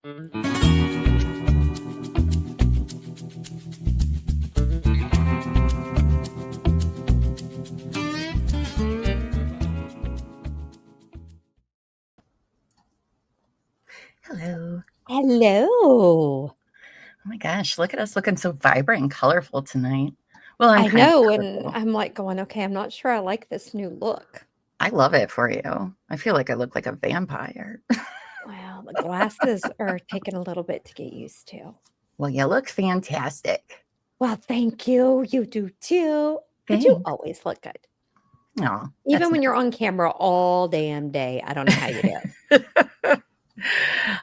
Hello. Hello. Oh my gosh, look at us looking so vibrant and colorful tonight. Well, I'm I kind of know, and colorful. I'm like going, okay, I'm not sure I like this new look. I love it for you. I feel like I look like a vampire. Well, the glasses are taking a little bit to get used to. Well, you look fantastic. Well, thank you. You do too. But you Thanks. always look good. Oh, Even when you're on camera all damn day. I don't know how you do.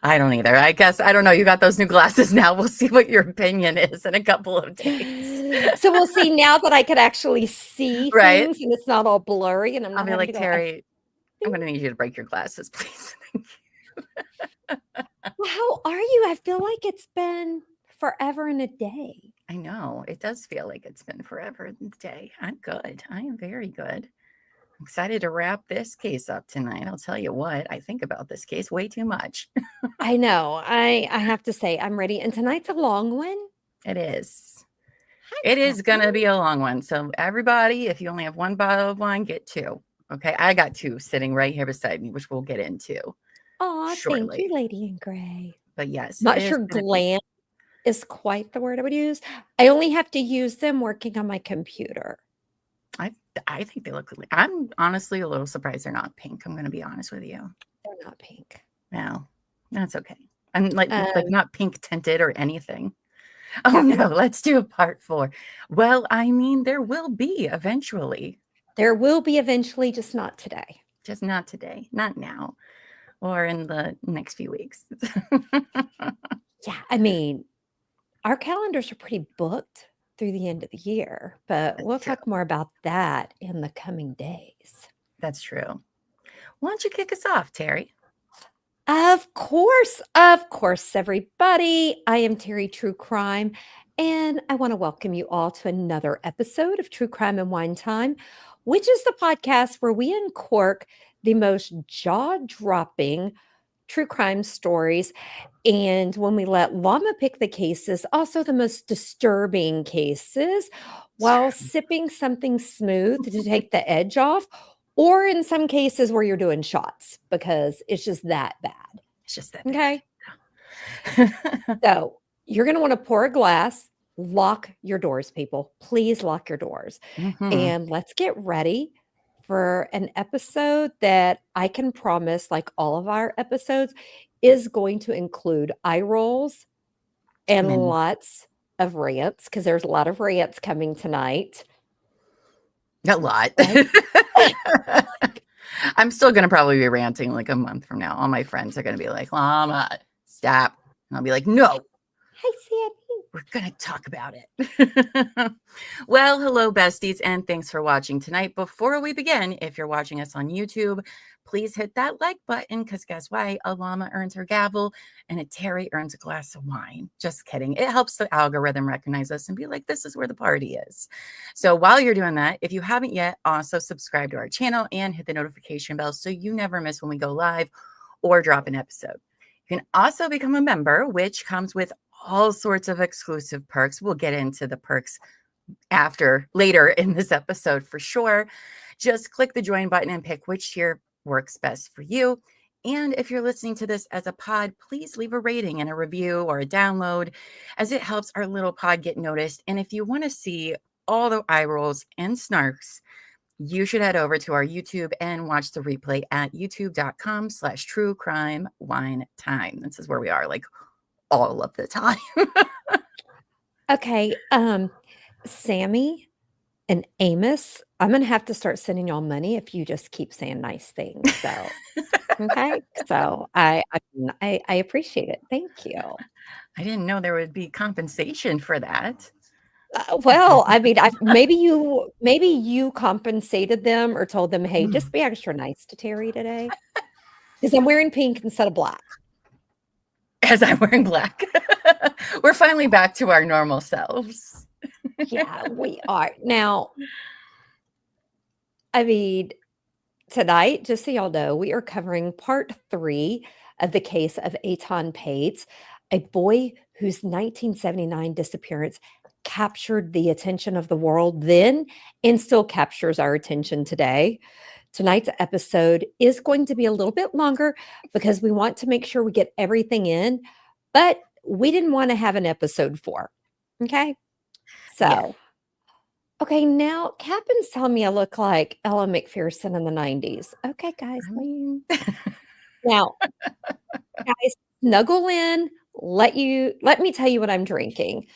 I don't either. I guess, I don't know. You got those new glasses now. We'll see what your opinion is in a couple of days. So we'll see now that I could actually see Right? things and it's not all blurry and I'm I'll not be having like, to go, Terry, I'm going to need you to break your glasses, please. well, how are you? I feel like it's been forever and a day. I know. It does feel like it's been forever and a day. I'm good. I am very good. I'm excited to wrap this case up tonight. I'll tell you what, I think about this case way too much. I know. I have to say I'm ready. And tonight's a long one. It is. Hi, It is going to Carton. be a long one. So everybody, if you only have one bottle of wine, get two. Okay. I got two sitting right here beside me, which we'll get into Aw, thank you, shortly. Lady in Gray. But yes, it Not is sure going to be. glam is quite the word I would use. I only have to use them working on my computer. I think they look. I'm honestly a little surprised they're not pink. I'm going to be honest with you. They're not pink. No, that's okay. I'm like not pink tinted or anything. Oh No. no, let's do a part 4. Well, I mean, there will be eventually. There will be eventually, just not today. Just not today, not now, or in the next few weeks. Yeah, I mean, our calendars are pretty booked through the end of the year, but That's we'll true. talk more about that in the coming days. That's true. Why don't you kick us off, Terry? Of course, everybody. I am Terry True Crime, and I want to welcome you all to another episode of True Crime and Wine Time, which is the podcast where we uncork the most jaw-dropping true crime stories. And when we let Llama pick the cases, also the most disturbing cases, while sipping something smooth to take the edge off, or in some cases where you're doing shots because it's just that bad. It's just that. Okay. So you're going to want to pour a glass, lock your doors, people. Please lock your doors. And let's get ready for an episode that I can promise, like all of our episodes, is going to include eye rolls and lots of rants, because there's a lot of rants coming tonight. A lot. Right? I'm still going to probably be ranting like a month from now. All my friends are going to be like, Llama, stop. And I'll be like, no. Hi, Sandy. We're going to talk about it. Well, hello, besties, and thanks for watching tonight. Before we begin, if you're watching us on YouTube, please hit that like button, because guess what? A llama earns her gavel and a Terry earns a glass of wine. Just kidding. It helps the algorithm recognize us and be like, this is where the party is. So while you're doing that, if you haven't yet, also subscribe to our channel and hit the notification bell so you never miss when we go live or drop an episode. You can also become a member, which comes with all sorts of exclusive perks. We'll get into the perks later in this episode for sure. Just click the join button and pick which tier works best for you. And if you're listening to this as a pod, please leave a rating and a review or a download, as it helps our little pod get noticed. And if you want to see all the eye rolls and snarks, you should head over to our YouTube and watch the replay at youtube.com/true crime wine time. This is where we are like all of the time. Okay. Sammy and Amos, I'm going to have to start sending y'all money if you just keep saying nice things. So, okay. So I appreciate it. Thank you. I didn't know there would be compensation for that. Well, I mean, maybe you compensated them or told them, hey, just be extra nice to Terry today, because I'm wearing pink instead of black. As I'm wearing black. We're finally back to our normal selves. Yeah, we are. Now, I mean, tonight, just so y'all know, we are covering part 3 of the case of Etan Patz, a boy whose 1979 disappearance captured the attention of the world then and still captures our attention today. Tonight's episode is going to be a little bit longer because we want to make sure we get everything in, but we didn't want to have an episode 4. Okay? Yeah. So, okay, now Captain's telling me I look like Ella McPherson in the 90s. Okay, guys. I mean, Now, guys, snuggle in. Let me tell you what I'm drinking.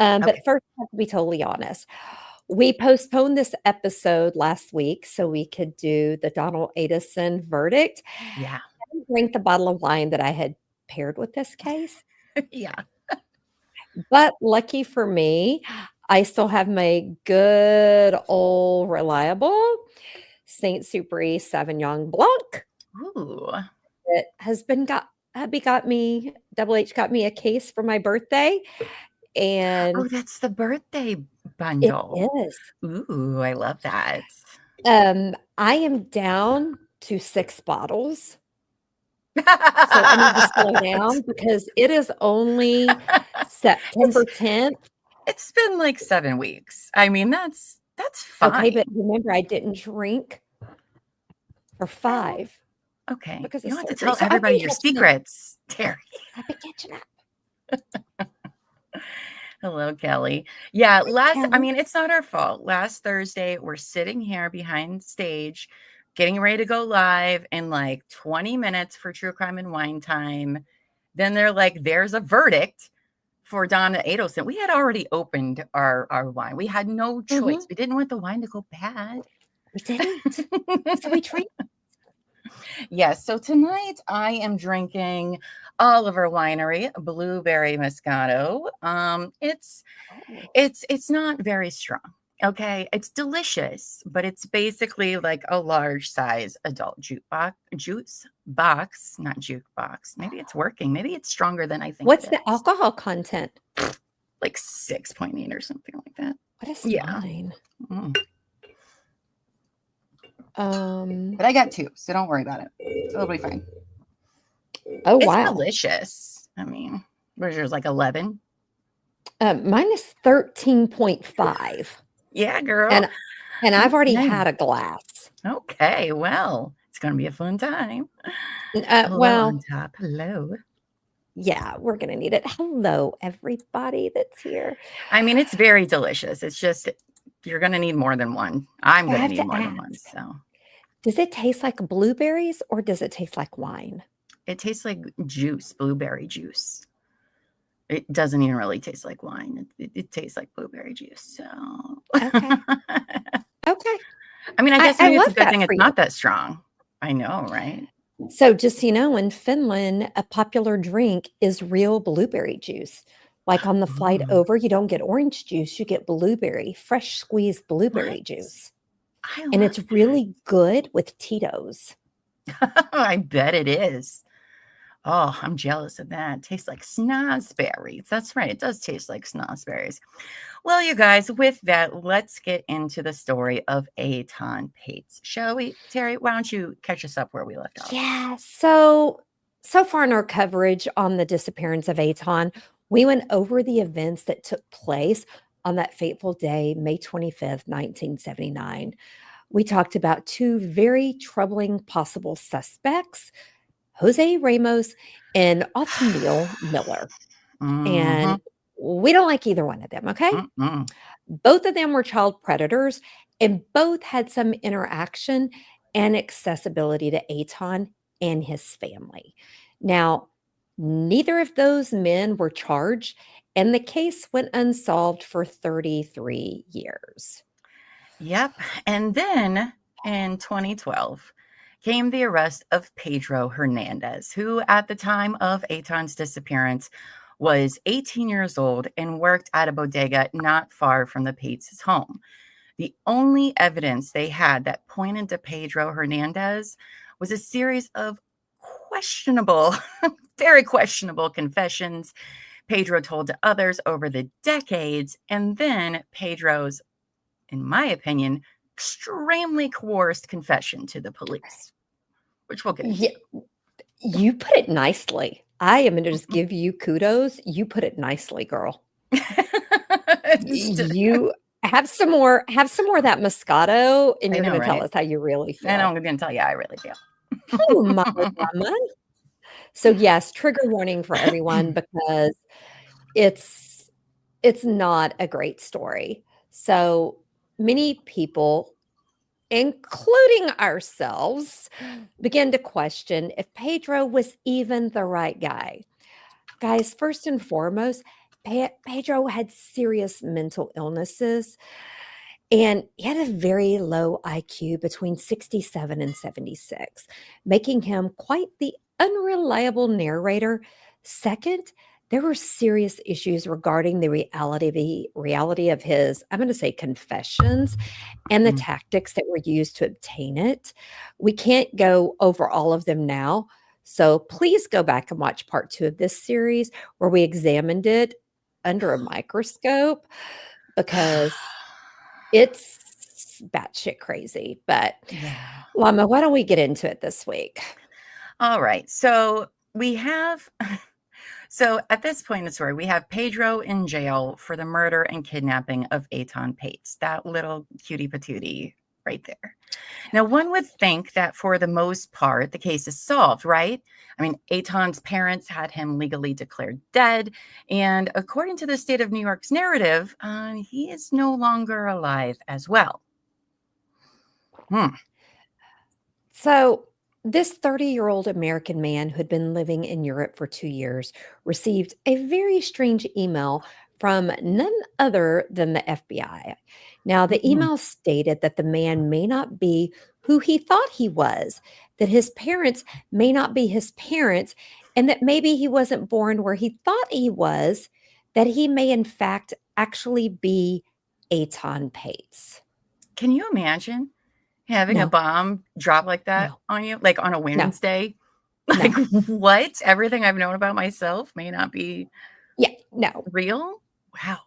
okay. But first, I have to be totally honest. We postponed this episode last week so we could do the Donald Edison verdict. Yeah. I drank the bottle of wine that I had paired with this case. Yeah. But lucky for me, I still have my good old reliable Saint Supri Sauvignon Blanc. Ooh. It has been hubby got me, Double H got me a case for my birthday. And Oh, that's the birthday it bundle. is. Ooh, I love that. I am down to 6 bottles. So I need to slow down because it is only September 10th. It's been like 7 weeks. I mean, that's Okay, fine. but remember, I didn't drink for 5 Okay. because You of don't have to surgery. tell So I've everybody been your catching up. secrets, Terry. I've been catching up. Hello, Kelly. Yeah, I Kelly. mean, it's not our fault. Last Thursday, we're sitting here behind stage, getting ready to go live in like 20 minutes for True Crime and Wine Time. Then they're like, there's a verdict for Donna Adelson. We had already opened our wine. We had no choice. We didn't want the wine to go bad. We didn't. So we drank. Yes. So tonight I am drinking Oliver Winery Blueberry Moscato. It's not very strong. Okay, it's delicious, but it's basically like a large size adult juice box, not jukebox. Maybe it's working. Maybe it's stronger than I think. What's the alcohol content? Like 6.8 or something like that. What is Yeah. mine? Mm. But I got 2, so don't worry about it. It'll be fine. Oh, It's wow. delicious. I mean, where's yours? Like 11? Mine is 13.5. Yeah, girl. And I've already had a glass. Okay, well, it's going to be a fun time. Well, on top. Hello. Yeah, we're going to need it. Hello, everybody that's here. I mean, it's very delicious. It's just, you're going to need more than one. I'm going to need more than one. So, does it taste like blueberries or does it taste like wine? It tastes like juice, blueberry juice. It doesn't even really taste like wine. It tastes like blueberry juice. So, okay. Okay. I mean, I guess maybe it's a good thing it's not that strong. I know, right? So just so you know, in Finland, a popular drink is real blueberry juice. Like on the flight over, you don't get orange juice, you get blueberry, fresh squeezed blueberry juice. And it's really good with Tito's. I bet it is. Oh, I'm jealous of that. It tastes like snozberries. That's right. It does taste like snozberries. Well, you guys, with that, let's get into the story of Etan Patz. Shall we? Terry, why don't you catch us up where we left off? Yeah. So far in our coverage on the disappearance of Etan, we went over the events that took place on that fateful day, May 25th, 1979. We talked about 2 very troubling possible suspects, Jose Ramos and Othniel Miller. And we don't like either one of them, okay? Both of them were child predators, and both had some interaction and accessibility to Etan and his family. Now, neither of those men were charged, and the case went unsolved for 33 years. Yep. And then in 2012 came the arrest of Pedro Hernandez, who at the time of Etan's disappearance was 18 years old and worked at a bodega not far from the Patz's home. The only evidence they had that pointed to Pedro Hernandez was a series of questionable, very questionable confessions Pedro told to others over the decades, and then Pedro's, in my opinion, extremely coerced confession to the police, which we'll get into. You put it nicely. I am going to just give you kudos. You put it nicely, girl. Just- You have some more of that Moscato, and I you're know, going to tell right? us how you really And feel. I'm going to tell you, I really feel. Oh, my llama. So yes, trigger warning for everyone because it's it's not a great story. So many people, including ourselves, begin to question if Pedro was even the right guy. Guys, first and foremost, Pedro had serious mental illnesses and he had a very low IQ between 67 and 76, making him quite the unreliable narrator. Second, there were serious issues regarding the reality of his, I'm going to say, confessions and the Mm. tactics that were used to obtain it. We can't go over all of them now. So please go back and watch part 2 of this series where we examined it under a microscope because it's batshit crazy. But Yeah. Llama, why don't we get into it this week? All right. So we have, so at this point in the story, we have Pedro in jail for the murder and kidnapping of Etan Patz, that little cutie patootie right there. Now, one would think that for the most part, the case is solved, right? I mean, Etan's parents had him legally declared dead. And according to the state of New York's narrative, he is no longer alive as well. Hmm. So, this 30-year-old American man who had been living in Europe for 2 years received a very strange email from none other than the FBI. Now, the Mhm. email stated that the man may not be who he thought he was, that his parents may not be his parents, and that maybe he wasn't born where he thought he was, that he may, in fact, actually be Etan Patz. Can you imagine having a No, bomb drop like that no, on you, like on a no, Wednesday? Like, no. what? Everything I've known about myself may not be Yeah, no, real? Wow.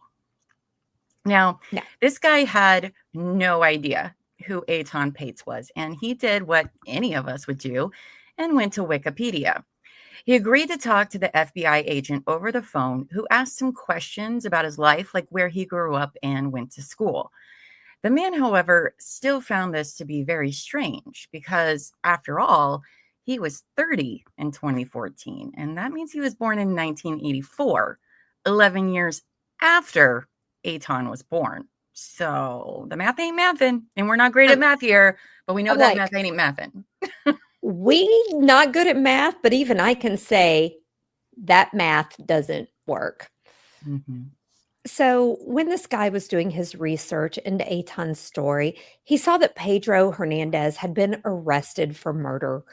Now, no. this guy had no idea who Etan Patz was, and he did what any of us would do and went to Wikipedia. He agreed to talk to the FBI agent over the phone, who asked him questions about his life, like where he grew up and went to school. The man, however, still found this to be very strange because, after all, he was 30 in 2014, and that means he was born in 1984, 11 years after Aton was born. So the math ain't mathin', and we're not great at I'm math here, but we know I'm that math like, ain't mathin'. we not good at math, but even I can say that math doesn't work. Mhm. So when this guy was doing his research into Aton's story, he saw that Pedro Hernandez had been arrested for murder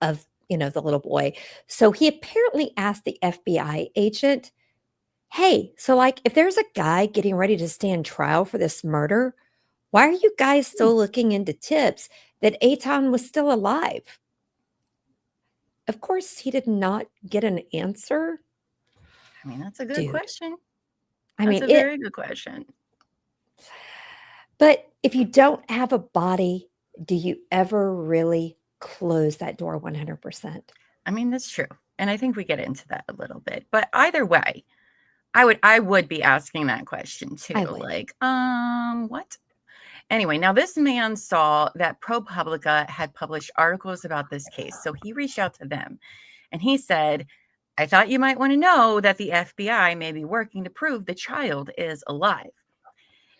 of, the little boy. So he apparently asked the FBI agent, "Hey, so like if there's a guy getting ready to stand trial for this murder, why are you guys Hmm. still looking into tips that Aton was still alive?" Of course, he did not get an answer. I mean, that's a good Dude, question. I That's mean, a it very good question. but if you don't have a body, do you ever really close that door 100%? I mean, that's true. And I think we get into that a little bit. But either way, I would be asking that question too. I would. Like, what? Anyway, now this man saw that ProPublica had published articles about this case. So he reached out to them and he said, I thought you might want to know that the FBI may be working to prove the child is alive.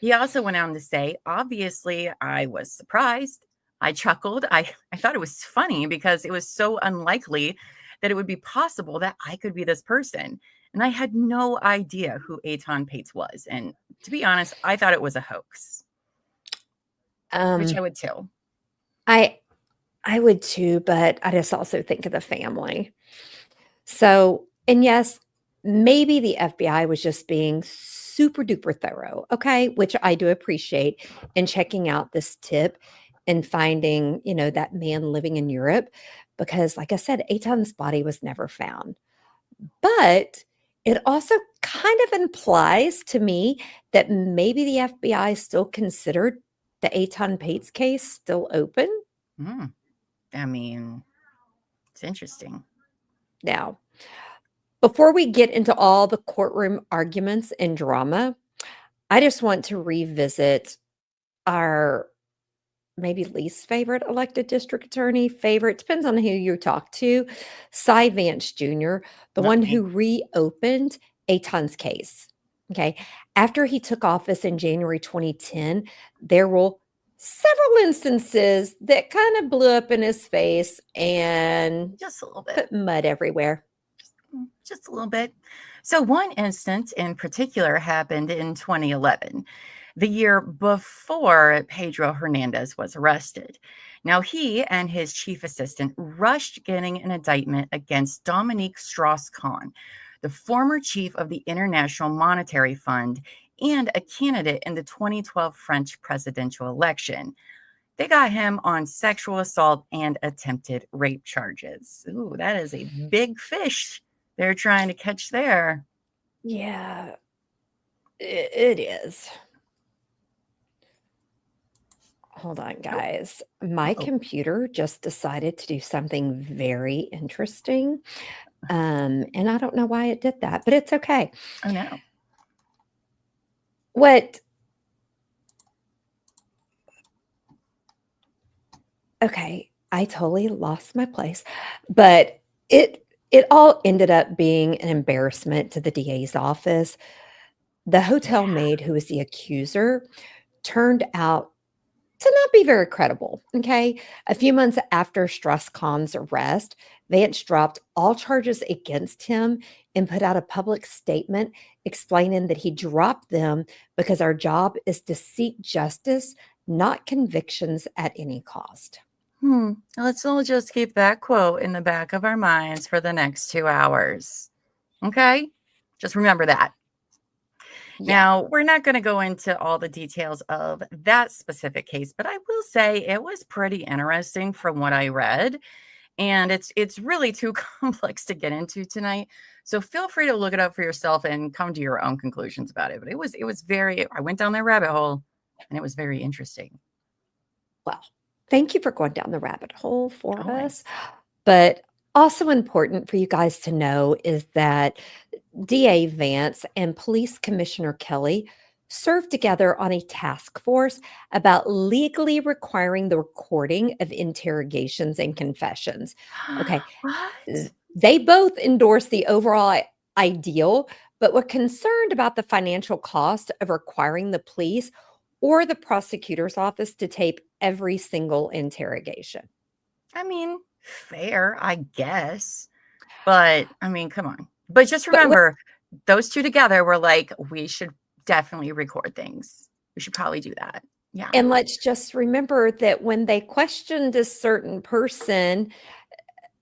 He also went on to say, obviously, I was surprised. I chuckled. I thought it was funny because it was so unlikely that it would be possible that I could be this person. And I had no idea who Etan Patz was. And to be honest, I thought it was a hoax, which I Um, would too. I I would too, but I just also think of the family. So, and yes, maybe the FBI was just being super duper thorough, okay, which I do appreciate in checking out this tip and finding, that man living in Europe because like I said, Aton's body was never found. But it also kind of implies to me that maybe the FBI still considered the Etan Patz case still open. Mm, I mean, It's interesting. Now, before we get into all the courtroom arguments and drama, I just want to revisit our maybe least favorite elected district attorney, favorite, depends on who you talk to, Cy Vance Jr., the Not one me. who reopened Etan's case. Okay. After he took office in January 2010, there were several instances that kind of blew up in his face and Just a little bit. put mud everywhere. Just a little bit. So, one instance in particular happened in 2011, the year before Pedro Hernandez was arrested. Now, he and his chief assistant rushed getting an indictment against Dominique Strauss-Kahn, the former chief of the International Monetary Fund and a candidate in the 2012 French presidential election. They got him on sexual assault and attempted rape charges. Ooh, that is a big fish they're trying to catch there. Yeah, it is. Hold on, guys. My Oh, computer just decided to do something very interesting. And I don't know why it did that, but it's okay. oh no. What Okay, I totally lost my place, but it all ended up being an embarrassment to the DA's office. The hotel Yeah. maid who was the accuser turned out to not be very credible. Okay. A few months after Strauss-Kahn's arrest, Vance dropped all charges against him and put out a public statement explaining that he dropped them because our job is to seek justice, not convictions at any cost. Let's all just keep that quote in the back of our minds for the next 2 hours. Okay? Just remember that. Yeah. Now, we're not going to go into all the details of that specific case, but I will say it was pretty interesting from what I read. And it's really too complex to get into tonight. So feel free to look it up for yourself and come to your own conclusions about it. But it was very I went down that rabbit hole and it was very interesting. Well, thank you for going down the rabbit hole for us. Always. But also important for you guys to know is that DA Vance and Police Commissioner Kelly served together on a task force about legally requiring the recording of interrogations and confessions. Okay. What? They both endorsed the overall ideal, but were concerned about the financial cost of requiring the police or the prosecutor's office to tape every single interrogation. I mean, fair, I guess. But I mean, come on. But just But remember, those two together were like, we should definitely record things. We should probably do that. Yeah. And let's just remember that when they questioned a certain person,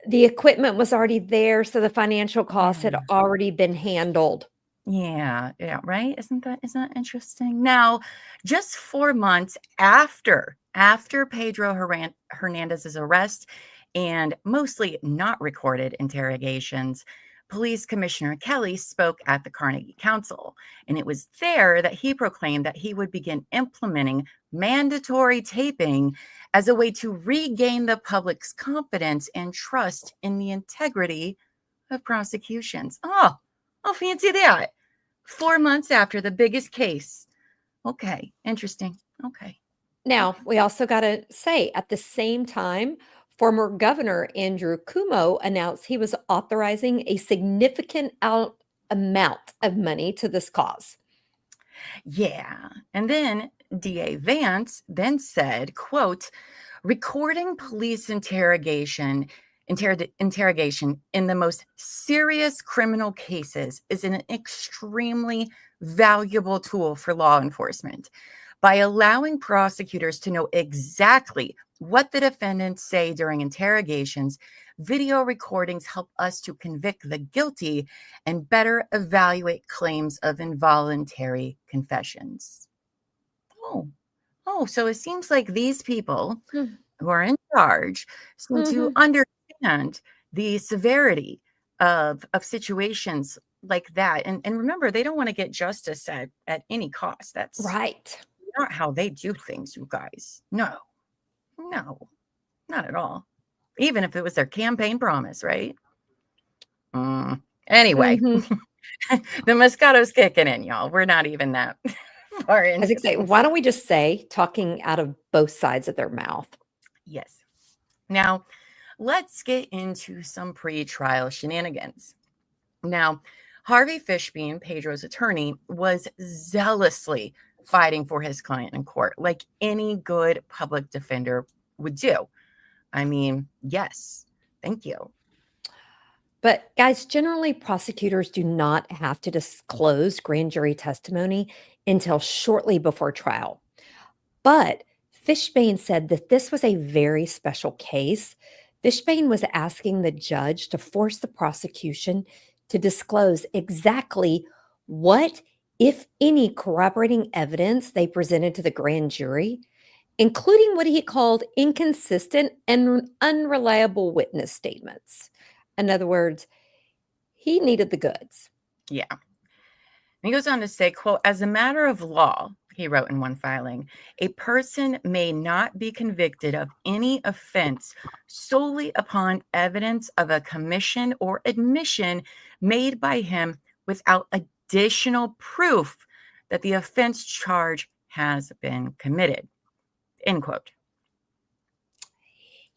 the equipment was already there, so the financial costs had Yeah. already been handled. Yeah, right? Isn't that interesting? Now, just 4 months after Pedro Hernandez's arrest and mostly not recorded interrogations, Police Commissioner Kelly spoke at the Carnegie Council, and it was there that he proclaimed that he would begin implementing mandatory taping as a way to regain the public's confidence and trust in the integrity of prosecutions. Oh, fancy that. 4 months after the biggest case. Okay, interesting. Okay. Now, we also got to say at the same time, former Governor Andrew Cuomo announced he was authorizing a significant amount of money to this cause. Yeah. And then DA Vance then said, quote, recording police interrogation in the most serious criminal cases is an extremely valuable tool for law enforcement. By allowing prosecutors to know exactly what the defendants say during interrogations, video recordings help us to convict the guilty and better evaluate claims of involuntary confessions. Oh, so it seems like these people who are in charge seem to Mhm. understand the severity of situations like that. And remember, they don't want to get justice at any cost. That's Right. not how they do things, you guys. No, not at all. even if it was their campaign promise, right? Anyway, Mhm. the Moscato's kicking in, y'all. We're not even that far I was into gonna say, things. why don't we just say talking out of both sides of their mouth? Yes. Now, let's get into some pre-trial shenanigans. Now, Harvey Fishbein, Pedro's attorney, was zealously fighting for his client in court, like any good public defender would do. I mean, yes, thank you. But guys, generally prosecutors do not have to disclose grand jury testimony until shortly before trial. But Fishbane said that this was a very special case. Fishbane was asking the judge to force the prosecution to disclose exactly what, if any, corroborating evidence they presented to the grand jury, including what he called inconsistent and unreliable witness statements. In other words, he needed the goods. Yeah. And he goes on to say, quote, as a matter of law, he wrote in one filing, a person may not be convicted of any offense solely upon evidence of a commission or admission made by him without additional proof that the offense charge has been committed. End quote.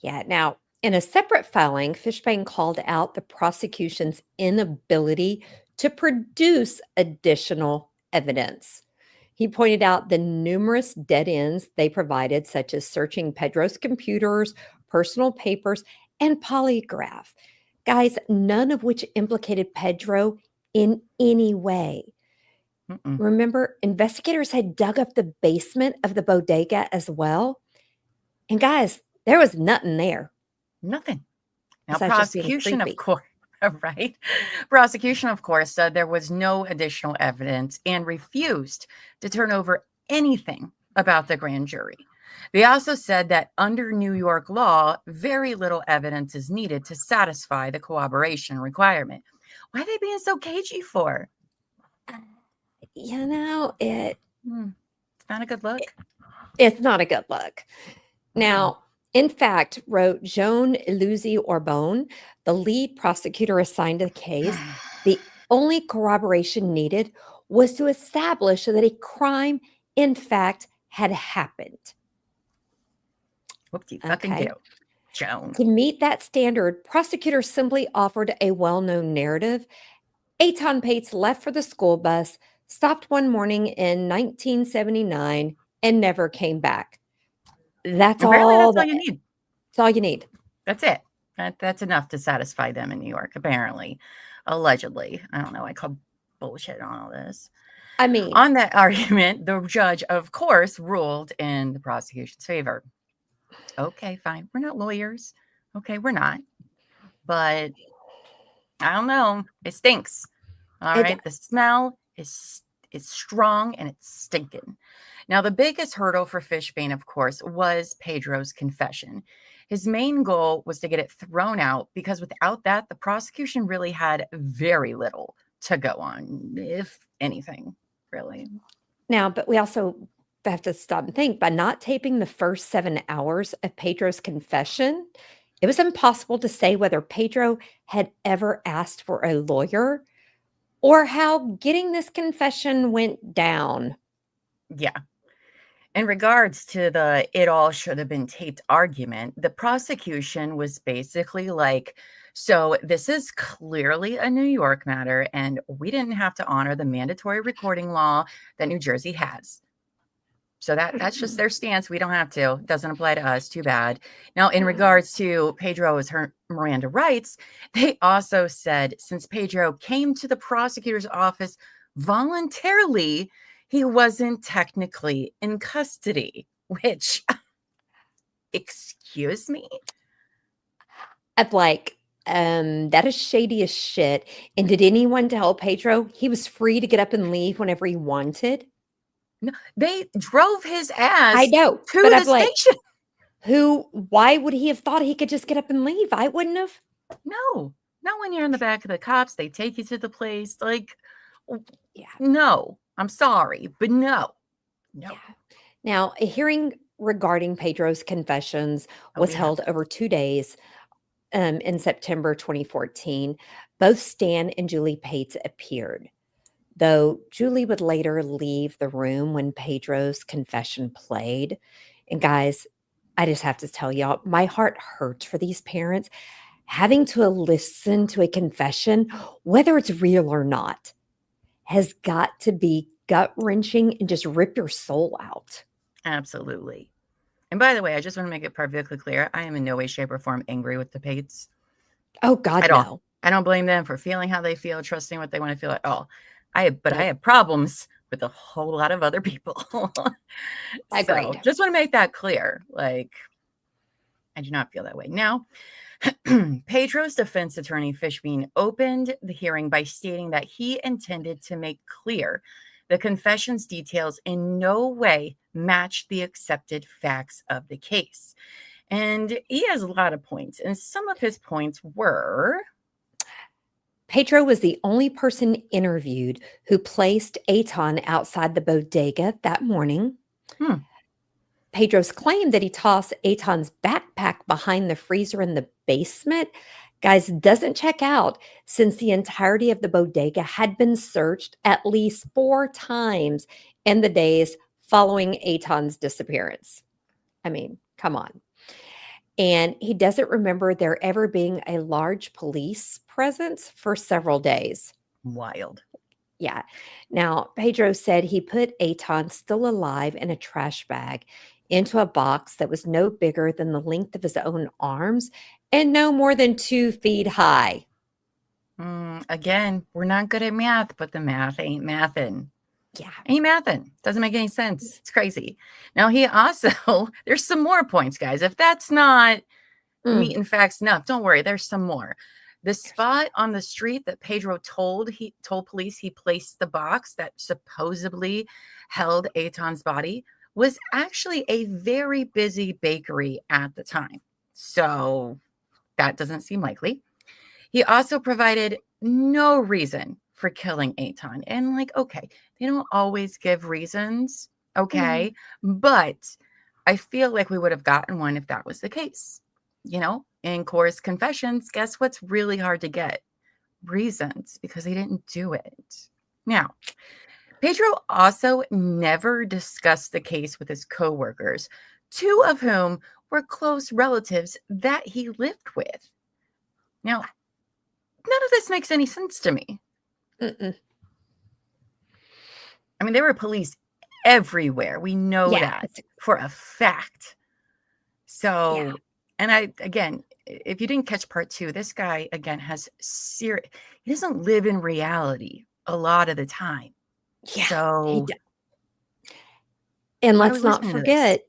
Yeah. Now, in a separate filing, Fishbane called out the prosecution's inability to produce additional evidence. He pointed out the numerous dead ends they provided, such as searching Pedro's computers, personal papers, and polygraph. Guys, none of which implicated Pedro in any way. Mm-mm. Remember, investigators had dug up the basement of the bodega as well. And guys, there was nothing there. Nothing. Now, Besides just being prosecution, of creepy. course, right? Prosecution, of course, said there was no additional evidence and refused to turn over anything about the grand jury. They also said that under New York law, very little evidence is needed to satisfy the cooperation requirement. Why are they being so cagey for? You know, It's not a good look. it's not a good look. Now, in fact, wrote Joan Iluzzi Orbone, the lead prosecutor assigned to the case, the only corroboration needed was to establish that a crime, in fact, had happened. Whoop you fucking Okay. do, Joan. To meet that standard, prosecutors simply offered a well known narrative. Etan Patz left for the school bus, stopped one morning in 1979, and never came back. That's Apparently, all that's all that you need. that's all you need. That's it. That's enough to satisfy them in New York, apparently. Allegedly. I don't know. I call bullshit on all this. I mean, On that argument, the judge, of course, ruled in the prosecution's favor. Okay, fine. We're not lawyers. Okay, we're not. But I don't know. It stinks. All it right. The smell is strong and it's stinking. Now, the biggest hurdle for Fishbane, of course, was Pedro's confession. His main goal was to get it thrown out because without that, the prosecution really had very little to go on, if anything, really. now, but we also have to stop and think by not taping the first 7 hours of Pedro's confession, it was impossible to say whether Pedro had ever asked for a lawyer or how getting this confession went down. Yeah. In regards to the it all should have been taped argument, the prosecution was basically like, so this is clearly a New York matter, and we didn't have to honor the mandatory recording law that New Jersey has. So that's just their stance. We don't have to. It doesn't apply to us. Too bad. Now, in regards to Pedro's Miranda rights, they also said since Pedro came to the prosecutor's office voluntarily, he wasn't technically in custody, which, excuse me? I'm like, that is shady as shit. And did anyone tell Pedro he was free to get up and leave whenever he wanted? No, they drove his I ass know, to but the I'm like, station. why would he have thought he could just get up and leave? I wouldn't have. No, not when you're in the back of the cops. They take you to the place. Like, Yeah. no, I'm sorry, but no. Yeah. Now, a hearing regarding Pedro's confessions was held over 2 days. in September 2014, both Stan and Julie Pates appeared, though Julie would later leave the room when Pedro's confession played. And guys, I just have to tell y'all, my heart hurts for these parents having to listen to a confession, whether it's real or not, has got to be gut-wrenching and just rip your soul out. Absolutely. And by the way, I just want to make it perfectly clear, I am in no way, shape, or form angry with the Pates. Oh, God, At all. no. I don't blame them for feeling how they feel, trusting what they want to feel at all. I Nope. have problems with a whole lot of other people. So Agreed. just want to make that clear. Like, I do not feel that way. Now, Pedro's defense attorney, Fishbein, opened the hearing by stating that he intended to make clear the confession's details in no way match the accepted facts of the case. And he has a lot of points. And some of his points were... Pedro was the only person interviewed who placed Etan outside the bodega that morning. Pedro's claim that he tossed Etan's backpack behind the freezer in the basement, guys, doesn't check out, since the entirety of the bodega had been searched at least 4 times in the days following Etan's disappearance. I mean, come on. And he doesn't remember there ever being a large police presence for several days. Wild. Yeah. Now, Pedro said he put Etan, still alive, in a trash bag into a box that was no bigger than the length of his own arms and no more than 2 feet high. Again, we're not good at math, but the math ain't mathin'. Yeah. Ain't mathin'. Doesn't make any sense. It's crazy. Now, he also, there's some more points, guys. If that's not meat and facts enough, don't worry. There's some more. The spot on the street that Pedro told police he placed the box that supposedly held Etan's body was actually a very busy bakery at the time. So that doesn't seem likely. He also provided no reason for killing Etan. And like, okay, they don't always give reasons, okay? But I feel like we would have gotten one if that was the case. You know, in Cora's confessions, guess what's really hard to get? Reasons, because he didn't do it. Now, Pedro also never discussed the case with his coworkers, 2 of whom were close relatives that he lived with. Now, none of this makes any sense to me. I mean, there were police everywhere. We know that for a fact. So, and again, if you didn't catch part 2, this guy, again, has he doesn't live in reality a lot of the time. Yeah. So, and let's not forget,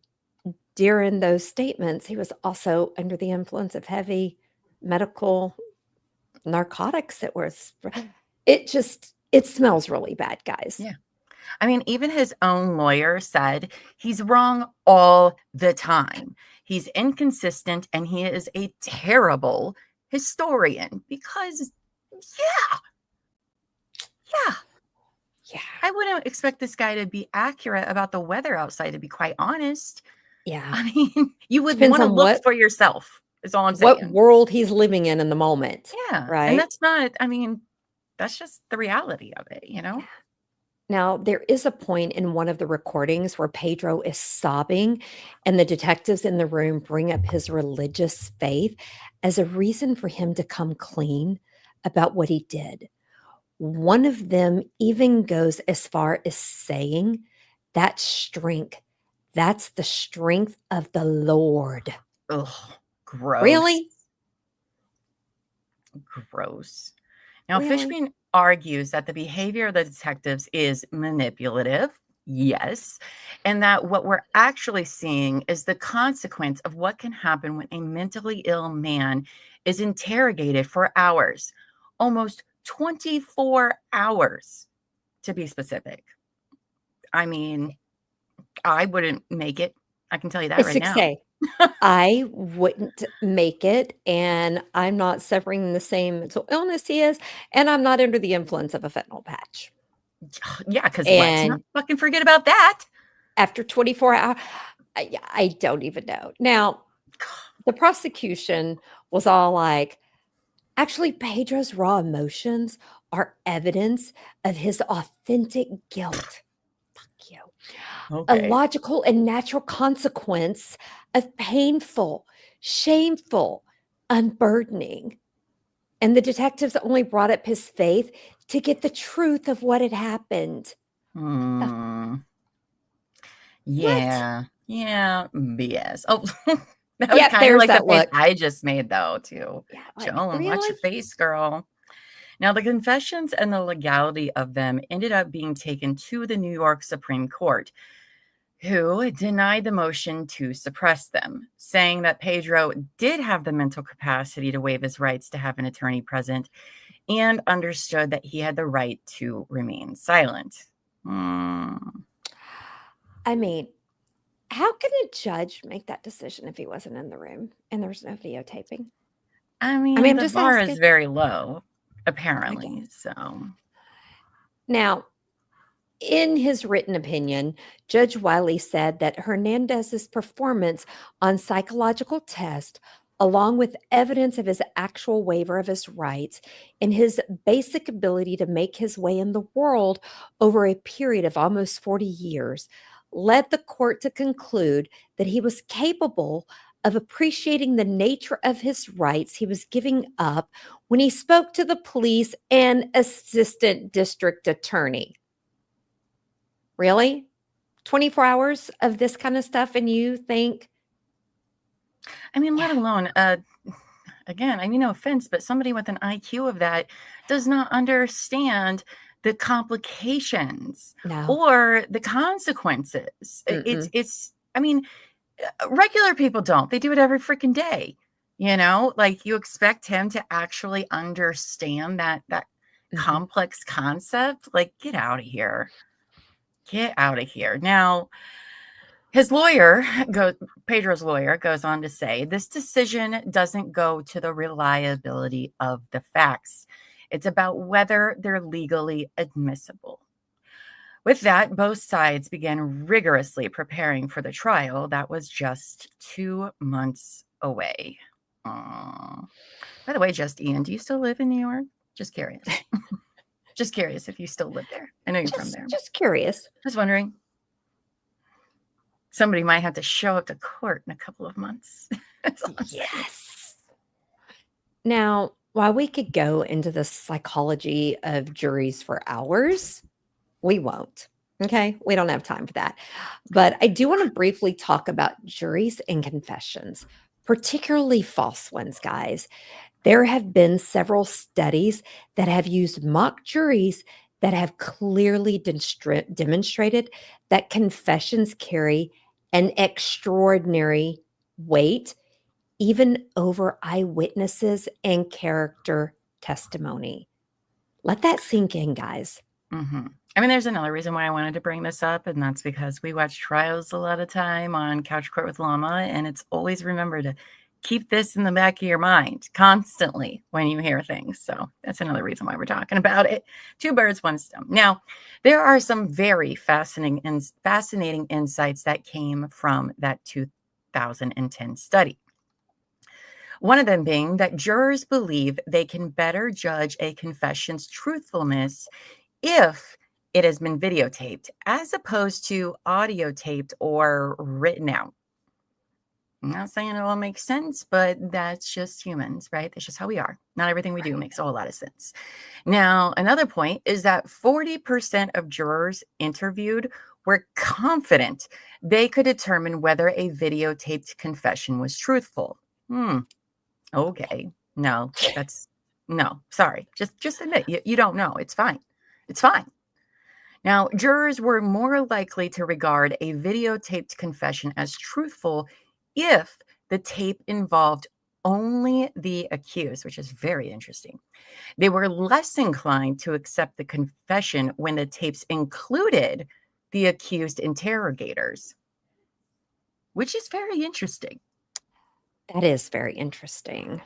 during those statements, he was also under the influence of heavy medical narcotics. It smells really bad, guys. Yeah. I mean, even his own lawyer said he's wrong all the time. He's inconsistent and he is a terrible historian because, yeah. I wouldn't expect this guy to be accurate about the weather outside, to be quite honest. Yeah. I mean, you would want to look for yourself, is all I'm saying. What world he's living in the moment. Yeah. Right. And that's not, I mean, that's just the reality of it, you know? Now, there is a point in one of the recordings where Pedro is sobbing, and the detectives in the room bring up his religious faith as a reason for him to come clean about what he did. One of them even goes as far as saying that strength, that's the strength of the Lord. Ugh, gross. Really? Gross. Now, Fishbein argues that the behavior of the detectives is manipulative, yes, and that what we're actually seeing is the consequence of what can happen when a mentally ill man is interrogated for hours, almost 24 hours, to be specific. I mean, I wouldn't make it. I can tell you that right now. I wouldn't make it, and I'm not suffering the same mental illness he is, and I'm not under the influence of a fentanyl patch. Yeah, because let's not fucking forget about that. After 24 hours, I don't even know. Now, the prosecution was all like, actually, Pedro's raw emotions are evidence of his authentic guilt. Fuck you. A Okay. logical and natural consequence of painful, shameful, unburdening. And the detectives only brought up his faith to get the truth of what had happened. The Hmm. what? Yeah. Yeah. BS. Oh, that was Yeah, kind of there's like the that face look. I just made, though, too. Yeah, like, Joan, watch really? your face, girl. Now, the confessions and the legality of them ended up being taken to the New York Supreme Court, who denied the motion to suppress them, saying that Pedro did have the mental capacity to waive his rights to have an attorney present and understood that he had the right to remain silent. Hmm. I mean, how can a judge make that decision if he wasn't in the room and there's no videotaping? I I mean, mean, I'm the just bar is asking. very low, I apparently. guess. So, Now, in his written opinion, Judge Wiley said that Hernandez's performance on psychological test, along with evidence of his actual waiver of his rights and his basic ability to make his way in the world over a period of almost 40 years, led the court to conclude that he was capable of appreciating the nature of his rights he was giving up when he spoke to the police and assistant district attorney. Really? 24 hours of this kind of stuff and you think, I mean, let yeah, alone, again, I mean, no offense, but somebody with an IQ of that does not understand the complications no. or the consequences. Mm-mm. I mean, regular people don't. They do it every freaking day. Like you expect him to actually understand that Mhm. complex concept. Like, get out of here. Get out of here. Now, his lawyer, Pedro's lawyer, goes on to say this decision doesn't go to the reliability of the facts. It's about whether they're legally admissible. With that, both sides began rigorously preparing for the trial that was just 2 months away. Aw. By the way, just Ian, do you still live in New York? Just curious. Just curious if you still live there. I know you're from there. Just curious. Just wondering. Somebody might have to show up to court in a couple of months. That's all I'm saying. Yes. Now, while we could go into the psychology of juries for hours, we won't. Okay. We don't have time for that. But I do want to briefly talk about juries and confessions, particularly false ones, guys. There have been several studies that have used mock juries that have clearly demonstrated that confessions carry an extraordinary weight, even over eyewitnesses and character testimony. Let that sink in, guys. Mm-hmm. I mean, there's another reason why I wanted to bring this up, and that's because we watch trials a lot of time on Couch Court with Llama, and it's always remember to keep this in the back of your mind constantly when you hear things. So that's another reason why we're talking about it. Two birds, one stone. Now, there are some very fascinating insights that came from that 2010 study. One of them being that jurors believe they can better judge a confession's truthfulness if it has been videotaped as opposed to audio taped or written out. I'm not saying it all makes sense, but that's just humans, right? That's just how we are. Not everything we do Right. makes a whole lot of sense. Now, another point is that 40% of jurors interviewed were confident they could determine whether a videotaped confession was truthful. Okay. No, sorry. Just admit you don't know. It's fine. It's fine. Now, jurors were more likely to regard a videotaped confession as truthful if the tape involved only the accused, which is very interesting. They were less inclined to accept the confession when the tapes included the accused interrogators, which is very interesting. That is very interesting.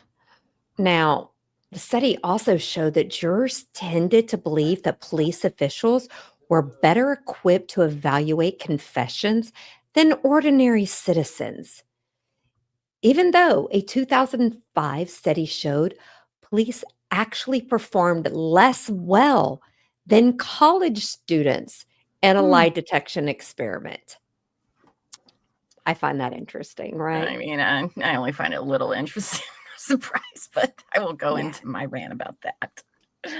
Now, the study also showed that jurors tended to believe that police officials were better equipped to evaluate confessions than ordinary citizens. even though a 2005 study showed police actually performed less well than college students in a lie detection experiment. I find that interesting, right? I mean, I only find it a little interesting, surprise, but I will go into my rant about that.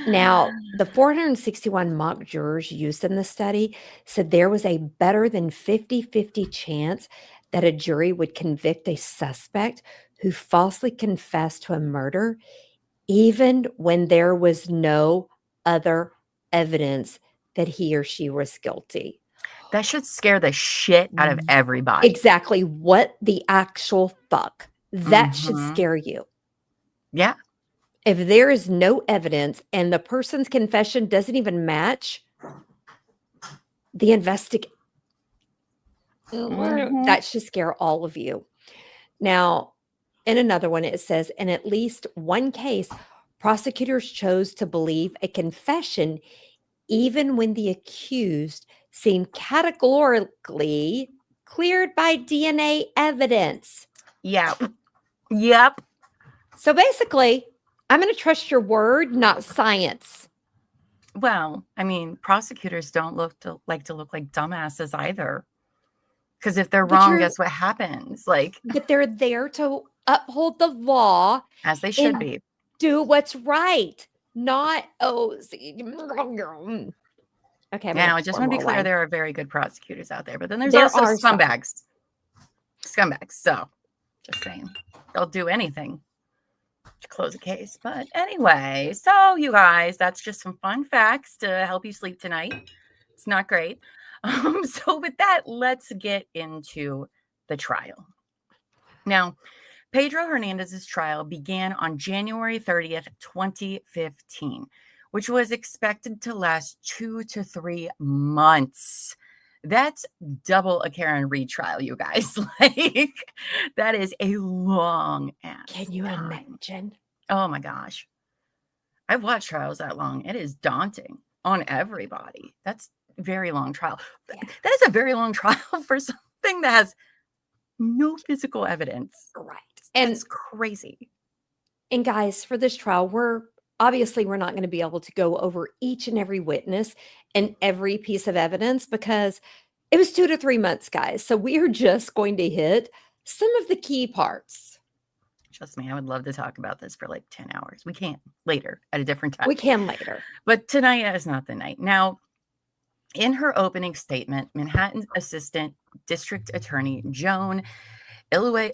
Now, the 461 mock jurors used in the study said there was a better than 50-50 chance that a jury would convict a suspect who falsely confessed to a murder, even when there was no other evidence that he or she was guilty. That should scare the shit out of everybody. Exactly. What the actual fuck? That should scare you. Yeah. If there is no evidence and the person's confession doesn't even match the that should scare all of you. Now, in another one, it says, in at least one case, prosecutors chose to believe a confession even when the accused seemed categorically cleared by DNA evidence. Yep. Yep. So basically, I'm going to trust your word, not science. Well, I mean, prosecutors don't look like dumbasses either. Because if they're wrong, guess what happens? But they're there to uphold the law. As they should be. Do what's right. Not, okay. Now, I just want to be clear, there are very good prosecutors out there. But then there's also scumbags. Scumbags. So, just saying. They'll do anything to close a case. But anyway, so you guys, that's just some fun facts to help you sleep tonight. It's not great. So with that, let's get into the trial. Now, Pedro Hernandez's trial began on January 30th, 2015, which was expected to last 2 to 3 months. That's double a Karen Reed trial, you guys. That is a long ass. Can you imagine? Oh my gosh. I've watched trials that long. It is daunting on everybody. That's a very long trial. Yeah. That is a very long trial for something that has no physical evidence. Right. And it's crazy. And guys, for this trial, we're not going to be able to go over each and every witness and every piece of evidence because it was 2 to 3 months, guys. So we are just going to hit some of the key parts. Trust me, I would love to talk about this for like 10 hours. We can later at a different time. We can later. But tonight is not the night. Now, in her opening statement, Manhattan Assistant District Attorney Joan I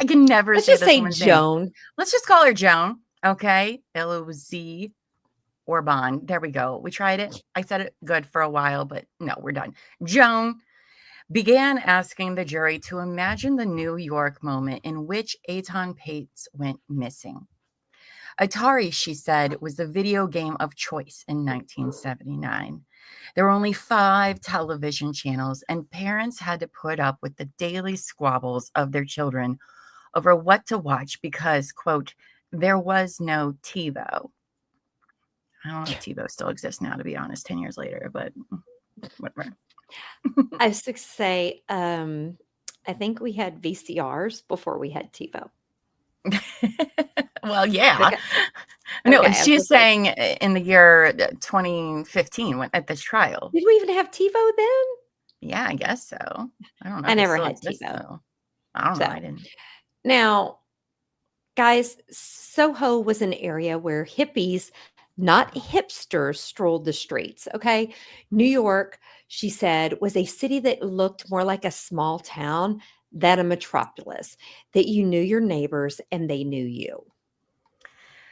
can never Let's say just this say woman's Joan. name. Let's just call her Joan. Okay. L-O-Z Orban. There we go. We tried it. I said it good for a while, but no, we're done. Joan began asking the jury to imagine the New York moment in which Etan Patz went missing. Atari, she said, was the video game of choice in 1979. There were only 5 television channels, and parents had to put up with the daily squabbles of their children over what to watch because, quote, there was no TiVo. I don't know if TiVo still exists now, to be honest, 10 years later, but whatever. I was to say, I think we had VCRs before we had TiVo. Well, yeah. No, she's saying in the year 2015 at this trial. Did we even have TiVo then? Yeah, I guess so. I don't know. I never had TiVo. Though. I don't know. I didn't. Now, guys, SoHo was an area where hippies, not hipsters, strolled the streets. Okay. New York, she said, was a city that looked more like a small town than a metropolis, that you knew your neighbors and they knew you.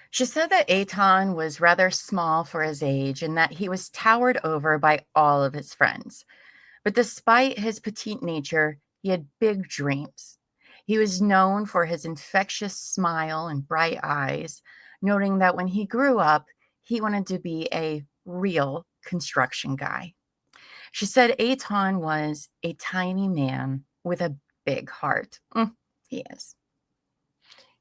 She said that Etan was rather small for his age and that he was towered over by all of his friends. But despite his petite nature, he had big dreams. He was known for his infectious smile and bright eyes, noting that when he grew up, he wanted to be a real construction guy. She said Etan was a tiny man with a big heart. He is.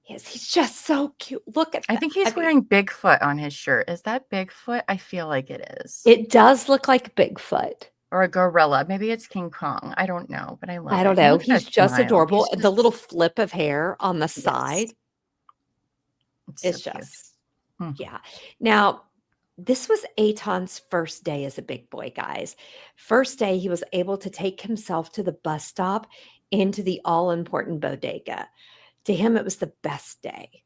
Yes, he's just so cute. Look at that. I think he's wearing Bigfoot on his shirt. Is that Bigfoot? I feel like it is. It does look like Bigfoot. or a gorilla. Maybe it's King Kong. I don't know, but I love I it. don't And know. look at He's that just smile. adorable. He's The just, little flip of hair on the yes, side it's so is cute. just, Mm. yeah. Now, this was Aton's first day as a big boy, guys. First day, he was able to take himself to the bus stop into the all important bodega. To him, it was the best day,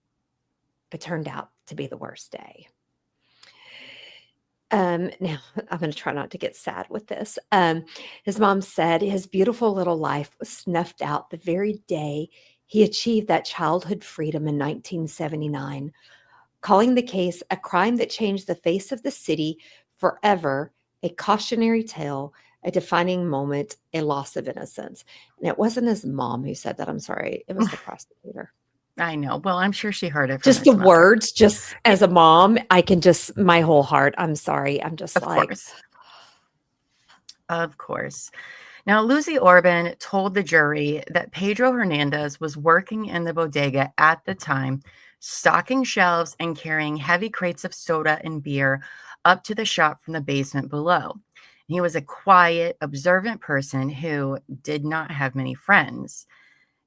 but turned out to be the worst day. Now, I'm going to try not to get sad with this. His mom said his beautiful little life was snuffed out the very day he achieved that childhood freedom in 1979, calling the case a crime that changed the face of the city forever, a cautionary tale, a defining moment, a loss of innocence. And it wasn't his mom who said that. I'm sorry. It was the prosecutor. I know. Well, I'm sure she heard it from Just the his mother. words, just as a mom, I can just, my whole heart, I'm sorry. I'm just Of like, course. Of course. Now, Lucy Orban told the jury that Pedro Hernandez was working in the bodega at the time, stocking shelves and carrying heavy crates of soda and beer up to the shop from the basement below. He was a quiet, observant person who did not have many friends,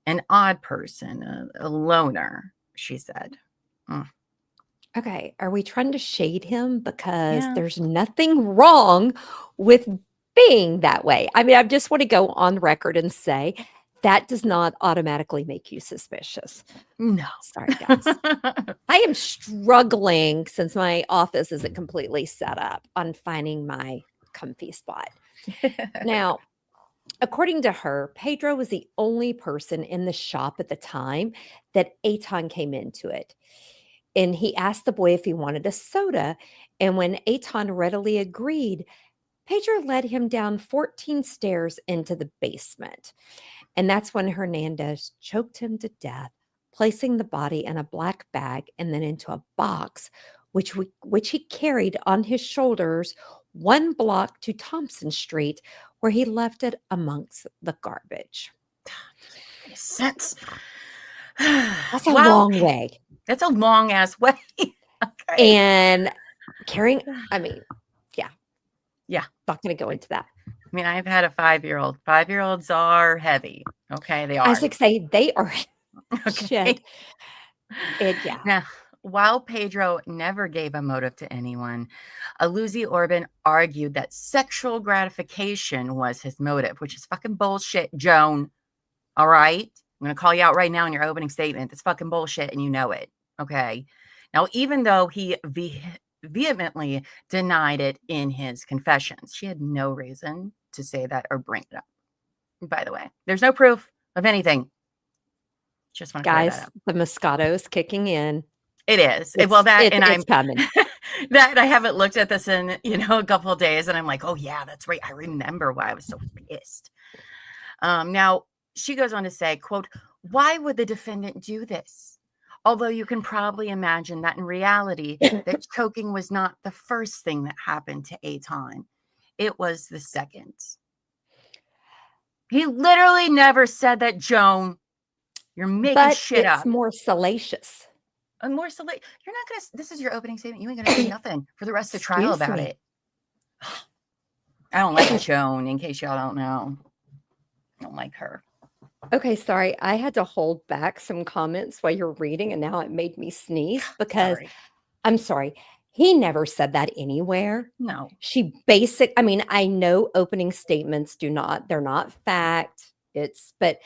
an odd person, a loner, she said. Mm. okay, are we trying to shade him? Because Yeah. there's nothing wrong with being that way. I mean, I just want to go on record and say that does not automatically make you suspicious. No. Sorry, guys. I am struggling since my office isn't completely set up on finding my comfy spot. Now, according to her, Pedro was the only person in the shop at the time that Aton came into it. And he asked the boy if he wanted a soda. And when Aton readily agreed, Pedro led him down 14 stairs into the basement. And that's when Hernandez choked him to death, placing the body in a black bag and then into a box, which he carried on his shoulders 1 block to Thompson Street, where he left it amongst the garbage. Makes sense. That's a Well, long way. that's a long ass way. Okay. And carrying, I mean, Yeah. not going to go into that. I mean, I've had a 5-year-old. 5-year-olds are heavy. Okay, they I are. was like, say they are shit. Okay. Yeah. Now, while Pedro never gave a motive to anyone, Aluzi Orban argued that sexual gratification was his motive, which is fucking bullshit, Joan. All right? I'm going to call you out right now in your opening statement. That's fucking bullshit, and you know it. Okay? Now, even though he vehemently denied it in his confessions, she had no reason to say that or bring it up. By the way, there's no proof of anything. Just want to clear that Guys, up. the Moscato's kicking in. It is. Well, that and It's coming. that I haven't looked at this in, a couple of days, and I'm like, oh yeah, that's right. I remember why I was so pissed. Now she goes on to say, quote, why would the defendant do this? Although you can probably imagine that in reality, that choking was not the first thing that happened to Etan. It was the second. He literally never said that, Joan. You're making But shit it's up. more salacious. And more so, you're not gonna. This is your opening statement. You ain't gonna say nothing for the rest of the trial Excuse about me. it. I don't like Joan. In case y'all don't know, I don't like her. Okay, sorry. I had to hold back some comments while you're reading, and now it made me sneeze because Sorry. I'm sorry. He never said that anywhere. No. I mean, I know opening statements they're not fact. But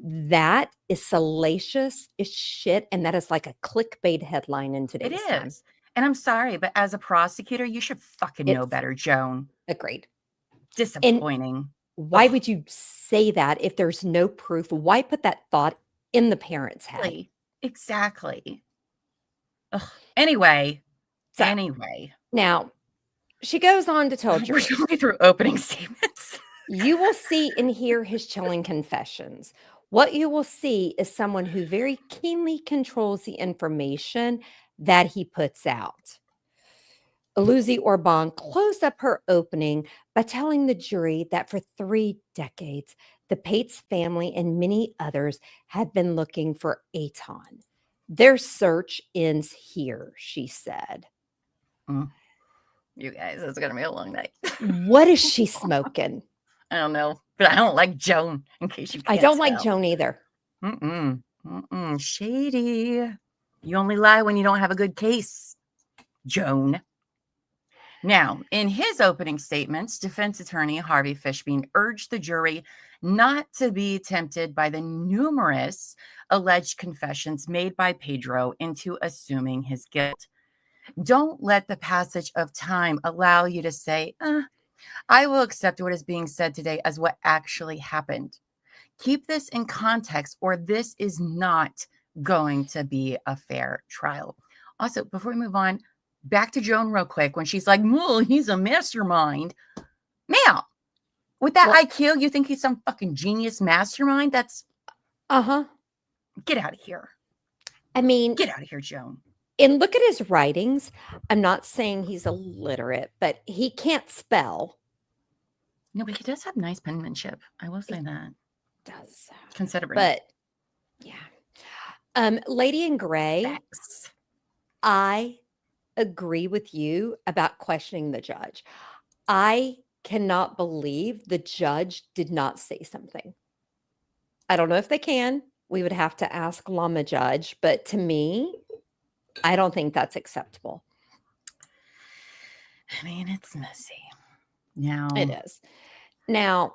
that is salacious as shit. And that is like a clickbait headline in It today's time. is. And I'm sorry, but as a prosecutor, you should fucking know It's better, Joan. agreed. Disappointing. Why would you say that if there's no proof? Why put that thought in the parent's head? Exactly. Ugh. Anyway. So, now, she goes on to tell We're jurors, going through opening statements. you will see and hear his chilling confessions. What you will see is someone who very keenly controls the information that he puts out. Aluzi Orban closed up her opening by telling the jury that for 3 decades, the Pates family and many others had been looking for Etan. Their search ends here, she said. Mm. You guys, it's going to be a long night. What is she smoking? I don't know, but I don't like Joan, in case you can't I don't tell. like Joan either. Shady. You only lie when you don't have a good case, Joan. Now, in his opening statements, defense attorney Harvey Fishbein urged the jury not to be tempted by the numerous alleged confessions made by Pedro into assuming his guilt. Don't let the passage of time allow you to say, I will accept what is being said today as what actually happened. Keep this in context, or this is not going to be a fair trial. Also, before we move on, back to Joan real quick when she's like, well, he's a mastermind. Ma'am, with that IQ, you think he's some fucking genius mastermind? That's get out of here. I mean, get out of here, Joan. And look at his writings. I'm not saying he's illiterate, but he can't spell. No, but he does have nice penmanship. I will say that. Does. Considering. But yeah. Lady in Gray, Facts. I agree with you about questioning the judge. I cannot believe the judge did not say something. I don't know if they can. We would have to ask Llama Judge, but to me, I don't think that's acceptable. I mean, it's messy. Now it is. Now,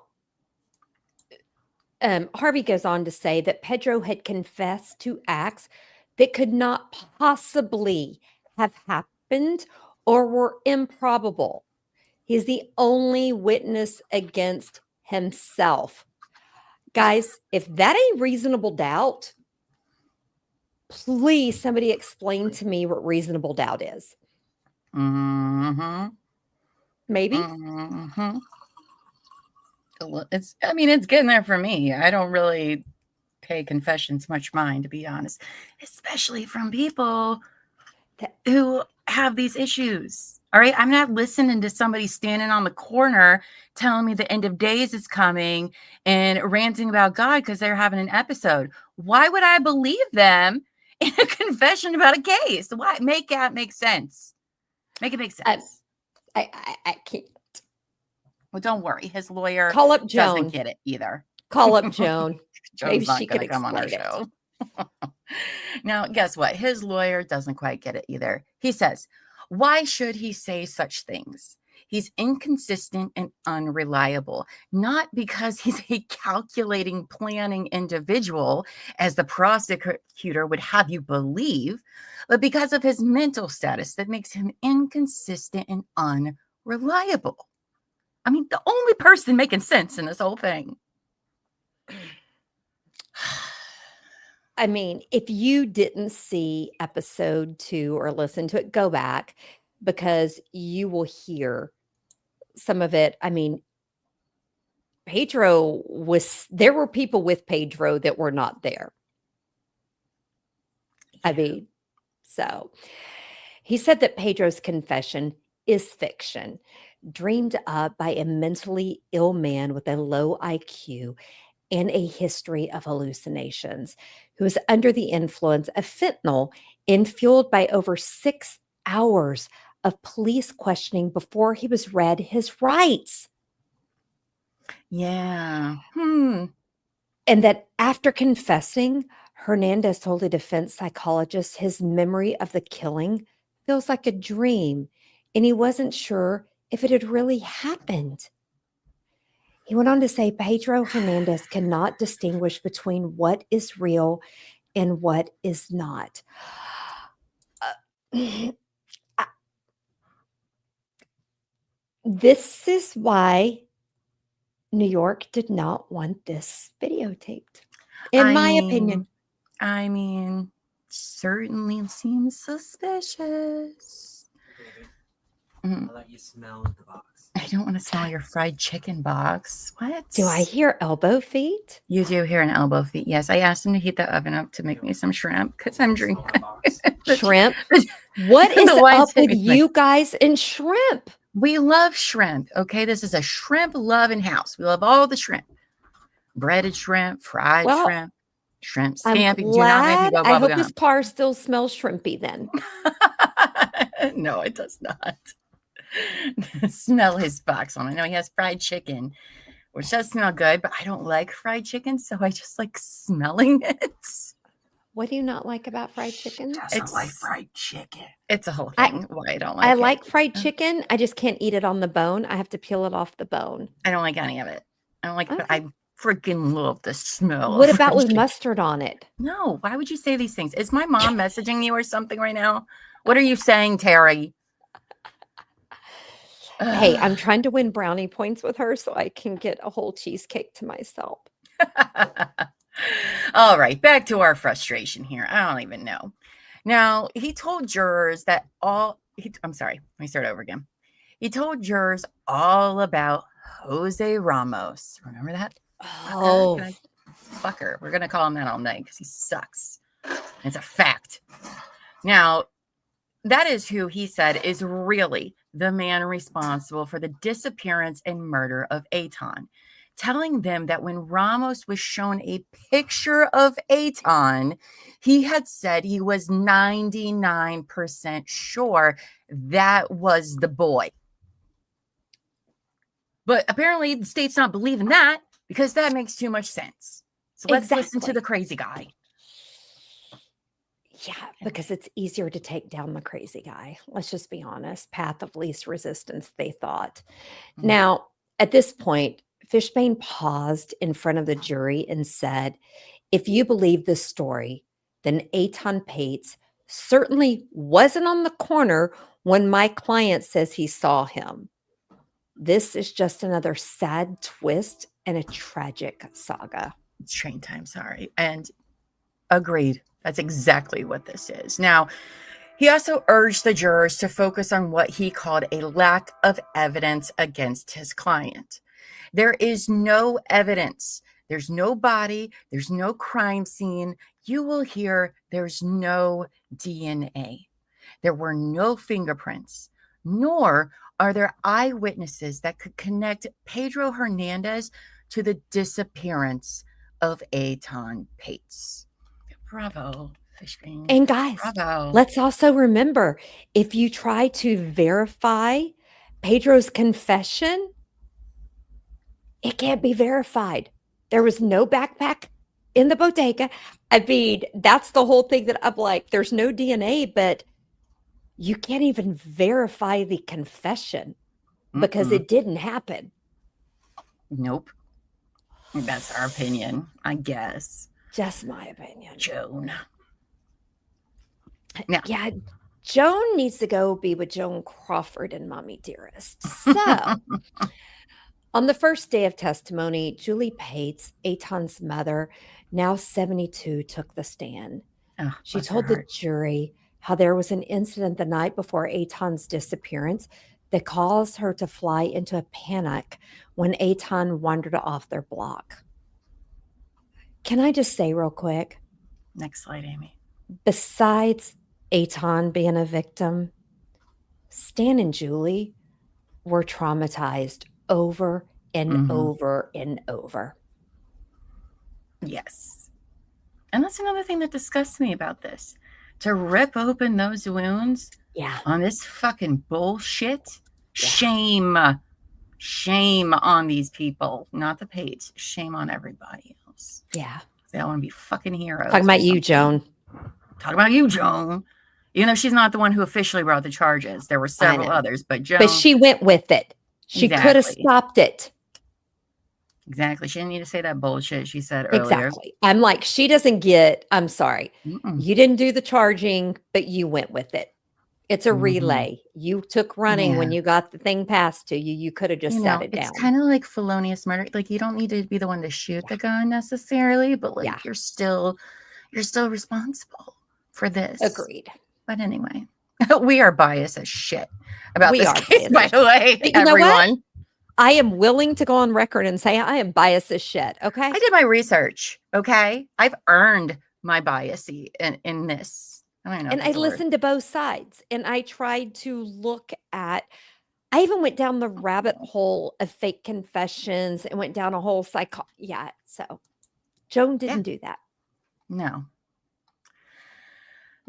Harvey goes on to say that Pedro had confessed to acts that could not possibly have happened or were improbable. He's the only witness against himself. Guys, if that ain't reasonable doubt, please somebody explain to me what reasonable doubt is. Maybe. It's getting there for me. I don't really pay confessions much mind, to be honest, especially from people who have these issues. All right. I'm not listening to somebody standing on the corner telling me the end of days is coming and ranting about God because they're having an episode. Why would I believe them in a confession about a case? Why? Make that make sense. Make it make sense. I can't. Well, don't worry. His lawyer Call up Joan. Doesn't get it either. Call up Joan. Maybe she could come on our show. Now, guess what? His lawyer doesn't quite get it either. He says, why should he say such things? He's inconsistent and unreliable, not because he's a calculating, planning individual, as the prosecutor would have you believe, but because of his mental status that makes him inconsistent and unreliable. I mean, the only person making sense in this whole thing. I mean, if you didn't see episode 2 or listen to it, go back because you will hear some of it. I mean, there were people with Pedro that were not there. I mean, so he said that Pedro's confession is fiction, dreamed up by a mentally ill man with a low IQ and a history of hallucinations, who was under the influence of fentanyl and fueled by over 6 hours of police questioning before he was read his rights. Yeah. And that after confessing, Hernandez told a defense psychologist his memory of the killing feels like a dream, and he wasn't sure if it had really happened. He went on to say Pedro Hernandez cannot distinguish between what is real and what is not. This is why New York did not want this videotaped, in my opinion. I mean, certainly seems suspicious. I'll let you smell the box. I don't want to smell your fried chicken box. What? Do I hear elbow feet? You do hear an elbow feet. Yes, I asked him to heat the oven up to make me some shrimp because I'm drinking shrimp. What is up with you guys and shrimp? We love shrimp. Okay, this is a shrimp loving house. We love all the shrimp, breaded shrimp, fried shrimp, shrimp scampi. I'm glad. I hope this car still smells shrimpy then. No, it does not. Smell his box on. I know he has fried chicken, which does smell good, but I don't like fried chicken, so I just like smelling it. What do you not like about fried chicken? Doesn't like fried chicken. It's a whole I- thing why I don't like I it. like fried chicken. I just can't eat it on the bone. I have to peel it off the bone. I don't like any of it. I don't like it, but Okay. I freaking love the smell. What of about fried with chicken. mustard on it? No, why would you say these things? Is my mom messaging you or something right now? What are you saying, Terry? Hey, I'm trying to win brownie points with her so I can get a whole cheesecake to myself. All right, back to our frustration here. I don't even know. Now, he told jurors that I'm sorry, let me start over again. He told jurors all about Jose Ramos. Remember that? Oh, Fucker. We're going to call him that all night because he sucks. It's a fact. Now, that is who he said is really the man responsible for the disappearance and murder of Etan, telling them that when Ramos was shown a picture of Etan, he had said he was 99% sure that was the boy. But apparently the state's not believing that because that makes too much sense. So let's listen to Exactly. the crazy guy. yeah, because it's easier to take down the crazy guy. Let's just be honest. Path of least resistance, they thought. Mhm. Now, at this point, Fishbane paused in front of the jury and said, if you believe this story, then Etan Patz certainly wasn't on the corner when my client says he saw him. This is just another sad twist and a tragic saga. It's train time, sorry. And agreed. That's exactly what this is. Now, he also urged the jurors to focus on what he called a lack of evidence against his client. There is no evidence. There's no body. There's no crime scene. You will hear there's no DNA. There were no fingerprints, nor are there eyewitnesses that could connect Pedro Hernandez to the disappearance of Etan Patz. Bravo, Fishbane. And guys, Bravo. let's also remember, if you try to verify Pedro's confession, it can't be verified. There was no backpack in the bodega. I mean, that's the whole thing that I'm like, there's no DNA, but you can't even verify the confession because it didn't happen. Nope. That's our opinion, I guess. Just my opinion. Joan. Now, Yeah, Joan needs to go be with Joan Crawford and Mommy Dearest. So, on the first day of testimony, Julie Patz, Etan's mother, now 72, took the stand. oh, She bless her told the heart. jury how there was an incident the night before Etan's disappearance that caused her to fly into a panic when Etan wandered off their block. Can I just say real quick, Next slide, Amy. besides Etan being a victim, Stan and Julie were traumatized over and over and over. Yes. And that's another thing that disgusts me about this. To rip open those wounds Yeah. on this fucking bullshit. Yeah. Shame. Shame on these people. Not the Pates. Shame on everybody else. Yeah. They all want to be fucking heroes. Talking about or you, something. Joan. Talking about you, Joan. Even though she's not the one who officially brought the charges. There were several know. others, but Joan. But she went with it. She could have Exactly. stopped it. Exactly. She didn't need to say that bullshit she said earlier. Exactly. I'm like, she doesn't get, I'm sorry. Mm-mm. You didn't do the charging, but you went with it. It's a Mhm. relay. You took running when Yeah. you got the thing passed to you. You could have just You sat know, it down. it's kind of like felonious murder. Like you don't need to be the one to shoot the gun necessarily, but like Yeah. you're still responsible for this. Agreed. But anyway, we are biased as shit about We this are case, biased by as the way, But you know what? everyone. I am willing to go on record and say I am biased as shit. Okay. I did my research. Okay. I've earned my bias in this. I don't know. And I listened to both sides and I tried to look at, I even went down the rabbit hole of fake confessions and went down a whole Yeah. So Joan didn't do that. No.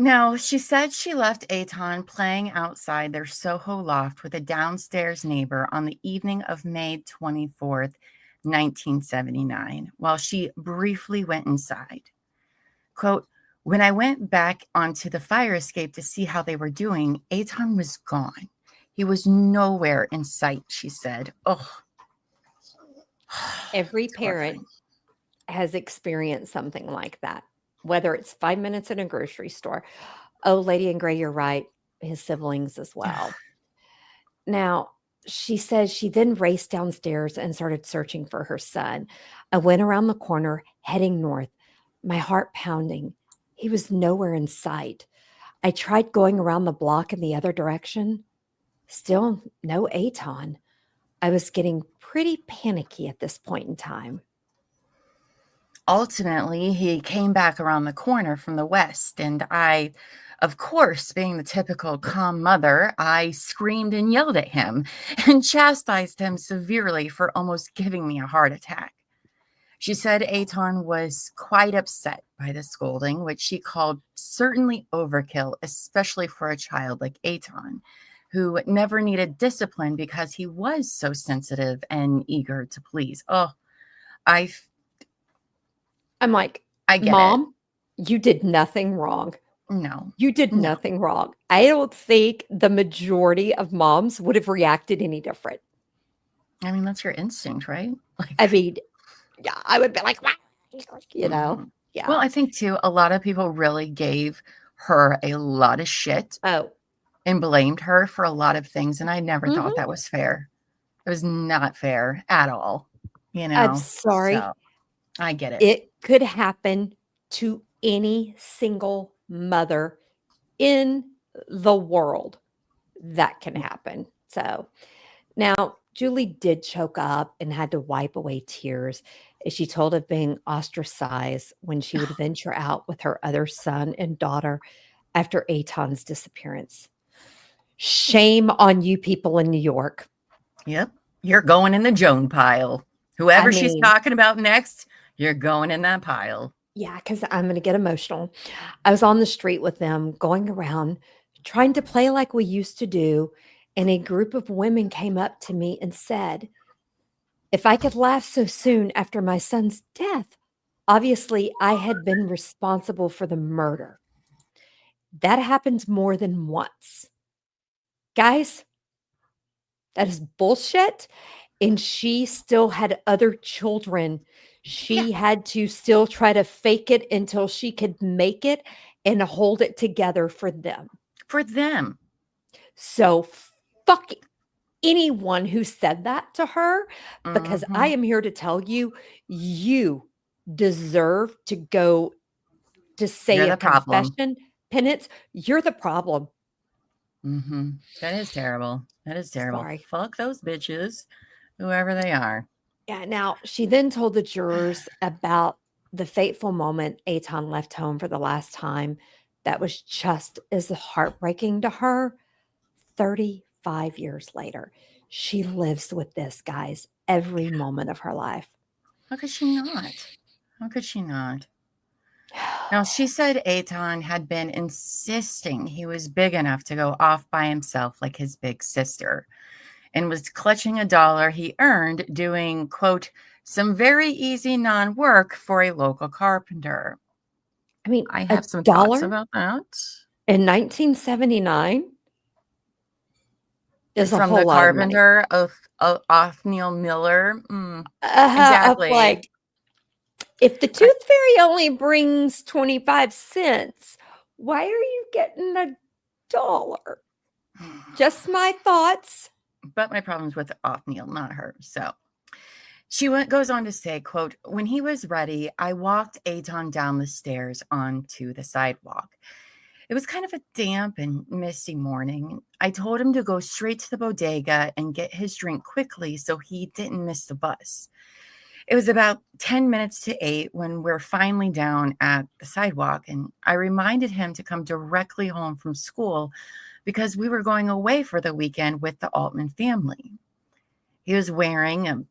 Now, she said she left Etan playing outside their SoHo loft with a downstairs neighbor on the evening of May 24th, 1979, while she briefly went inside. Quote, when I went back onto the fire escape to see how they were doing, Etan was gone. He was nowhere in sight, she said. Oh, Every it's parent horrifying. has experienced something like that, whether it's 5 minutes in a grocery store. Oh, Lady in Gray, you're right. His siblings as well. Now, she says she then raced downstairs and started searching for her son. I went around the corner, heading north, my heart pounding. He was nowhere in sight. I tried going around the block in the other direction. Still no Etan. I was getting pretty panicky at this point in time. Ultimately, he came back around the corner from the west, and I, of course, being the typical calm mother, I screamed and yelled at him and chastised him severely for almost giving me a heart attack. She said Etan was quite upset by the scolding, which she called certainly overkill, especially for a child like Etan, who never needed discipline because he was so sensitive and eager to please. Oh, I I'm like, I get it. Mom, you did nothing wrong. No. You did No. nothing wrong. I don't think the majority of moms would have reacted any different. I mean, that's your instinct, right? Like, I mean, yeah, I would be like, "Wah," you know, mhm. yeah. Well, I think too, a lot of people really gave her a lot of shit Oh, and blamed her for a lot of things, and I never mhm. thought that was fair. It was not fair at all, you I'm know? sorry. So, I get it. It could happen to any single mother in the world. That can happen. So now Julie did choke up and had to wipe away tears as she told of being ostracized when she would venture out with her other son and daughter after Etan's disappearance. Shame on you people in New York. Yep. You're going in the Joan pile. Whoever she's mean talking about next, you're going in that pile. Yeah, because I'm going to get emotional. I was on the street with them, going around, trying to play like we used to do. And a group of women came up to me and said, if I could laugh so soon after my son's death, obviously I had been responsible for the murder. That happens more than once. Guys, that is bullshit. And she still had other children. She had to still try to fake it until she could make it and hold it together for them. For them. So fuck anyone who said that to her, because I Mhm. am here to tell you, you deserve to go to say You're a the problem. confession, penance. You're the problem. Mhm. That is terrible. That is terrible. Sorry. Fuck those bitches, whoever they are. Yeah. Now, she then told the jurors about the fateful moment Etan left home for the last time. That was just as heartbreaking to her. 35 years later, she lives with this, guys, every moment of her life. How could she not? How could she not? Now, she said Etan had been insisting he was big enough to go off by himself like his big sister and was clutching a dollar he earned doing, quote, some very easy non-work for a local carpenter. I mean, I a have some thoughts dollar about that. in 1979 is a From whole the lot of money. carpenter of Othniel Miller. Of Exactly. like, if the tooth fairy only brings 25 cents, why are you getting a dollar? Just my thoughts. But my problem's with Othniel, not her. So she goes on to say, quote, when he was ready, I walked Etan down the stairs onto the sidewalk. It was kind of a damp and misty morning. I told him to go straight to the bodega and get his drink quickly so he didn't miss the bus. It was about 10 minutes to 8 when we're finally down at the sidewalk, and I reminded him to come directly home from school because we were going away for the weekend with the Altman family. He was wearing a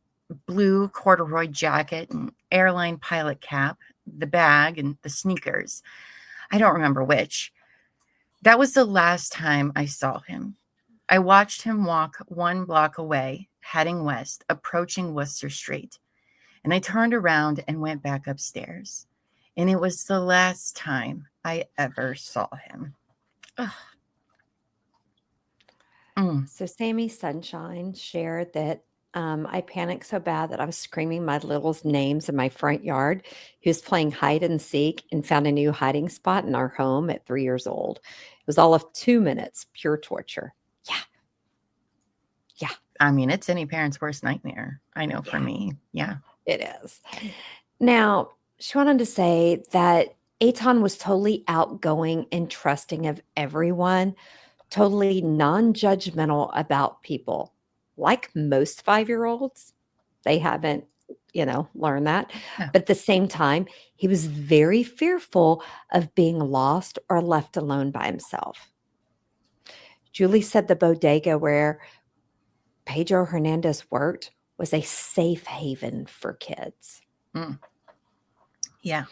blue corduroy jacket and airline pilot cap, the bag, and the sneakers. I don't remember which. That was the last time I saw him. I watched him walk 1 block away, heading west, approaching Worcester Street. And I turned around and went back upstairs. And it was the last time I ever saw him. Ugh. So Sammy Sunshine shared that I panicked so bad that I was screaming my little's names in my front yard. He was playing hide and seek and found a new hiding spot in our home at 3 years old. It was all of 2 minutes, pure torture. Yeah. Yeah. I mean, it's any parent's worst nightmare. I know for me. Yeah. It is. Now, she went on to say that Etan was totally outgoing and trusting of everyone, totally non-judgmental about people. Like most 5-year-olds, they haven't, learned that. No. But at the same time, he was very fearful of being lost or left alone by himself. Julie said the bodega where Pedro Hernandez worked was a safe haven for kids. Yeah.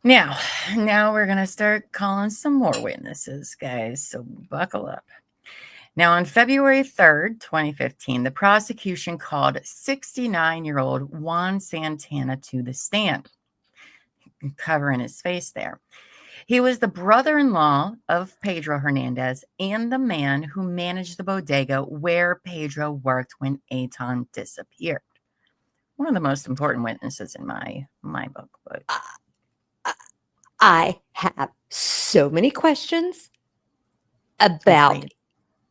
Now we're going to start calling some more witnesses, guys. So buckle up. Now, on February 3rd, 2015, the prosecution called 69-year-old Juan Santana to the stand, covering his face there. He was the brother-in-law of Pedro Hernandez and the man who managed the bodega where Pedro worked when Etan disappeared. One of the most important witnesses in my book. But I have so many questions about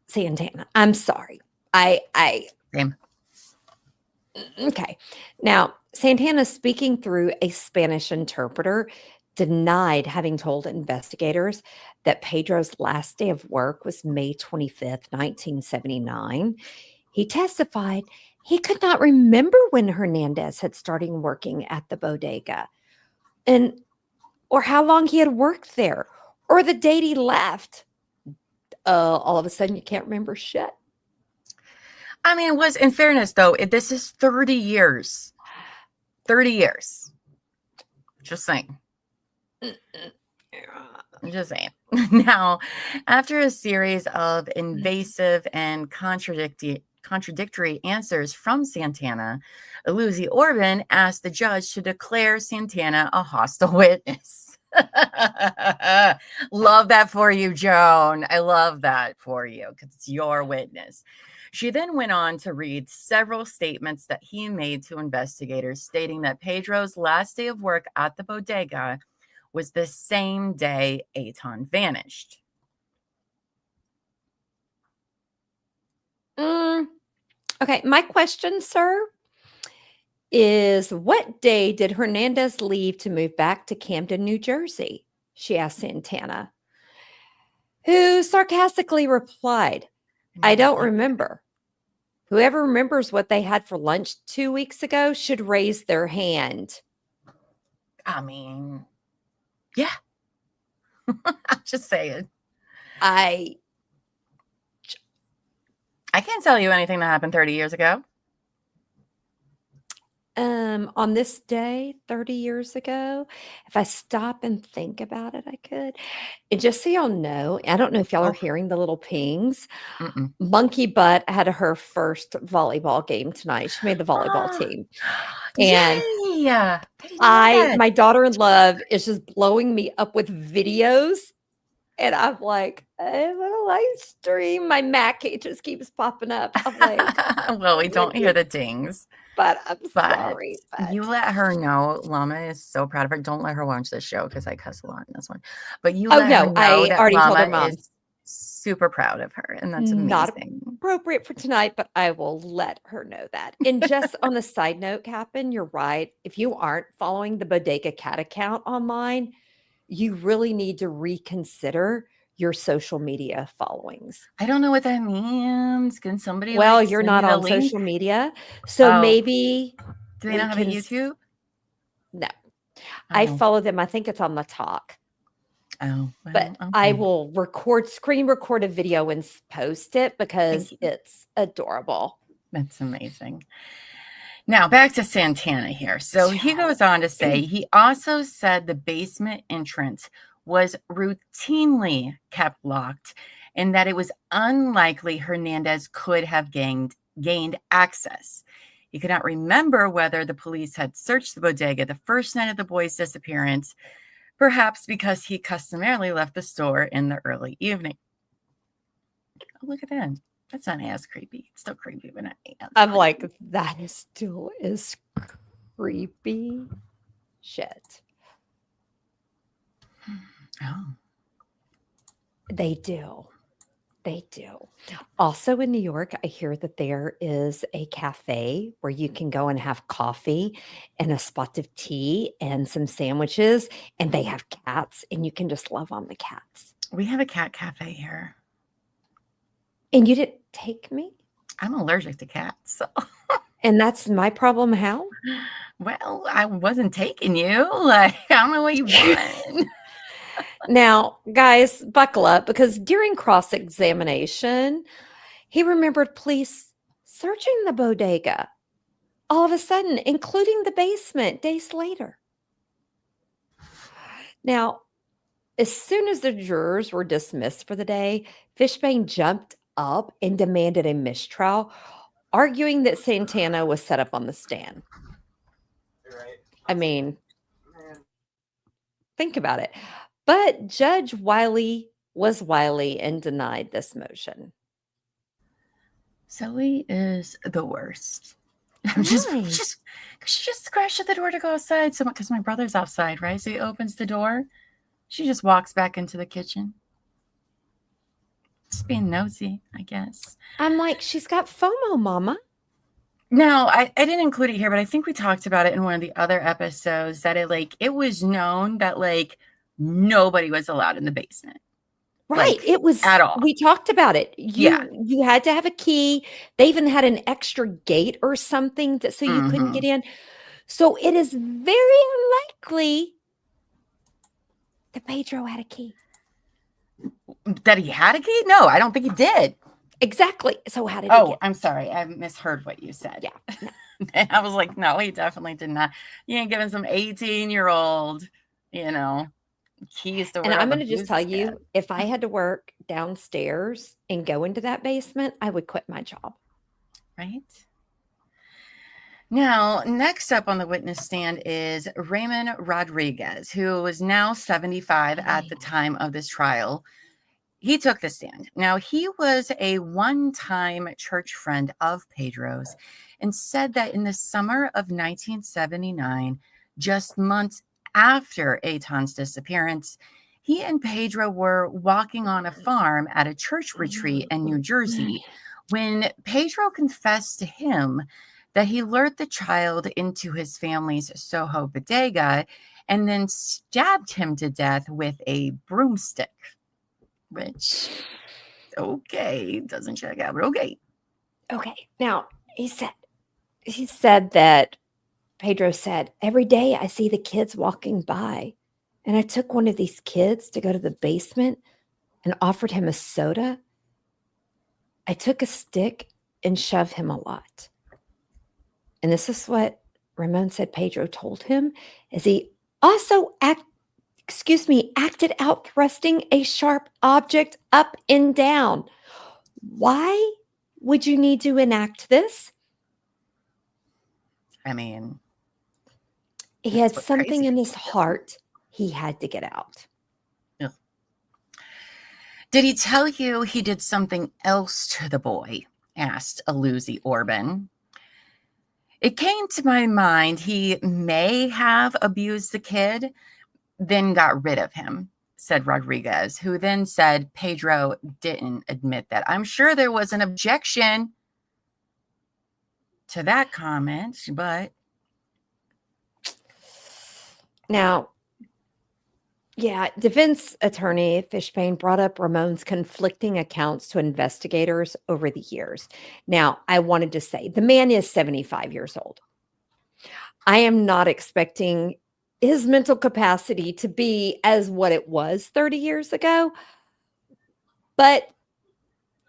Santana. I'm sorry. Same. Okay. Now, Santana, speaking through a Spanish interpreter, denied having told investigators that Pedro's last day of work was May 25th, 1979. He testified he could not remember when Hernandez had started working at the bodega or how long he had worked there or the date he left. All of a sudden, you can't remember shit. I mean, it was, in fairness, though, this is 30 years. 30 years. Just saying. Just saying. Now, after a series of invasive and contradictory answers from Santana, Lucy Orban asked the judge to declare Santana a hostile witness. Love that for you, Joan. I love that for you because it's your witness. She then went on to read several statements that he made to investigators stating that Pedro's last day of work at the bodega was the same day Etan vanished. Okay, my question, sir, is what day did Hernandez leave to move back to Camden, New Jersey? She asked Santana, who sarcastically replied, I don't remember. Whoever remembers what they had for lunch 2 weeks ago should raise their hand. I mean, yeah. I'm just saying. I can't tell you anything that happened 30 years ago. On this day, 30 years ago, if I stop and think about it, I could. And just so y'all know, I don't know if y'all are hearing the little pings. Monkey Butt had her first volleyball game tonight. She made the volleyball team. And yeah, my daughter in love is just blowing me up with videos. And I'm like, I want a live stream. My Mac just keeps popping up. I'm like, well, we don't hear the dings. But I'm sorry. But you let her know. Llama is so proud of her. Don't let her watch this show because I cuss a lot in this one. But you let her know I that already Llama told her mom is super proud of her. And that's amazing. Not appropriate for tonight, but I will let her know that. And just on a side note, Captain, you're right. If you aren't following the Bodega Cat account online, you really need to reconsider your social media followings. I don't know what that means. Can somebody? Well, you're not on social media, so maybe. Do they not have a YouTube? No, I follow them. I think it's on the talk. Oh, well, but okay. I will screen record a video and post it because it's adorable. That's amazing. Now back to Santana here. So he goes on to say he also said the basement entrance was routinely kept locked and that it was unlikely Hernandez could have gained access. He could not remember whether the police had searched the bodega the first night of the boy's disappearance, perhaps because he customarily left the store in the early evening. Oh, look at that. That's not as creepy. It's still creepy, but not as I'm creepy. like, that is still is creepy shit. Oh. They do. They do. Also in New York, I hear that there is a cafe where you can go and have coffee and a spot of tea and some sandwiches, and they have cats, and you can just love on the cats. We have a cat cafe here. And you didn't take me? I'm allergic to cats. So. And that's my problem. How? Well, I wasn't taking you. Like, I don't know what you want. Now, guys, buckle up, because during cross-examination, he remembered police searching the bodega all of a sudden, including the basement days later. Now, as soon as the jurors were dismissed for the day, Fishbane jumped up and demanded a mistrial, arguing that Santana was set up on the stand. I mean, think about it. But Judge Wiley was wily and denied this motion. Zoe is the worst. Why? She just scratched at the door to go outside. So, because my brother's outside, right? So he opens the door. She just walks back into the kitchen. Just being nosy, I guess. I'm like, she's got FOMO, Mama. No, I didn't include it here, but I think we talked about it in one of the other episodes that it was known that nobody was allowed in the basement. Right. It was at all. We talked about it. You had to have a key. They even had an extra gate or something so you couldn't get in. So it is very unlikely that Pedro had a key. That he had a key? No, I don't think he did. Exactly. So how did he get? I'm sorry. I misheard what you said. Yeah. No. I was like, no, he definitely did not. You ain't giving some 18-year-old, keys to where. And I'm going to just tell you, if I had to work downstairs and go into that basement, I would quit my job. Right. Now, next up on the witness stand is Raymond Rodriguez, who was now 75 at the time of this trial. He took the stand. Now, he was a one-time church friend of Pedro's and said that in the summer of 1979, just months after Etan's disappearance, he and Pedro were walking on a farm at a church retreat in New Jersey when Pedro confessed to him that he lured the child into his family's SoHo bodega and then stabbed him to death with a broomstick. Which, okay, doesn't check out, but okay. Okay. Now, he said that Pedro said, every day I see the kids walking by, and I took one of these kids to go to the basement and offered him a soda. I took a stick and shoved him a lot. And this is what Ramon said Pedro told him, as he also acted out thrusting a sharp object up and down. Why would you need to enact this? I mean, he had something in his heart he had to get out. Ugh. Did he tell you he did something else to the boy? Asked Aluzi Orban. It came to my mind he may have abused the kid, then got rid of him, said Rodriguez, who then said Pedro didn't admit that. I'm sure there was an objection to that comment, but. Now, defense attorney Fishbane brought up Ramon's conflicting accounts to investigators over the years. Now, I wanted to say the man is 75 years old. I am not expecting his mental capacity to be as what it was 30 years ago, but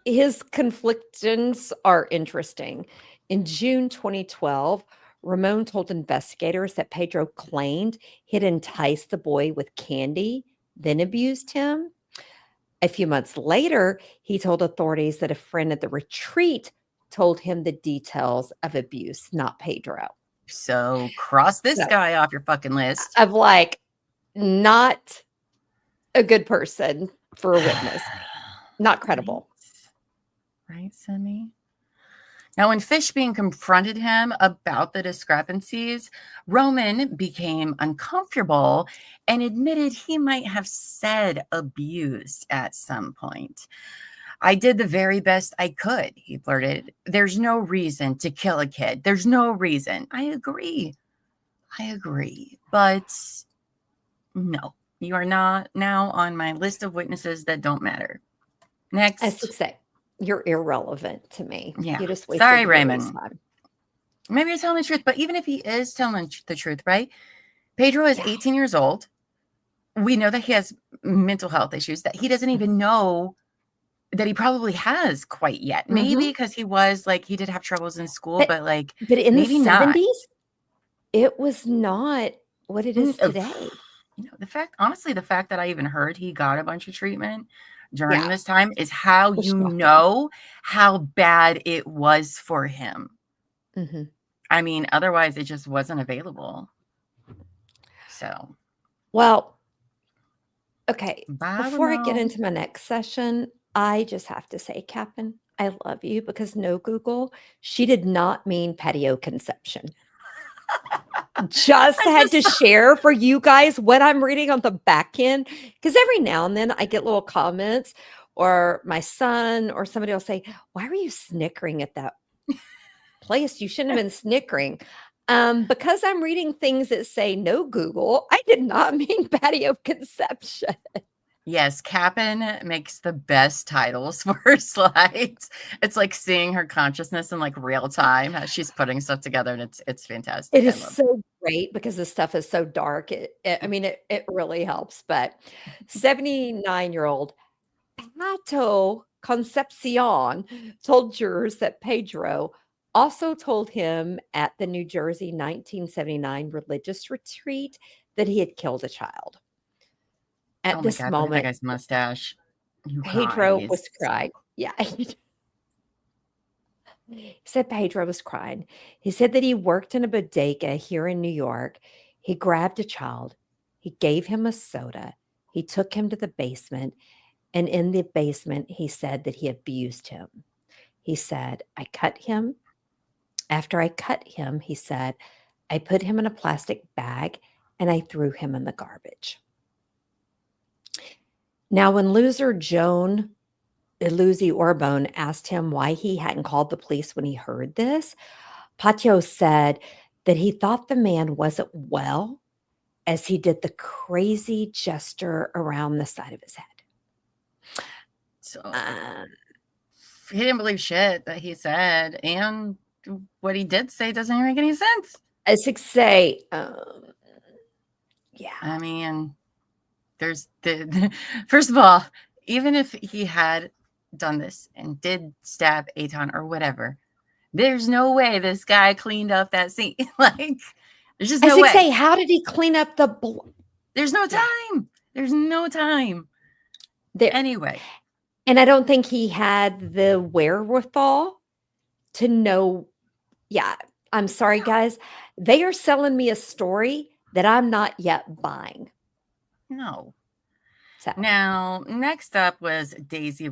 his conflictions are interesting. In June 2012, Ramon told investigators that Pedro claimed he'd enticed the boy with candy then abused him. A few months later, he told authorities that a friend at the retreat told him the details of abuse, not Pedro. So cross this guy off your fucking list. Of like, not a good person for a witness. Not credible. Right, Simi? Now, when Fishbein confronted him about the discrepancies, Roman became uncomfortable and admitted he might have said abused at some point. I did the very best I could, he blurted. There's no reason to kill a kid. There's no reason. I agree. But no, you are not now on my list of witnesses that don't matter. Next. As to say, you're irrelevant to me. Yeah. You just wasted Sorry, your Raymond. time. Maybe you're telling the truth, but even if he is telling the truth, right? Pedro is 18 years old. We know that he has mental health issues that he doesn't even know that he probably has quite yet. Maybe because he was like, he did have troubles in school, but in maybe the 70s, not. It was not what it is today. You know, the fact that I even heard he got a bunch of treatment during this time is how you know how bad it was for him. I mean, otherwise it just wasn't available. So, well, okay. Before I get into my next session, I just have to say, Captain, I love you, because no Google, she did not mean patio conception. Just had to share for you guys what I'm reading on the back end, because every now and then I get little comments, or my son or somebody will say, why were you snickering at that place? You shouldn't have been snickering. Because I'm reading things that say no Google, I did not mean patio conception. Yes, Cap'n makes the best titles for her slides. It's like seeing her consciousness in like real time as she's putting stuff together, and it's fantastic. It is so great because the stuff is so dark. It really helps. But 79-year-old Pato Concepcion told jurors that Pedro also told him at the New Jersey 1979 religious retreat that he had killed a child. At this moment, look at that guy's mustache. Pedro was crying. Yeah. He said Pedro was crying. He said that he worked in a bodega here in New York. He grabbed a child. He gave him a soda. He took him to the basement. And in the basement, he said that he abused him. He said, I cut him. After I cut him, he said, I put him in a plastic bag and I threw him in the garbage. Now, when loser Joan Iluzzi Orbone asked him why he hadn't called the police when he heard this, Patio said that he thought the man wasn't well, as he did the crazy gesture around the side of his head. So he didn't believe shit that he said, and what he did say doesn't even make any sense. As I say, yeah. I mean, there's first of all, even if he had done this and did stab Etan or whatever, there's no way this guy cleaned up that scene. Like, there's just no way. Say, how did he clean up the blood? There's no time. There's no time. There. Anyway. And I don't think he had the wherewithal to know. Yeah, I'm sorry, guys. They are selling me a story that I'm not yet buying. No. So. Now, next up was Daisy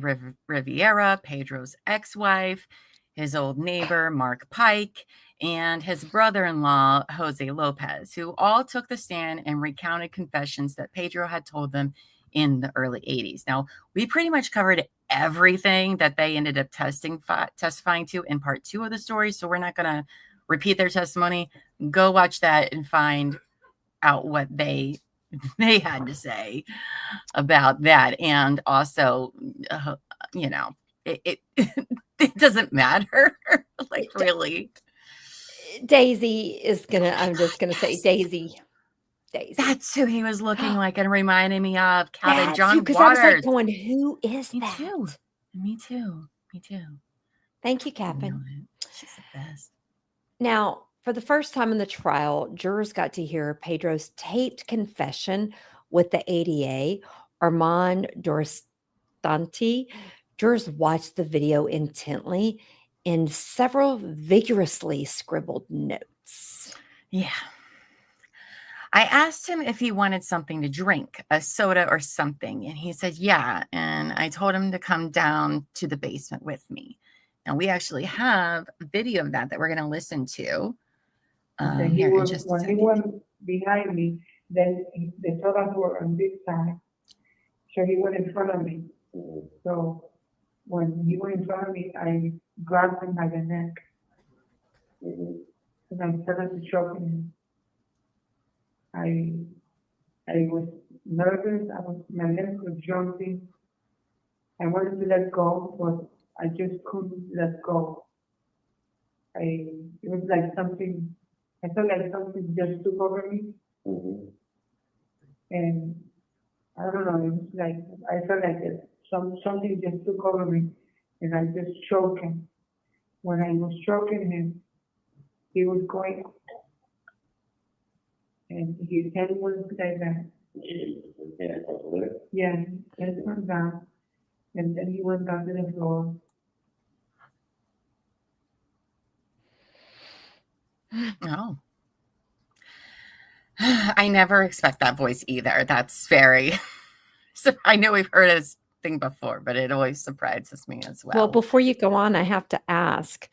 Riviera, Pedro's ex-wife, his old neighbor, Mark Pike, and his brother-in-law, Jose Lopez, who all took the stand and recounted confessions that Pedro had told them in the early 80s. Now, we pretty much covered everything that they ended up testifying to in part 2 of the story, so we're not going to repeat their testimony. Go watch that and find out what they had to say about that. And also, it doesn't matter. Like, really. Daisy is gonna, I'm just gonna say Daisy. That's who he was looking like and reminding me of. Captain John Waters. I was like going, who is me that? Too. Me too. Thank you, Captain. She's the best. Now, for the first time in the trial, jurors got to hear Pedro's taped confession with the ADA, Armand Dorstanti, jurors watched the video intently and several vigorously scribbled notes. Yeah. I asked him if he wanted something to drink, a soda or something, and he said, yeah. And I told him to come down to the basement with me. And we actually have video of that we're going to listen to. Then he Here in was, just a when he second. went behind me, then the sodas were on this side. So he went in front of me. So when he went in front of me, I grabbed him by the neck. And I started to choke him. I was nervous. My legs were jumping. I wanted to let go, but I just couldn't let go. It was like something, I felt like something just took over me. And I don't know, it was like, I felt like something just took over me, and I just choked him. When I was choking him, he was going, and his head was like that. Yeah, head went down, and then he went down to the floor. Oh. I never expect that voice either. That's very, so I know we've heard this thing before, but it always surprises me as well. Well, before you go on, I have to ask,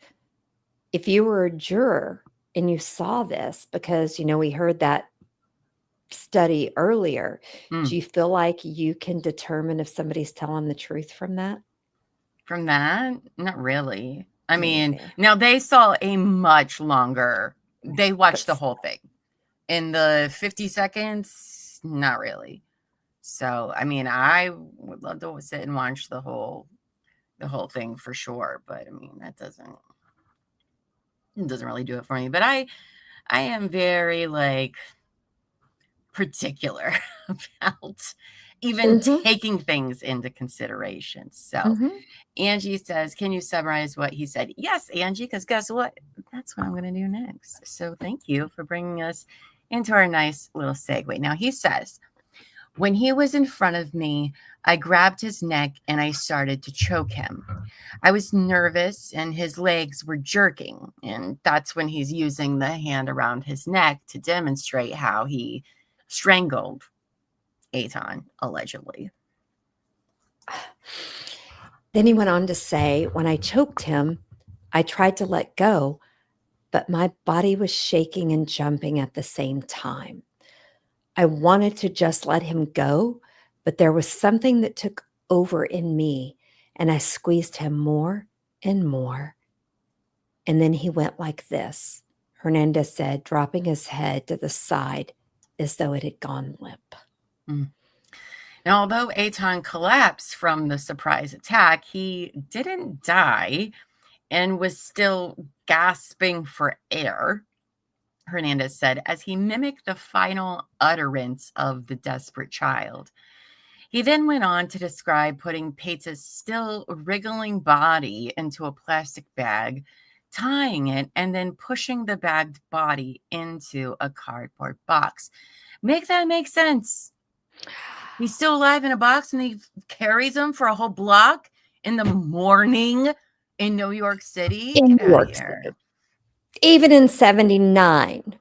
if you were a juror and you saw this, because, we heard that study earlier, do you feel like you can determine if somebody's telling the truth from that? From that? Not really. I mean, now they saw a much longer, they watched the whole thing. In the 50 seconds, not really. So, I mean, I would love to sit and watch the whole thing for sure. But I mean, it doesn't really do it for me. But I am very particular about even taking things into consideration. So Angie says, can you summarize what he said? Yes, Angie, because guess what? That's what I'm going to do next. So thank you for bringing us into our nice little segue. Now he says, when he was in front of me, I grabbed his neck and I started to choke him. I was nervous and his legs were jerking. And that's when he's using the hand around his neck to demonstrate how he strangled Etan, allegedly. Then he went on to say, when I choked him, I tried to let go, but my body was shaking and jumping at the same time. I wanted to just let him go, but there was something that took over in me, and I squeezed him more and more. And then he went like this, Hernandez said, dropping his head to the side as though it had gone limp. Now, although Etan collapsed from the surprise attack, he didn't die and was still gasping for air, Hernandez said, as he mimicked the final utterance of the desperate child. He then went on to describe putting Patz's still wriggling body into a plastic bag, tying it, and then pushing the bagged body into a cardboard box. Make that make sense. He's still alive in a box and he carries him for a whole block in the morning in New York City. In New York City. Even in 79.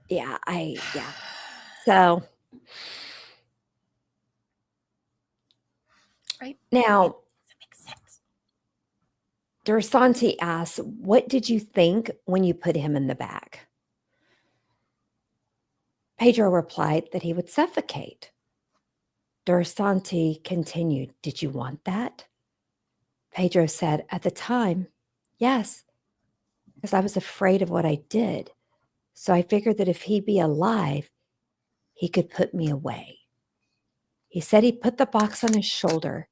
Yeah. So right now, Dorsanti asks, what did you think when you put him in the bag? Pedro replied that he would suffocate. Dorsanti continued, did you want that? Pedro said, at the time, yes, because I was afraid of what I did. So I figured that if he'd be alive, he could put me away. He said he put the box on his shoulder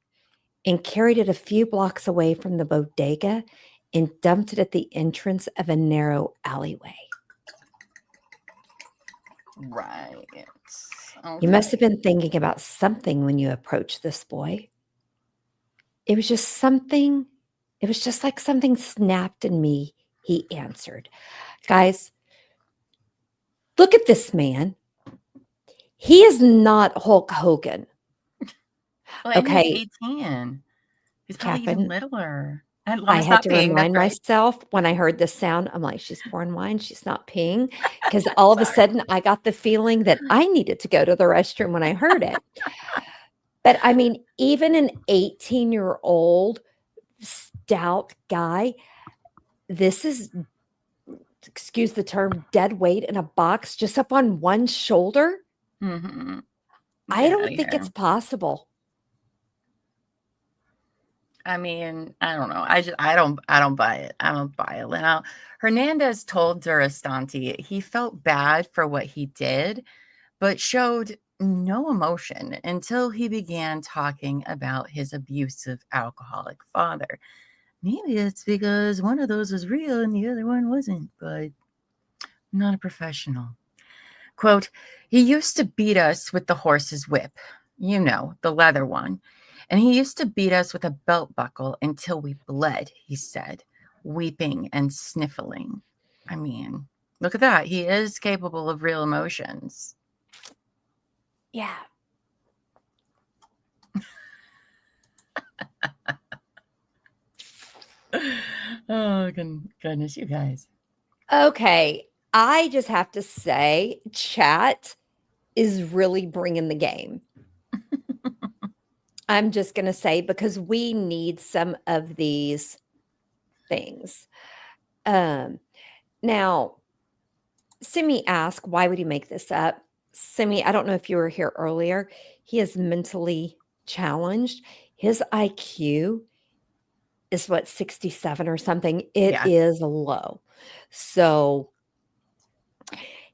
and carried it a few blocks away from the bodega and dumped it at the entrance of a narrow alleyway. Right. Okay. You must have been thinking about something when you approached this boy. It was just like something snapped in me, he answered. Guys, look at this man. He is not Hulk Hogan. Well, and Okay, he's 18. He's probably even Catherine, littler. And I Lana's had not to peeing. That's remind right. myself when I heard this sound, I'm like, she's pouring wine, she's not peeing. Because all of a Sorry. sudden I got the feeling that I needed to go to the restroom when I heard it. But I mean, even an 18-year-old stout guy, this is, excuse the term, dead weight in a box just up on one shoulder. Mm-hmm. I don't think it's possible. I mean, I don't know. I don't buy it. I don't buy it. Now, Hernandez told Durastanti he felt bad for what he did, but showed no emotion until he began talking about his abusive alcoholic father. Maybe it's because one of those was real and the other one wasn't, but I'm not a professional. Quote, he used to beat us with the horse's whip, you know, the leather one. And he used to beat us with a belt buckle until we bled, he said, weeping and sniffling. I mean, look at that. He is capable of real emotions. Yeah. Oh, goodness, you guys. Okay. I just have to say, chat is really bringing the game. I'm just going to say, because we need some of these things. Now, Simi asked, why would he make this up? Simi, I don't know if you were here earlier. He is mentally challenged. His IQ is what, 67 or something? It is low. So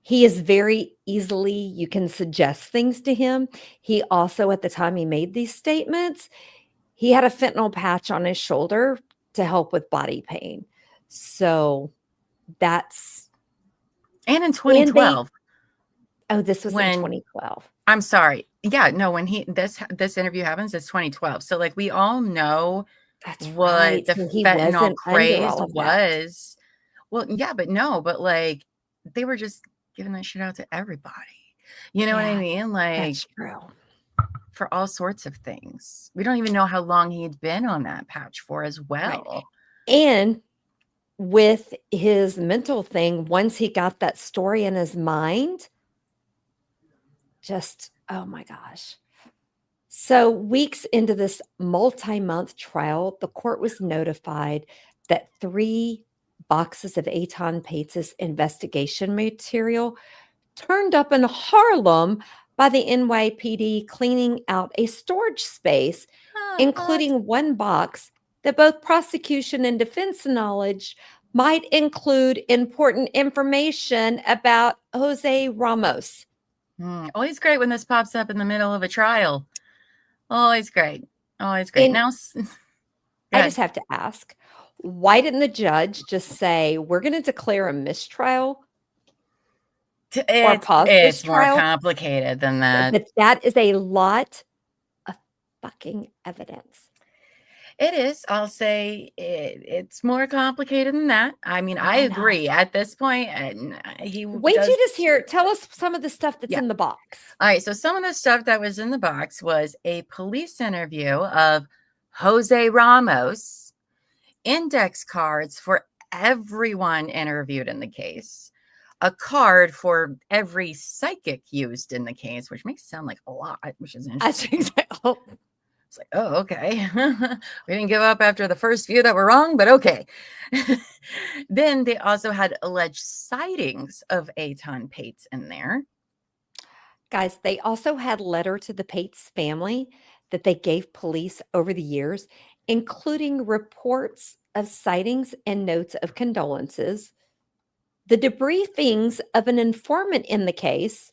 he is very easily, you can suggest things to him. He also, at the time he made these statements, he had a fentanyl patch on his shoulder to help with body pain. So that's. And in 2012. This was in 2012. I'm sorry. Yeah, no, when this interview happens, it's 2012. So like we all know That's what right. the So he fentanyl wasn't under craze all of that. was. Well, yeah, but like they were just giving that shit out to everybody. You know what I mean? Like That's true. For all sorts of things. We don't even know how long he'd been on that patch for as well. Right. And with his mental thing, once he got that story in his mind, just, oh my gosh. So weeks into this multi-month trial, the court was notified that 3 boxes of Etan Patz's investigation material turned up in Harlem by the NYPD cleaning out a storage space, including one box that both prosecution and defense knowledge might include important information about Jose Ramos. Always great when this pops up in the middle of a trial. Always great. Always great. And now, I just have to ask, why didn't the judge just say, we're going to declare a mistrial? It's more complicated than that. But that is a lot of fucking evidence. It is. I'll say it's more complicated than that. I mean, I agree. At this point, Wait till you just hear. Tell us some of the stuff that's in the box. All right. So some of the stuff that was in the box was a police interview of Jose Ramos, index cards for everyone interviewed in the case, a card for every psychic used in the case, which makes it sound like a lot, which is interesting. It's like, oh, okay. We didn't give up after the first few that were wrong, but okay. Then they also had alleged sightings of Etan Patz in there. Guys, they also had letter to the Patz family that they gave police over the years, including reports of sightings and notes of condolences, the debriefings of an informant in the case,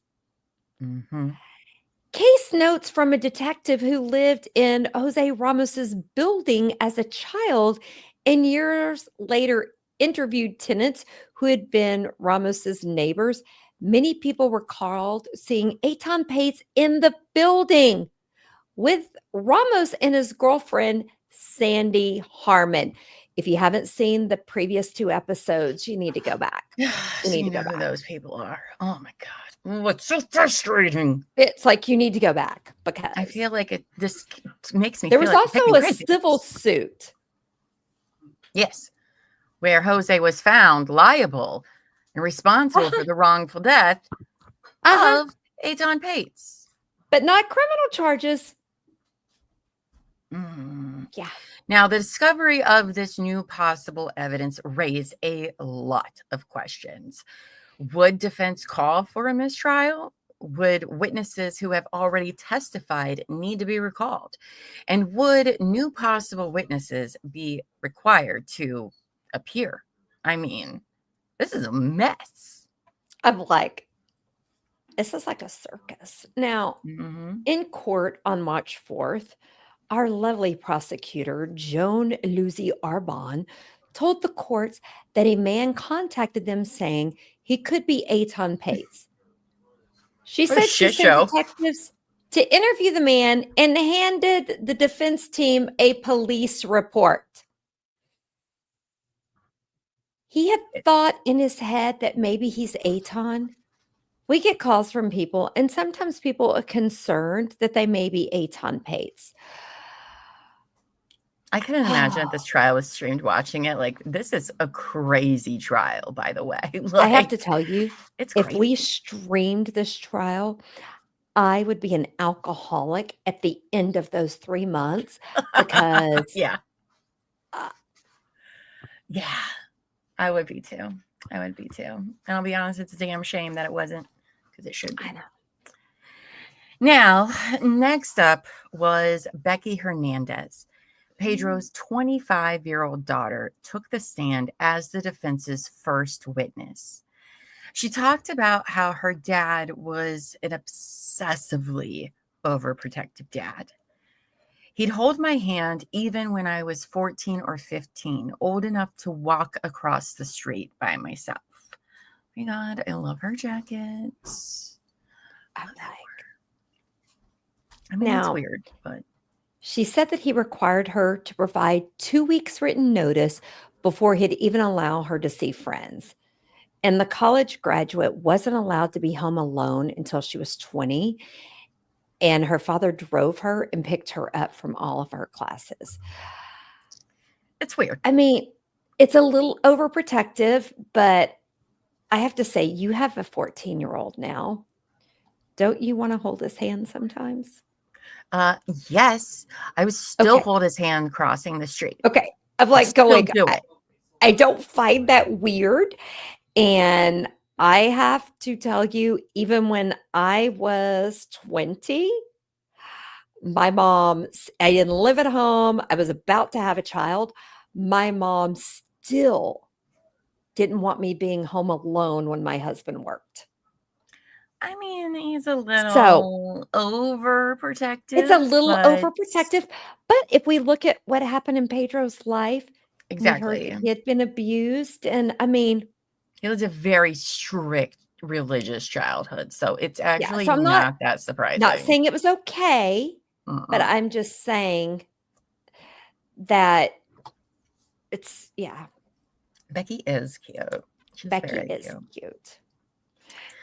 case notes from a detective who lived in Jose Ramos's building as a child and years later interviewed tenants who had been Ramos's neighbors. Many people were called seeing Etan Patz in the building with Ramos and his girlfriend, Sandy Harmon. If you haven't seen the previous 2 episodes, you need to go back. So need you to know go who back. those people are. Oh my God. Oh, it's so frustrating. It's like you need to go back I because feel like this makes me there feel was like also taking a credit. civil suit. Yes. Where Jose was found liable and responsible for the wrongful death of Etan Patz. But not criminal charges. Yeah. Now, the discovery of this new possible evidence raised a lot of questions. Would defense call for a mistrial? Would witnesses who have already testified need to be recalled? And would new possible witnesses be required to appear? I mean, this is a mess. I'm like, this is like a circus. Now, in court on March 4th, our lovely prosecutor, Joan Lucy Arbon, told the courts that a man contacted them saying he could be Etan Patz. She What a said she shit sent show. detectives to interview the man and handed the defense team a police report. He had thought in his head that maybe he's Etan. We get calls from people, and sometimes people are concerned that they may be Etan Patz. I couldn't imagine if this trial was streamed watching it. Like, this is a crazy trial, by the way. I have to tell you, it's if crazy. we streamed this trial, I would be an alcoholic at the end of those 3 months because yeah. I would be too. And I'll be honest, it's a damn shame that it wasn't, because it should be. I know. Now, next up was Becky Hernandez. Pedro's 25-year-old daughter took the stand as the defense's first witness. She talked about how her dad was an obsessively overprotective dad. He'd hold my hand even when I was 14 or 15, old enough to walk across the street by myself. Oh my God, I love her jackets. It's weird, but she said that he required her to provide 2 weeks written notice before he'd even allow her to see friends. And the college graduate wasn't allowed to be home alone until she was 20. And her father drove her and picked her up from all of her classes. It's weird. I mean, it's a little overprotective, but I have to say, you have a 14-year-old now. Don't you want to hold his hand sometimes? Yes. I would still hold his hand crossing the street. Okay. I'm like going, I don't find that weird. And I have to tell you, even when I was 20, my mom, I didn't live at home. I was about to have a child. My mom still didn't want me being home alone when my husband worked. I mean, he's a little overprotective. It's a little overprotective. But if we look at what happened in Pedro's life, exactly, we heard he had been abused. And I mean, he was a very strict religious childhood. So it's actually so not that surprising. Not saying it was okay, but I'm just saying that it's, Becky is cute. Becky is cute.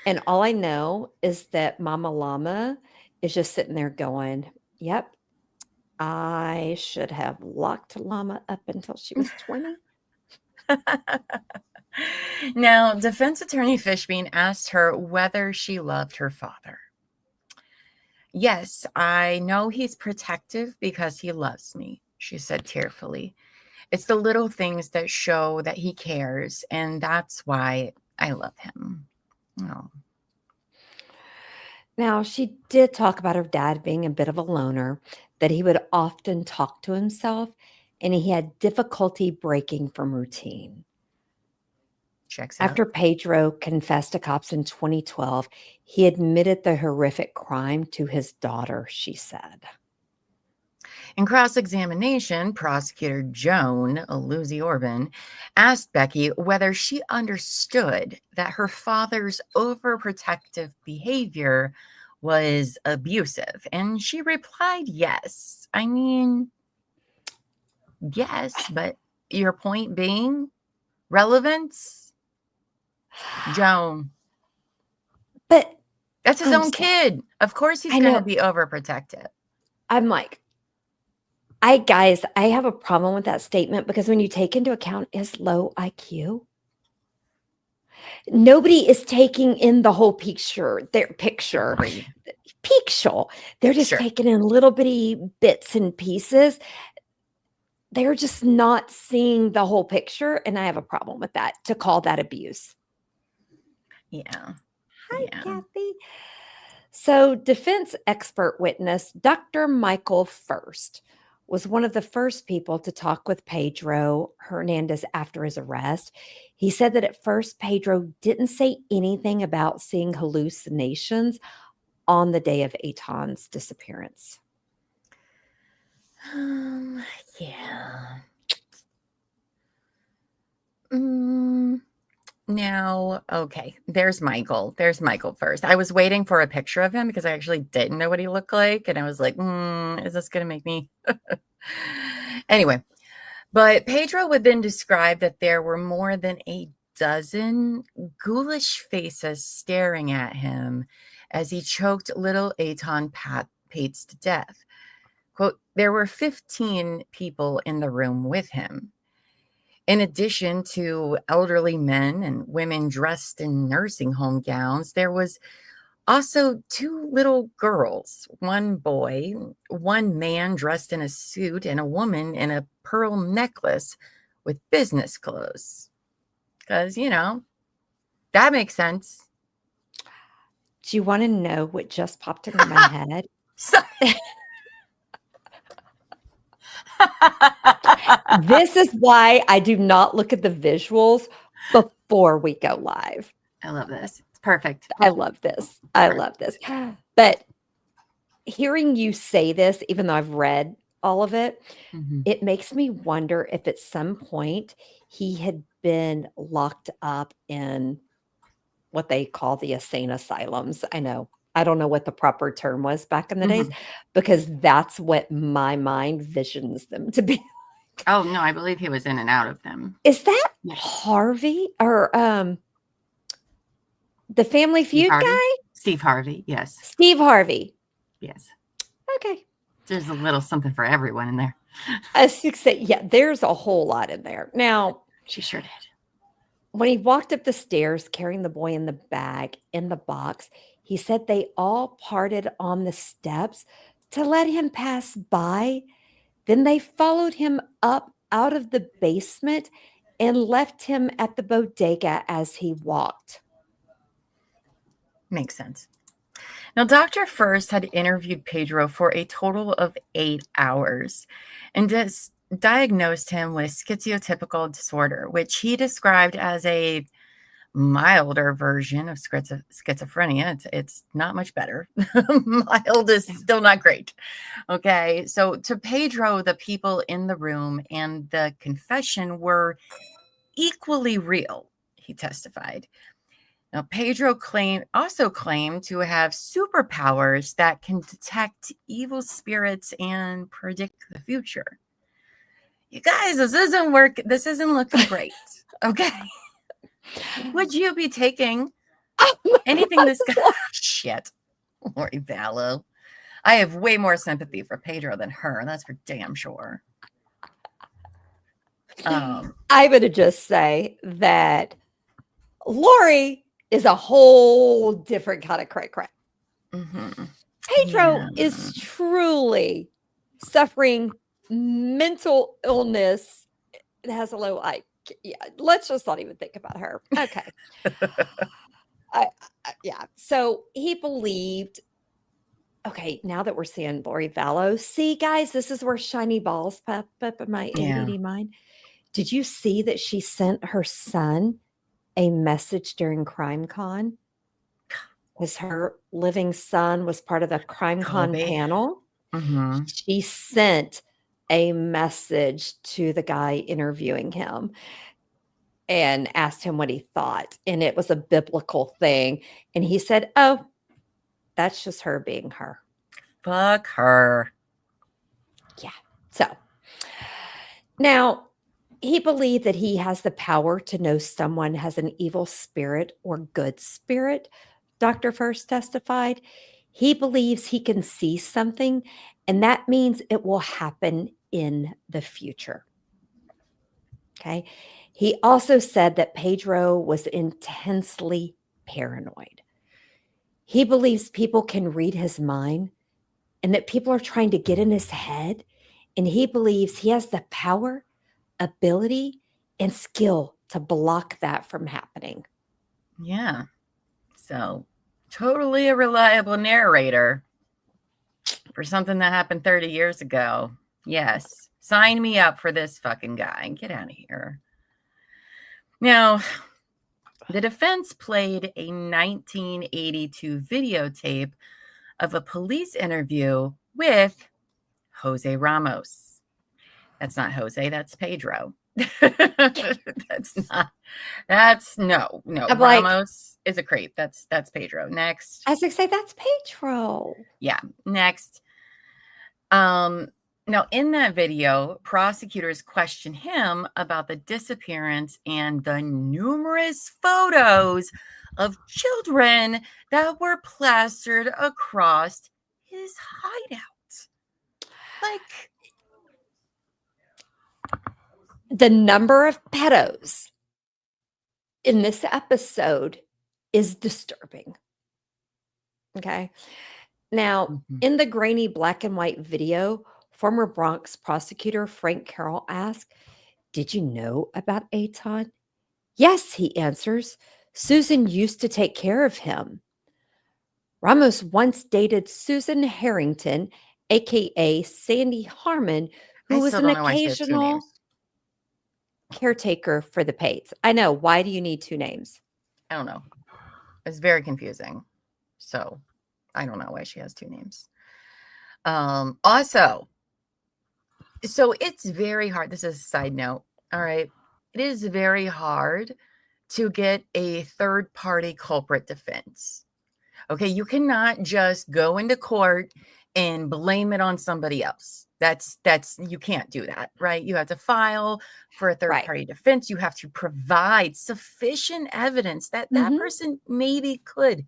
And all I know is that Mama Llama is just sitting there going, yep, I should have locked Llama up until she was 20. Now, defense attorney Fishbein asked her whether she loved her father. Yes, I know he's protective because he loves me, she said tearfully. It's the little things that show that he cares, and that's why I love him. Oh. Now, she did talk about her dad being a bit of a loner, that he would often talk to himself, and he had difficulty breaking from routine. Checks out. After Pedro confessed to cops in 2012, he admitted the horrific crime to his daughter, she said. In cross-examination, prosecutor Joan Lucy Orban asked Becky whether she understood that her father's overprotective behavior was abusive, and she replied yes. I mean, yes, but your point being relevance, Joan. But That's his I'm own sorry. kid. Of course he's I going to know. be overprotective. I'm like, I have a problem with that statement because when you take into account his low IQ, nobody is taking in the whole picture. Their picture, Agreed. picture. They're just Sure. taking in little bitty bits and pieces. They're just not seeing the whole picture, and I have a problem with that. To call that abuse. Yeah. Hi, Yeah. Kathy. So, defense expert witness Dr. Michael First was one of the first people to talk with Pedro Hernandez after his arrest. He said that at first, Pedro didn't say anything about seeing hallucinations on the day of Etan's disappearance. Yeah. Now, okay, there's Michael. There's Michael first. I was waiting for a picture of him because I actually didn't know what he looked like. And I was like, is this going to make me? Anyway, but Pedro would then describe that there were more than a dozen ghoulish faces staring at him as he choked little Etan Patz to death. Quote, there were 15 people in the room with him. In addition to elderly men and women dressed in nursing home gowns, there was also 2 little girls, 1 boy, 1 man dressed in a suit, and a woman in a pearl necklace with business clothes. Because, that makes sense. Do you want to know what just popped into my head? This is why I do not look at the visuals before we go live. I love this. It's perfect. I love this. I love this. But hearing you say this, even though I've read all of it, it makes me wonder if at some point he had been locked up in what they call the insane asylums. I don't know what the proper term was back in the days, because that's what my mind visions them to be. Oh, no, I believe he was in and out of them. Is that Harvey or the Family Feud guy? Steve Harvey, yes. Steve Harvey. Yes. Okay. There's a little something for everyone in there. Yeah, there's a whole lot in there. Now, she sure did. When he walked up the stairs carrying the boy in the bag, in the box, he said they all parted on the steps to let him pass by. Then they followed him up out of the basement and left him at the bodega as he walked. Makes sense. Now, Dr. First had interviewed Pedro for a total of 8 hours and diagnosed him with schizotypical disorder, which he described as a milder version of schizophrenia. It's not much better. Mild is still not great. Okay. So to Pedro, the people in the room and the confession were equally real, he testified. Now, Pedro also claimed to have superpowers that can detect evil spirits and predict the future. You guys, this isn't looking great. Okay. Would you be taking anything this guy? Shit. Lori Vallow. I have way more sympathy for Pedro than her. That's for damn sure. I'm going to just say that Lori is a whole different kind of cray-cray. Pedro is truly suffering mental illness. It has a low IQ. Yeah, let's just not even think about her. Okay. Yeah. So he believed. Okay, now that we're seeing Lori Vallow, see, guys, this is where shiny balls pop up in my ADD mind. Did you see that she sent her son a message during CrimeCon? Because her living son was part of the CrimeCon panel. She sent a message to the guy interviewing him and asked him what he thought. And it was a biblical thing. And he said, oh, that's just her being her. Fuck her. Yeah. So now He believed that he has the power to know someone has an evil spirit or good spirit, Dr. First testified. He believes he can see something, and that means it will happen in the future. Okay. He also said that Pedro was intensely paranoid. He believes people can read his mind and that people are trying to get in his head. And he believes he has the power, ability, and skill to block that from happening. Yeah. So, totally a reliable narrator for something that happened 30 years ago. Yes. Sign me up for this fucking guy. Get out of here. Now, the defense played a 1982 videotape of a police interview with Jose Ramos. That's not Jose, that's Pedro. No. I'm like, Ramos is a creep. That's Pedro. Next. I was going to say, that's Pedro. Yeah. Next. Now, in that video, prosecutors question him about the disappearance and the numerous photos of children that were plastered across his hideout. Like, the number of pedos in this episode is disturbing. Okay. Now, in the grainy black and white video, former Bronx prosecutor Frank Carroll asked, "Did you know about Etan?" "Yes," he answers. "Susan used to take care of him." Ramos once dated Susan Harrington, aka Sandy Harmon, who was an occasional caretaker for the Pates. I know. Why do you need two names? I don't know. It's very confusing. So I don't know why she has two names. Also, so it's very hard. This is a side note. All right. It is very hard to get a third-party culprit defense. Okay. You cannot just go into court and blame it on somebody else. You can't do that, right? You have to file for a third-party defense. You have to provide sufficient evidence that that person maybe could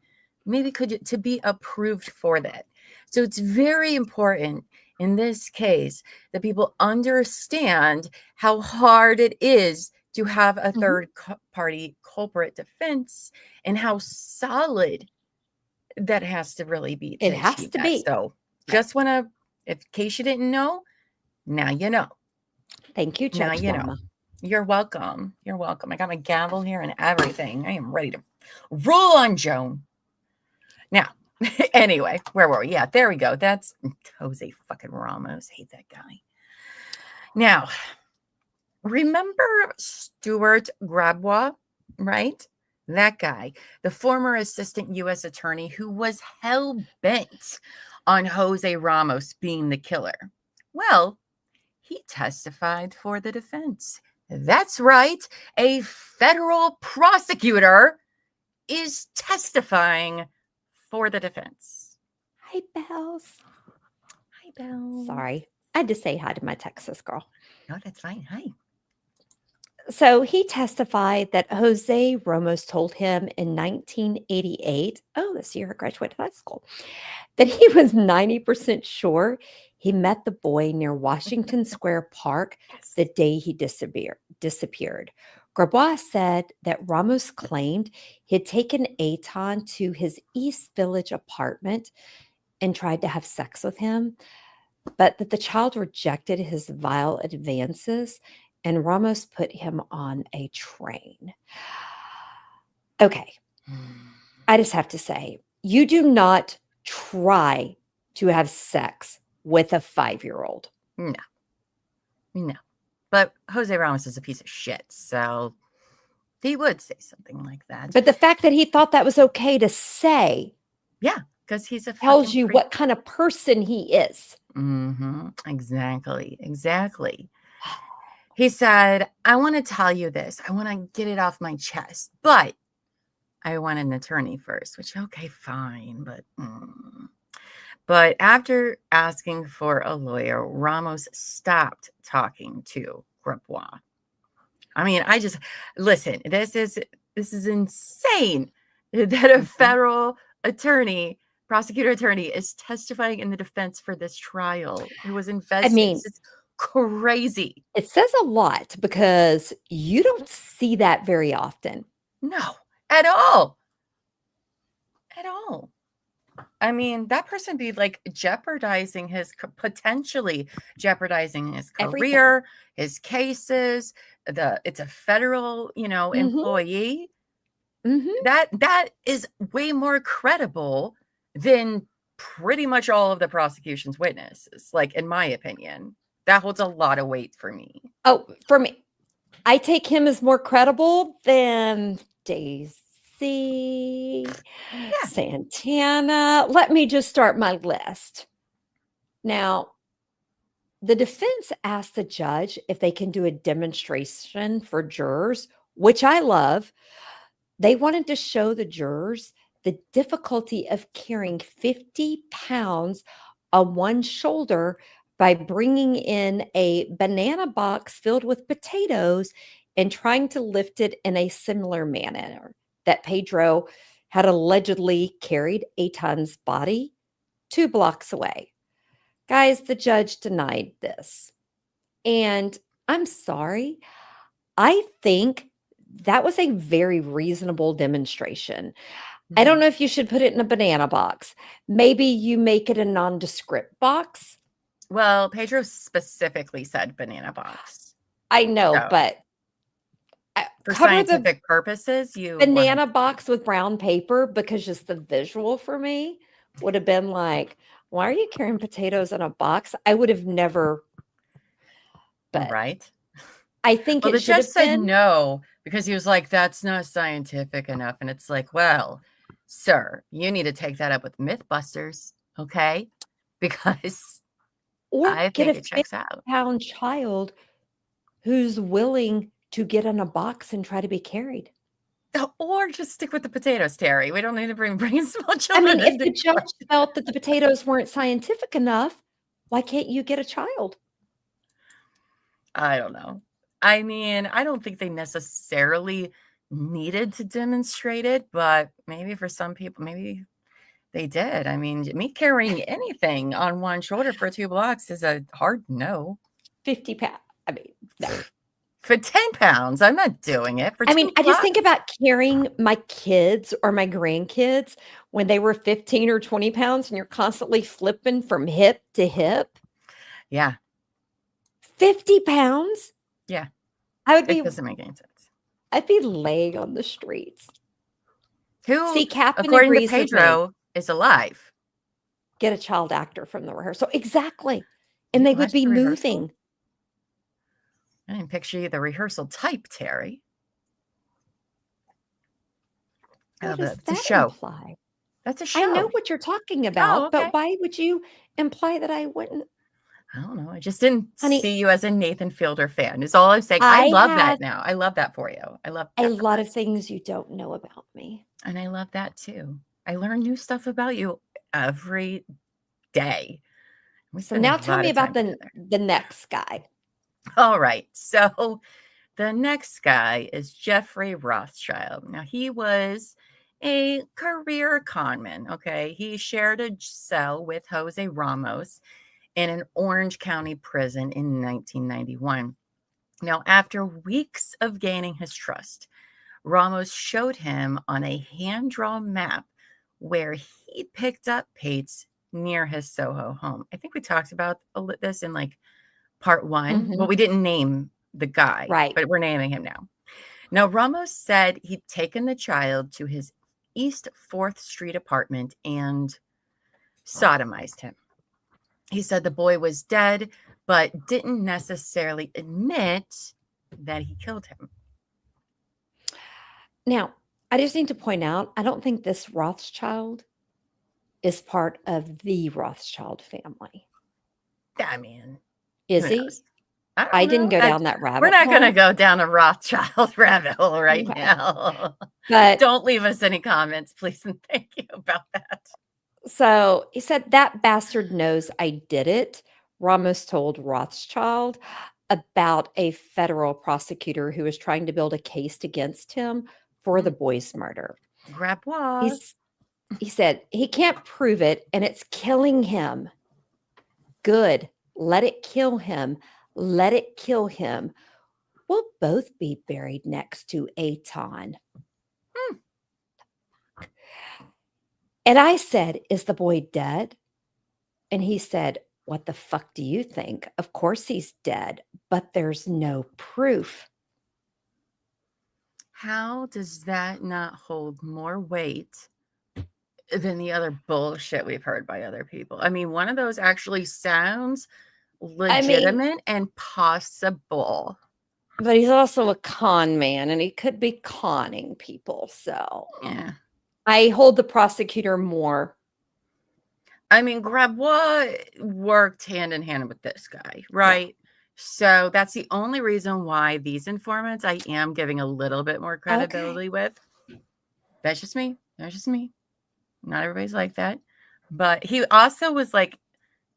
to be approved for that. So it's very important in this case that people understand how hard it is to have a third-party culprit defense and how solid that has to really be. It has to be. So just want to, in case you didn't know, now you know. Thank you, Judge Mama. You're welcome. You're welcome. I got my gavel here and everything. I am ready to roll on, Joan. Now, anyway, where were we? Yeah, there we go. That's Jose fucking Ramos. Hate that guy. Now, remember Stuart Grabois, right? That guy, the former assistant U.S. attorney who was hell-bent on Jose Ramos being the killer. Well, he testified for the defense. That's right. A federal prosecutor is testifying for the defense. Hi, Bells. Hi, Bells. Sorry. I had to say hi to my Texas girl. No, that's fine. Hi. So he testified that Jose Ramos told him in 1988, this year I graduated high school, that he was 90% sure he met the boy near Washington Square Park the day he disappeared. Grabois said that Ramos claimed he had taken Etan to his East Village apartment and tried to have sex with him, but that the child rejected his vile advances and Ramos put him on a train. Okay. I just have to say, you do not try to have sex with a 5-year-old. No. But Jose Ramos is a piece of shit, so he would say something like that. But the fact that he thought that was okay to say, because he's tells you what kind of person he is. Exactly. He said, "I want to tell you this. I want to get it off my chest, but I want an attorney first," which, okay, fine. But after asking for a lawyer, Ramos stopped talking to Grabois. I mean, I just listen, this is insane that a federal attorney, prosecutor attorney is testifying in the defense for this trial. It was I investigated. mean, It's crazy. it says a lot because you don't see that very often. No, at all. At all. I mean, that person be like jeopardizing potentially jeopardizing his Everything. career, his cases. It's a federal, Mhm. employee. Mhm. That is way more credible than pretty much all of the prosecution's witnesses. Like, in my opinion, that holds a lot of weight for me. Oh, for me, I take him as more credible than Daisy, Santana. Let me just start my list. Now, the defense asked the judge if they can do a demonstration for jurors, which I love. They wanted to show the jurors the difficulty of carrying 50 pounds on one shoulder by bringing in a banana box filled with potatoes and trying to lift it in a similar manner that Pedro had allegedly carried Etan's body 2 blocks away. Guys, the judge denied this. And I'm sorry. I think that was a very reasonable demonstration. I don't know if you should put it in a banana box. Maybe you make it a nondescript box. Well, Pedro specifically said banana box. I know, So, but for cover the scientific purposes, you banana box with brown paper because just the visual for me would have been like, why are you carrying potatoes in a box? I would have never. But right? I think Well, it the should judge have said been. no because he was like, that's not scientific enough. And it's like, well, sir, you need to take that up with Mythbusters, okay? Because Or I get think a it checks out. 50-pound child who's willing to get in a box and try to be carried. Or just stick with the potatoes, Terry. We don't need to bring small I children mean, if into the judge question. felt that the potatoes weren't scientific enough, why can't you get a child? I don't know. I mean, I don't think they necessarily needed to demonstrate it, but maybe for some people, maybe they did. I mean, me carrying anything on one shoulder for 2 blocks is a hard no. 50 pounds. I mean, no. For 10 pounds, I'm not doing it. For I mean, 2 I just think blocks. about carrying my kids or my grandkids when they were 15 or 20 pounds and you're constantly flipping from hip to hip. Yeah. 50 pounds? Yeah. It doesn't make any sense. I'd be laying on the streets. Who, See, Captain according to agrees with me. Pedro, is alive? Get a child actor from the rehearsal. Exactly. And You they would watched be the rehearsal? moving. I didn't picture you the rehearsal type, Terry. What The does it's a that show. imply? That's a show. I know what you're talking about, okay. but why would you imply that I wouldn't? I don't know. I just didn't Honey, see you as a Nathan Fielder fan. Is all I'm saying. I I love have that now. I love that for you. I love a that. lot of things you don't know about me. And I love that too. I learn new stuff about you every day. We So spend now a tell lot me of time about together. the next guy. All right. So the next guy is Jeffrey Rothschild. Now, he was a career conman. Okay. He shared a cell with Jose Ramos in an Orange County prison in 1991. Now, after weeks of gaining his trust, Ramos showed him on a hand-drawn map where he picked up Pates near his Soho home. I think we talked about this in like part 1, but we didn't name the guy, Right. but we're naming him now. Now, Ramos said he'd taken the child to his East 4th Street apartment and sodomized him. He said the boy was dead, but didn't necessarily admit that he killed him. Now, I just need to point out, I don't think this Rothschild is part of the Rothschild family. I mean, Is who he? knows? I didn't go down that rabbit We're not hole. going to go down a Rothschild rabbit hole right Okay. now. But Don't leave us any comments, please, and thank you about that. so he said, that bastard knows I did it. Ramos told Rothschild. about a federal prosecutor who was trying to build a case against him for the boy's murder. Grabois. He said, he can't prove it and it's killing him. Good. Let it kill him. Let it kill him. We'll both be buried next to Etan. And I said, is the boy dead? And he said, what the fuck do you think? Of course he's dead, but there's no proof. How does that not hold more weight than the other bullshit we've heard by other people? I mean, one of those actually sounds legitimate and possible. But he's also a con man and he could be conning people. So Yeah. I hold the prosecutor more. I mean, Grabois worked hand in hand with this guy, right? Yeah. So that's the only reason why these informants I am giving a little bit more credibility with. That's just me. That's just me. Not everybody's like that. But he also was like,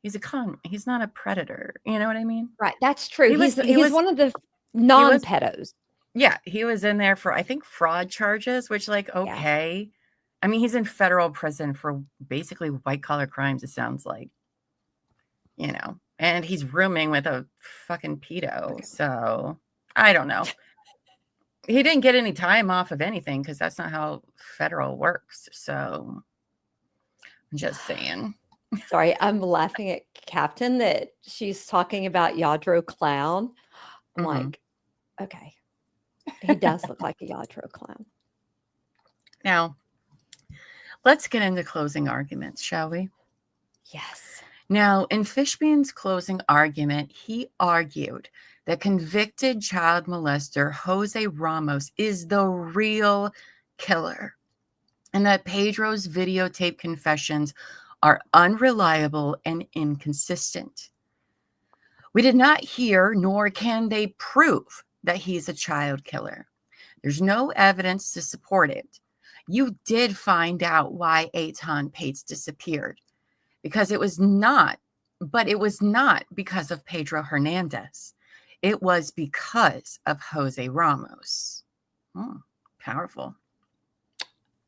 he's a con. He's not a predator. You know what I mean? Right. That's true. He's one of the non-pedos. Yeah. He was in there for, I think, fraud charges, which like, okay. Yeah. I mean, he's in federal prison for basically white collar crimes, it sounds like, you know, and he's rooming with a fucking pedo. So I don't know. He didn't get any time off of anything because that's not how federal works. So I'm just saying. Sorry, I'm laughing at Captain that she's talking about Yadro Clown. I'm like, okay, he does look like a Yadro Clown. Now, let's get into closing arguments, shall we? Yes. Now, in Fishbean's closing argument, he argued that convicted child molester Jose Ramos is the real killer and that Pedro's videotape confessions are unreliable and inconsistent. We did not hear, nor can they prove that he's a child killer. There's no evidence to support it. You did find out why Etan Patz disappeared because it was not because of Pedro Hernandez. It was because of Jose Ramos. Powerful.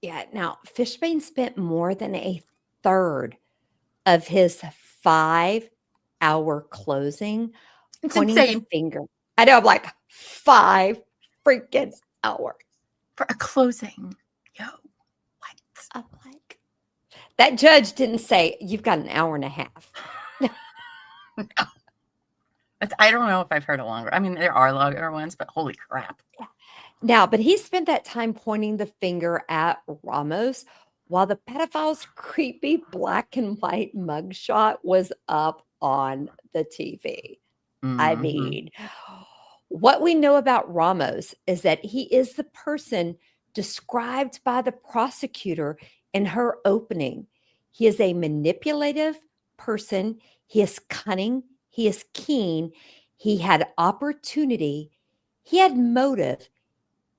Yeah. Now, Fishbane spent more than a third of his 5-hour closing pointing the finger. I know. I'm like 5 freaking hours for a closing. Yo, what? I'm like, that judge didn't say you've got an hour and a half. No. I don't know if I've heard a longer. I mean, there are longer ones, but holy crap. Yeah. Now, but he spent that time pointing the finger at Ramos while the pedophile's creepy black and white mugshot was up on the TV. I mean, what we know about Ramos is that he is the person described by the prosecutor in her opening. He is a manipulative person. He is cunning. He is keen. He had opportunity. He had motive.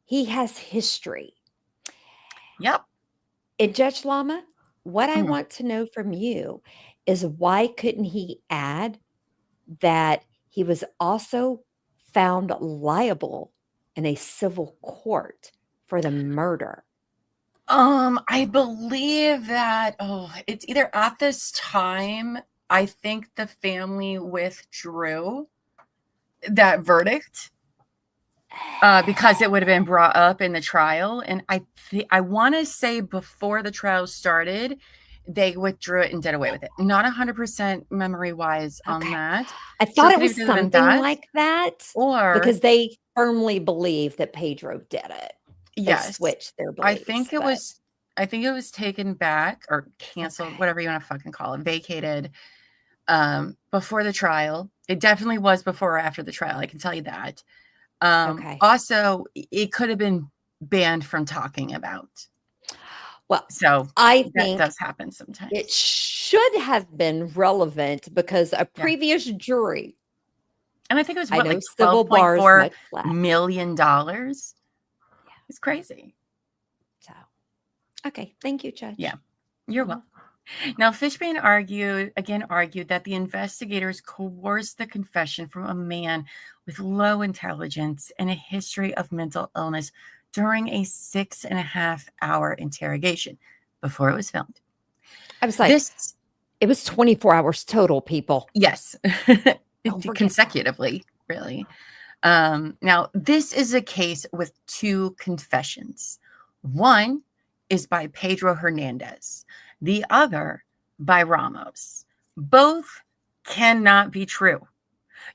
He has history. Yep. And Judge Lama, what I want to know from you is why couldn't he add that he was also found liable in a civil court for the murder? I believe that, it's either at this time, I think the family withdrew that verdict because it would have been brought up in the trial. And I want to say before the trial started, they withdrew it and did away with it. Not 100% memory wise on that. I thought it was something like that, or because they firmly believe that Pedro did it. Yes, they switched their beliefs. I think it was taken back or canceled, whatever you want to fucking call it, vacated before the trial. It definitely was before or after the trial. I can tell you that. Also, it could have been banned from talking about. Well, so I think that does happen sometimes. It should have been relevant because a previous jury, and I think it was like $12.4 million. It's crazy. So, okay, thank you, Judge. Yeah, you're welcome. Now, Fishbane argued that the investigators coerced the confession from a man with low intelligence and a history of mental illness during a 6.5-hour interrogation before it was filmed. I was like, it was 24 hours total, people. Yes. Consecutively, really. Now, this is a case with two confessions. One is by Pedro Hernandez, the other by Ramos. Both cannot be true.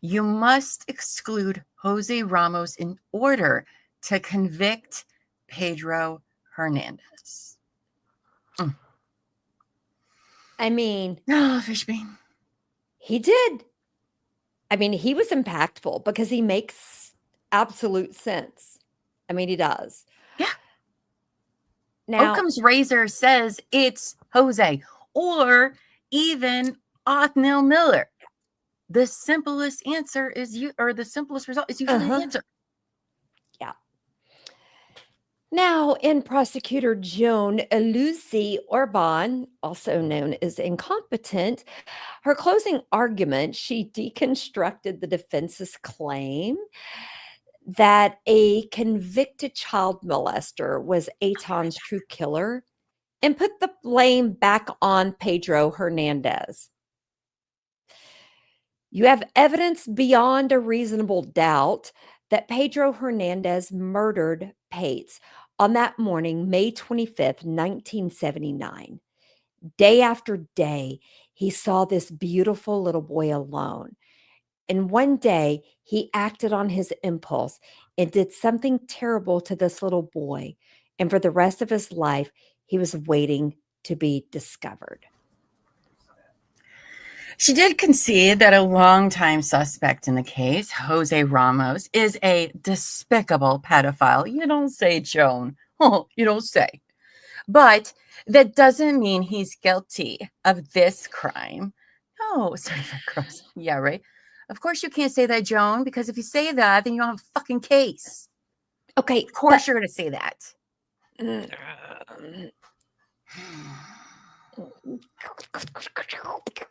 You must exclude Jose Ramos in order to convict Pedro Hernandez. I mean, Fishbein. He did. I mean, he was impactful because he makes absolute sense. I mean, he does. Yeah. Now, Occam's razor says it's Jose or even Othniel Miller. The simplest answer is the simplest result is usually the answer. Yeah. Now, in prosecutor Joan Lucy Orban, also known as incompetent, her closing argument, she deconstructed the defense's claim that a convicted child molester was Etan's true killer and put the blame back on Pedro Hernandez. You have evidence beyond a reasonable doubt that Pedro Hernandez murdered Patz on that morning, May 25th, 1979. Day after day, he saw this beautiful little boy alone. And one day, he acted on his impulse and did something terrible to this little boy. And for the rest of his life, he was waiting to be discovered. She did concede that a longtime suspect in the case, Jose Ramos, is a despicable pedophile. You don't say, Joan. Oh, you don't say. But that doesn't mean he's guilty of this crime. No, certified gross. Yeah, right. Of course you can't say that, Joan, because if you say that, then you don't have a fucking case. Okay. Of course you're going to say that.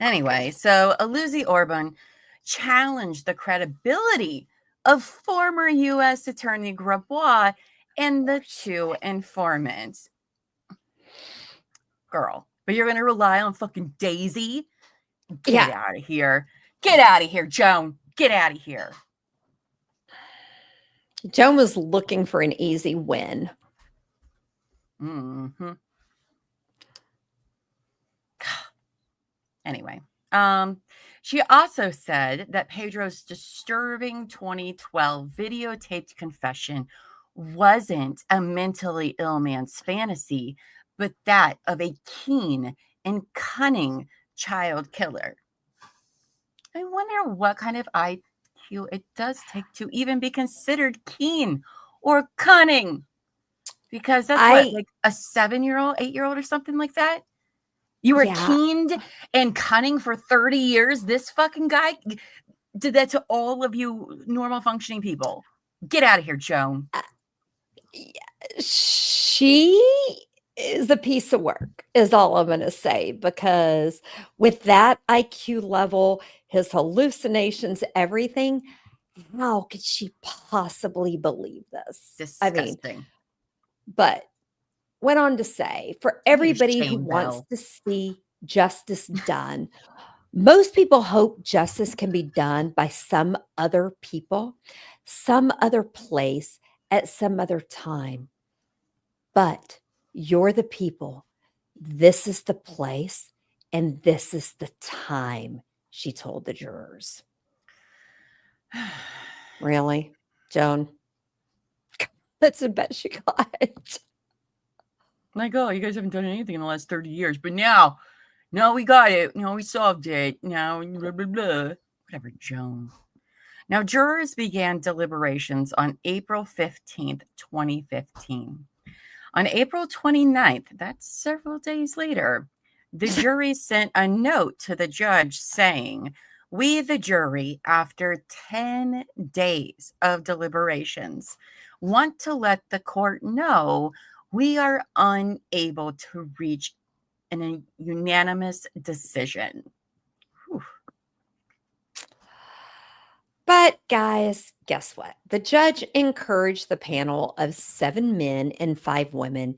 Anyway, so Lucy Orban challenged the credibility of former U.S. Attorney Grabois and the two informants. Girl, but you're going to rely on fucking Daisy? Get out of here. Get out of here, Joan. Get out of here. Joan was looking for an easy win. Mm-hmm. Anyway, she also said that Pedro's disturbing 2012 videotaped confession wasn't a mentally ill man's fantasy, but that of a keen and cunning child killer. I wonder what kind of IQ it does take to even be considered keen or cunning. Because that's like a 7-year-old, 8-year-old or something like that? You were keened and cunning for 30 years. This fucking guy did that to all of you normal functioning people. Get out of here, Joan. She is a piece of work, is all I'm going to say, because with that IQ level, his hallucinations, everything, how could she possibly believe this? Disgusting. I mean, but went on to say, for everybody who wants to see justice done, most people hope justice can be done by some other people, some other place, at some other time. But you're the people. This is the place, and this is the time, she told the jurors. Really, Joan? That's the best she got. Like, oh, you guys haven't done anything in the last 30 years, but now we got it. No, we solved it. Now, blah, blah, blah. Whatever, Joan. Now, jurors began deliberations on April 15th, 2015. On April 29th, that's several days later, the jury sent a note to the judge saying, "We, the jury, after 10 days of deliberations, want to let the court know we are unable to reach a unanimous decision." Whew. But guys, guess what? The judge encouraged the panel of 7 men and 5 women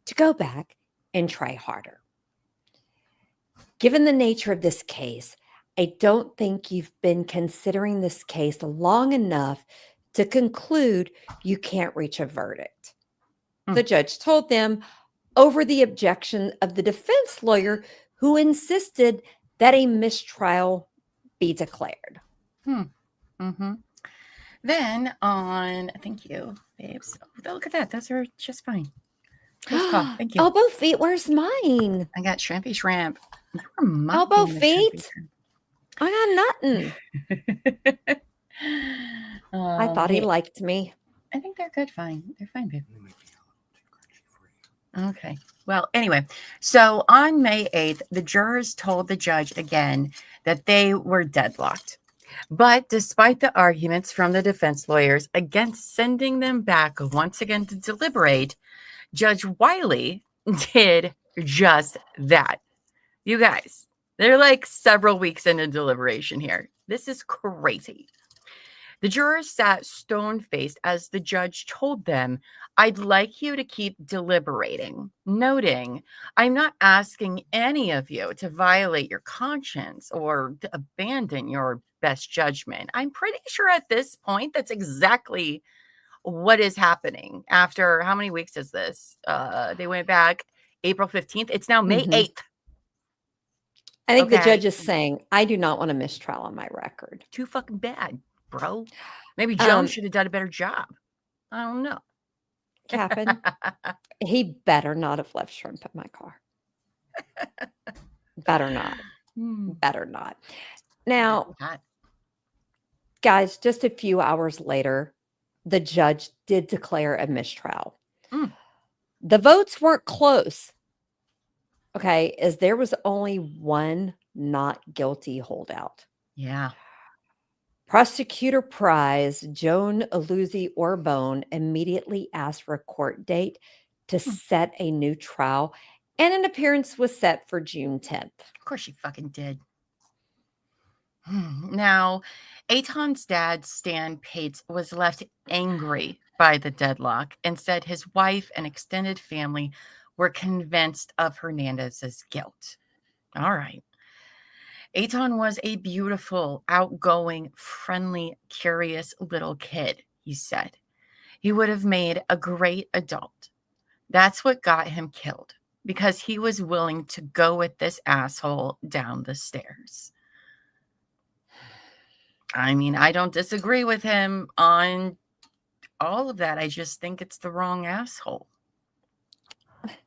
to go back and try harder. Given the nature of this case, I don't think you've been considering this case long enough to conclude you can't reach a verdict. The judge told them over the objection of the defense lawyer who insisted that a mistrial be declared. Then on, thank you, babes. Oh, look at that. Those are just fine. Close call. Thank you. Elbow feet, where's mine? I got shrimpy shrimp. You were mocking Elbow the feet? shrimpy shrimp. I got nothing. I thought he Hey, liked me. I think they're good. Fine. They're fine, babe. Okay. Well, anyway, so on May 8th, the jurors told the judge again that they were deadlocked. But despite the arguments from the defense lawyers against sending them back once again to deliberate, Judge Wiley did just that. You guys, they're like several weeks into deliberation here. This is crazy. The jurors sat stone-faced as the judge told them, "I'd like you to keep deliberating," noting, "I'm not asking any of you to violate your conscience or to abandon your best judgment." I'm pretty sure at this point, that's exactly what is happening. After how many weeks is this? They went back April 15th. It's now May 8th. I think the Okay. judge is saying, I do not want a mistrial on my record. Too fucking bad, bro. Maybe Jones should have done a better job. I don't know. Captain, he better not have left shrimp in my car. Better not. Better not. Now, guys, just a few hours later, the judge did declare a mistrial. The votes weren't close. Okay, as there was only one not guilty holdout. Yeah. Prosecutor Prize, Joan Aluzzi Orbone, immediately asked for a court date to set a new trial, and an appearance was set for June 10th. Of course she fucking did. Now, Etan's dad, Stan Patz, was left angry by the deadlock and said his wife and extended family were convinced of Hernandez's guilt. All right. Etan was a beautiful, outgoing, friendly, curious little kid, he said. He would have made a great adult. That's what got him killed, because he was willing to go with this asshole down the stairs. I mean, I don't disagree with him on all of that. I just think it's the wrong asshole.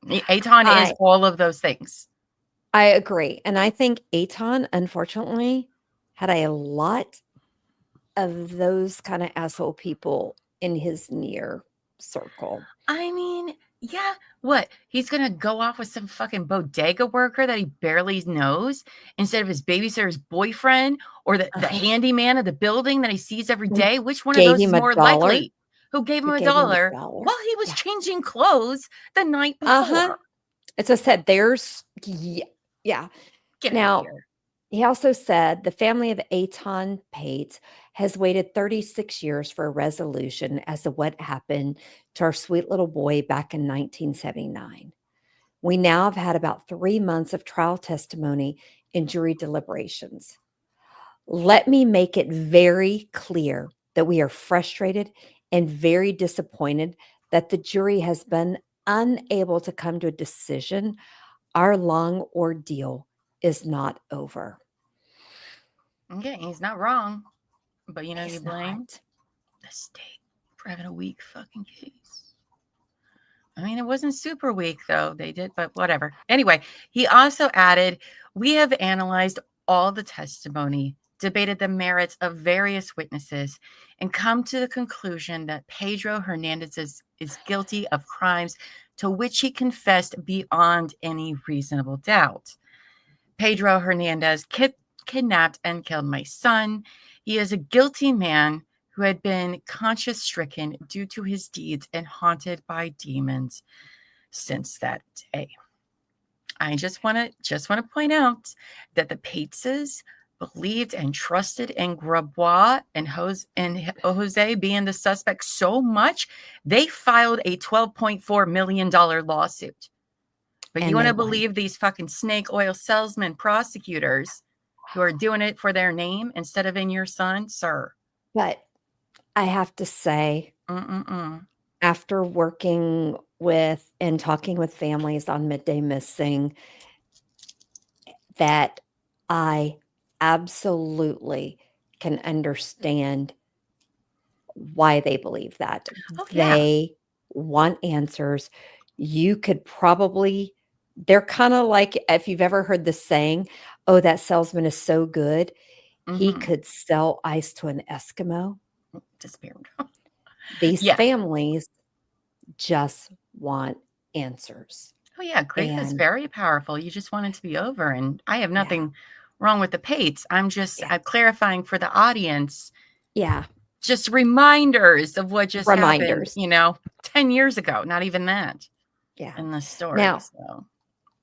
Etan is all of those things. I agree. And I think Etan, unfortunately, had a lot of those kind of asshole people in his near circle. I mean, yeah, what? He's going to go off with some fucking bodega worker that he barely knows instead of his babysitter's boyfriend or the handyman of the building that he sees every day? Which one of those is more likely? Who gave him a dollar while he was changing clothes the night before? As I said, there's, yeah. Now, he also said the family of Etan Patz has waited 36 years for a resolution as to what happened to our sweet little boy back in 1979. We now have had about 3 months of trial testimony and jury deliberations. Let me make it very clear that we are frustrated and very disappointed that the jury has been unable to come to a decision. Our long ordeal is not over. Okay, he's not wrong. But you know, you blame the state for having a weak fucking case. I mean, it wasn't super weak, though. They did, but whatever. Anyway, he also added, "We have analyzed all the testimony, debated the merits of various witnesses, and come to the conclusion that Pedro Hernandez is guilty of crimes to which he confessed beyond any reasonable doubt. Pedro Hernandez kidnapped and killed my son. He is a guilty man who had been conscience-stricken due to his deeds and haunted by demons since that day." I just want to point out that the Patzes believed and trusted in Grabois and Jose being the suspect so much, they filed a $12.4 million lawsuit. But And you want they to won. believe these fucking snake oil salesman prosecutors who are doing it for their name instead of in your son, sir? But I have to say, after working with and talking with families on Midday Missing, that I absolutely can understand why they believe that. Oh, yeah. They want answers. You could probably, they're kind of like, if you've ever heard the saying, oh, that salesman is so good, he Mhm. could sell ice to an Eskimo. Disappeared. These Yeah. families just want answers. Oh, yeah. Grief is And very powerful. You just want it to be over. And I have yeah, nothing wrong with the Pates. I'm just yeah, I'm clarifying for the audience, yeah. just reminders of what just happened, Reminders. 10 years ago, not even that Yeah. in the story. Now, So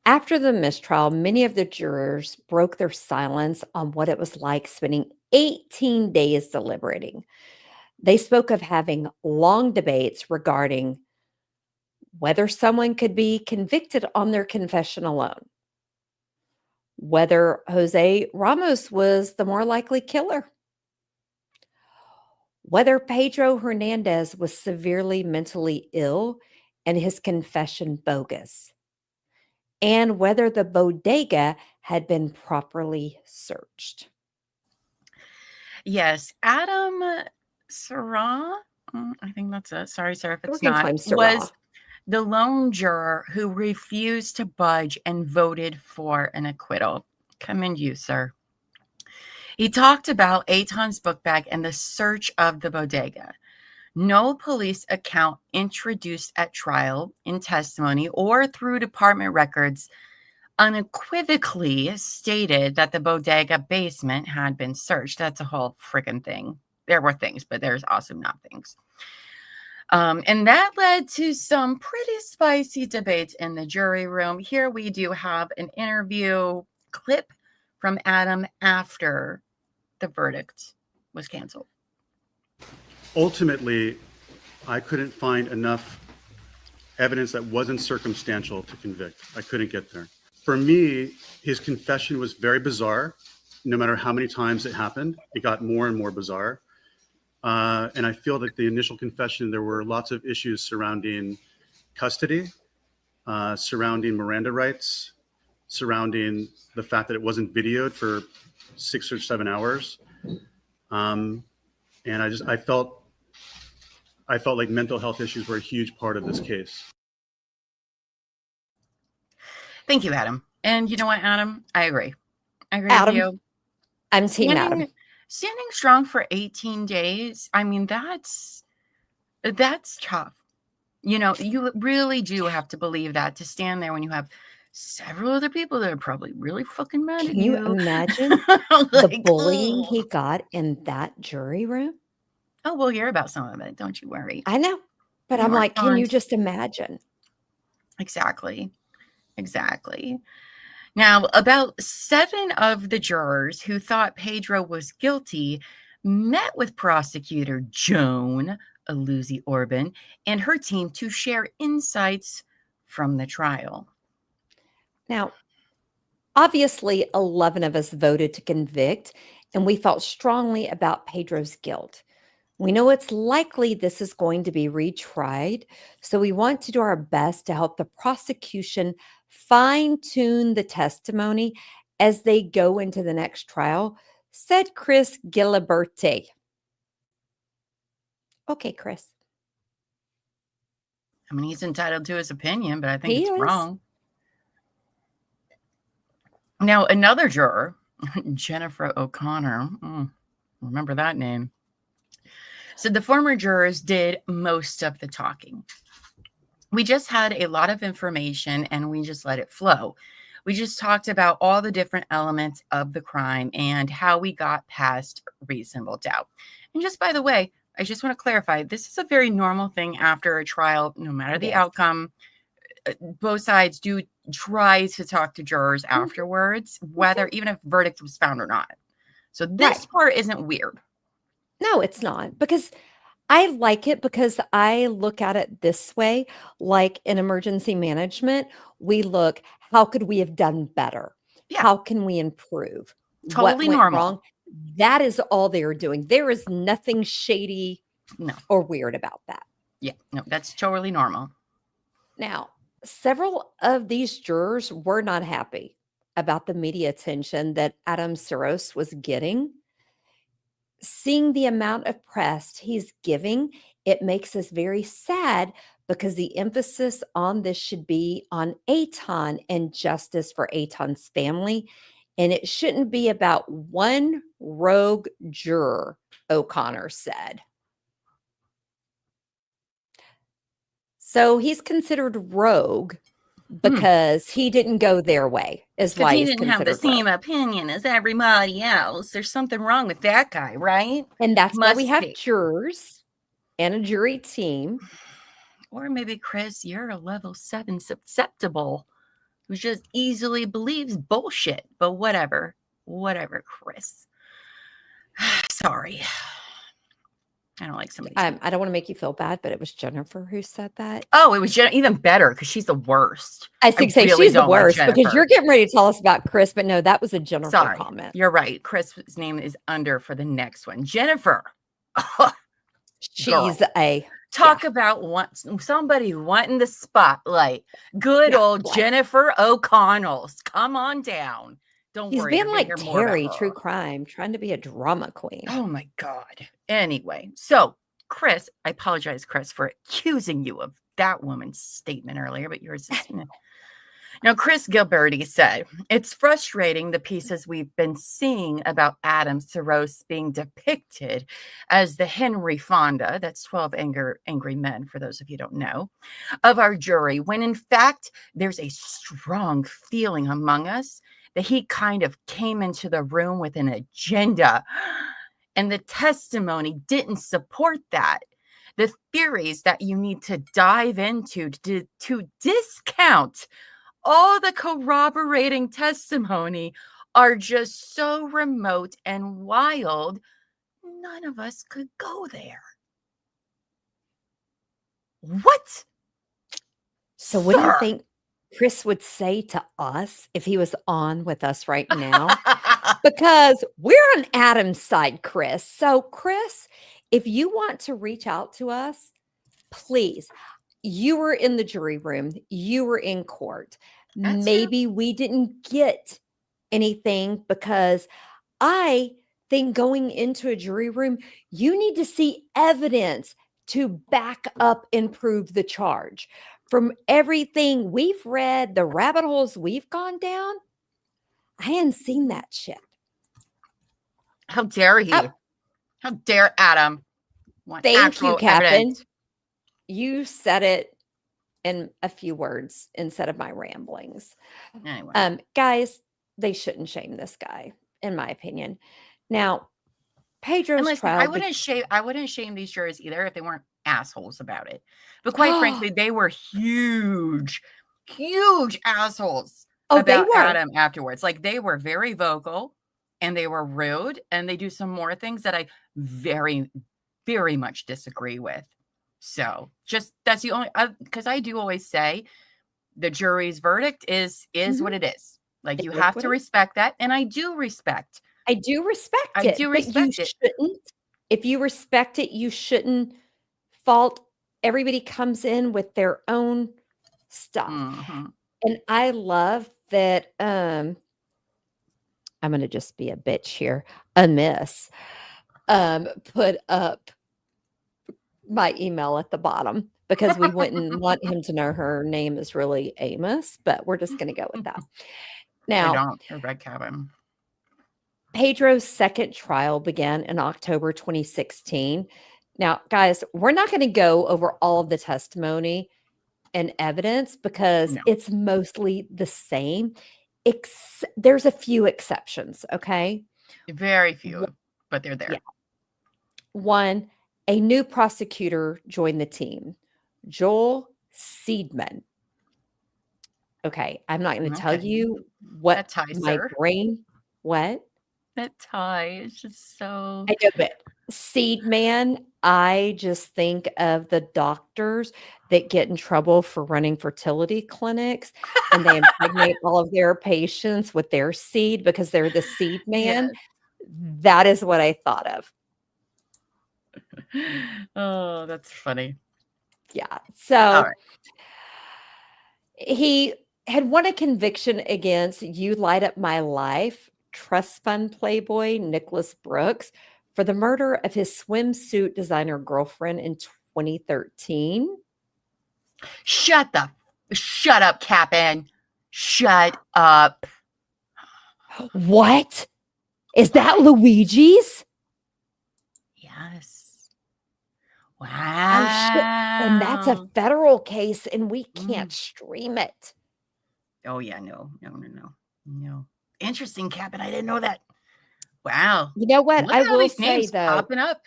after the mistrial, many of the jurors broke their silence on what it was like spending 18 days deliberating. They spoke of having long debates regarding whether someone could be convicted on their confession alone, whether Jose Ramos was the more likely killer, whether Pedro Hernandez was severely mentally ill and his confession bogus, and whether the bodega had been properly searched. yes, Adam Sarah, I think that's it. Sorry, sir, if We it's can not, call him was Syrah. the lone juror who refused to budge and voted for an acquittal. Commend you, sir. He talked about Etan's book bag and the search of the bodega. No police account introduced at trial, in testimony, or through department records unequivocally stated that the bodega basement had been searched. That's a whole freaking thing. There were things, but there's also not things. And that led to some pretty spicy debates in the jury room. Here we do have an interview clip from Adam after the verdict was canceled. Ultimately, I couldn't find enough evidence that wasn't circumstantial to convict. I couldn't get there. For me, his confession was very bizarre. No matter how many times it happened, it got more and more bizarre. And I feel that the initial confession, there were lots of issues surrounding custody, surrounding Miranda rights, surrounding the fact that it wasn't videoed for 6 or 7 hours. And I felt like mental health issues were a huge part of this case. Thank you, Adam. And you know what, Adam? I agree. I agree Adam, with you. I'm Team Adam. Standing strong for 18 days, I mean, that's tough. You really do have to believe that to stand there when you have several other people that are probably really fucking mad at Can you you. imagine Like, the bullying ugh. he got in that jury room? Oh, we'll hear about some of it. Don't you worry. I know, but You I'm are like, can you fine. just imagine? Exactly. Now, about 7 of the jurors who thought Pedro was guilty met with prosecutor Joan Aluzzi Orban and her team to share insights from the trial. Now, obviously, 11 of us voted to convict, and we felt strongly about Pedro's guilt. We know it's likely this is going to be retried, so we want to do our best to help the prosecution fine-tune the testimony as they go into the next trial, said Chris Giliberte. Okay, Chris. I mean, he's entitled to his opinion, but I think He it's is. wrong. Now, another juror, Jennifer O'Connor, remember that name, said the former jurors did most of the talking. We just had a lot of information and we just let it flow. We just talked about all the different elements of the crime and how we got past reasonable doubt. And just by the way, I just want to clarify, this is a very normal thing after a trial, no matter the outcome. Both sides do try to talk to jurors afterwards, whether even if verdict was found or not. So this Right. part isn't weird. No, it's not, because I like it, because I look at it this way. Like in emergency management, we look, how could we have done better? Yeah. How can we improve? What Totally went normal. wrong? That is all they're doing. There is nothing shady No. or weird about that. Yeah, no, that's totally normal. Now, several of these jurors were not happy about the media attention that Adam Saros was getting. Seeing the amount of press he's giving, it makes us very sad, because the emphasis on this should be on Etan and justice for Etan's family. And it shouldn't be about one rogue juror, O'Connor said. So he's considered rogue because he didn't go their way, is Because why he he's didn't have the considered rogue. same opinion as everybody else. There's something wrong with that guy, right? And that's why we Must have be. jurors and a jury team. Or maybe, Chris, you're a level 7 susceptible who just easily believes bullshit. But whatever. Whatever, Chris. Sorry. I don't like somebody. I don't want to make you feel bad, but it was Jennifer who said that. Oh, it was even better, because she's the worst. I was say really she's the don't like worst, because Jennifer. you're getting ready to tell us about Chris, but no, that was a Jennifer Sorry. comment. You're right. Chris's name is under for the next one. Jennifer. She's a Talk about somebody wanting the spotlight. Good old right. Jennifer O'Connell. Come on down. Don't He's worry. been you're gonna like hear more about Terry, her. true crime, trying to be a drama queen. Oh my God. Anyway, so Chris, I apologize, Chris, for accusing you of that woman's statement earlier, but yours is. Now, Chris Gilberti said, it's frustrating the pieces we've been seeing about Adam Saros being depicted as the Henry Fonda, that's 12 Angry Men, for those of you who don't know, of our jury, when in fact, there's a strong feeling among us that he kind of came into the room with an agenda, and the testimony didn't support that. The theories that you need to dive into to discount all the corroborating testimony are just so remote and wild, none of us could go there. What? So what do you think Chris would say to us if he was on with us right now? Because we're on Adam's side, Chris. So, Chris, if you want to reach out to us, please. You were in the jury room. You were in court. That's Maybe we didn't get anything, because I think going into a jury room, you need to see evidence to back up and prove the charge. From everything we've read, the rabbit holes we've gone down, I hadn't seen that shit. How dare he? How dare Adam? Thank you, Captain. Evidence. You said it in a few words instead of my ramblings. Anyway. Guys, they shouldn't shame this guy, in my opinion. Now, Pedro's trial. I wouldn't shame these jurors either if they weren't assholes about it. But quite frankly, they were huge assholes about Adam afterwards. Like, they were very vocal and they were rude, and they do some more things that I very, very much disagree with. So just that's the only, because I do always say the jury's verdict is what it is. Like, you have to respect that. And I do respect. I do respect it. I do respect it. Shouldn't, if you respect it, you shouldn't fault. Everybody comes in with their own stuff. Mm-hmm. And I love that. I'm going to just be a bitch here. Miss put up my email at the bottom, because we wouldn't want him to know her name is really Amos, but we're just going to go with that. Now, Red Cabin. Pedro's second trial began in October 2016. Now, guys, we're not going to go over all of the testimony and evidence, because it's mostly the same. There's a few exceptions, okay? Very few, but they're there. Yeah. One, a new prosecutor joined the team, Joel Seidman. Okay, I'm not going to tell you what my brain. What? That tie is just so. I know, but Seed Man, I just think of the doctors that get in trouble for running fertility clinics and they impregnate all of their patients with their seed because they're the seed man. Yes. That is what I thought of. Oh, that's funny. Yeah. All So right. he had won a conviction against You Light Up My Life trust fund playboy Nicholas Brooks for the murder of his swimsuit designer girlfriend in 2013. Shut up, Cap'n. Shut up. What? Is that Luigi's? Yes. Oh, shit. And that's a Wow. federal case and we can't stream it. Oh, yeah. No. Interesting, Cap'n. I didn't know that. Wow. You know what? Look I at all will these say, names though, popping up.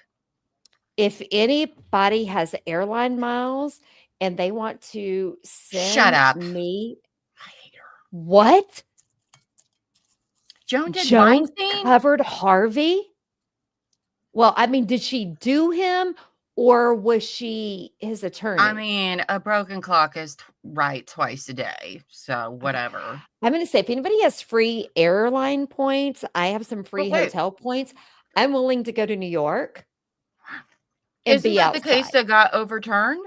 if anybody has airline miles and they want to Shut send up. me I hate her. what? Joan did Joan Weinstein? covered Harvey? Well, I mean, did she do him or was she his attorney? I mean, a broken clock is right twice a day. So whatever. I'm going to say if anybody has free airline points, I have some free wait. hotel points. I'm willing to go to New York and Isn't be that outside. the case that got overturned?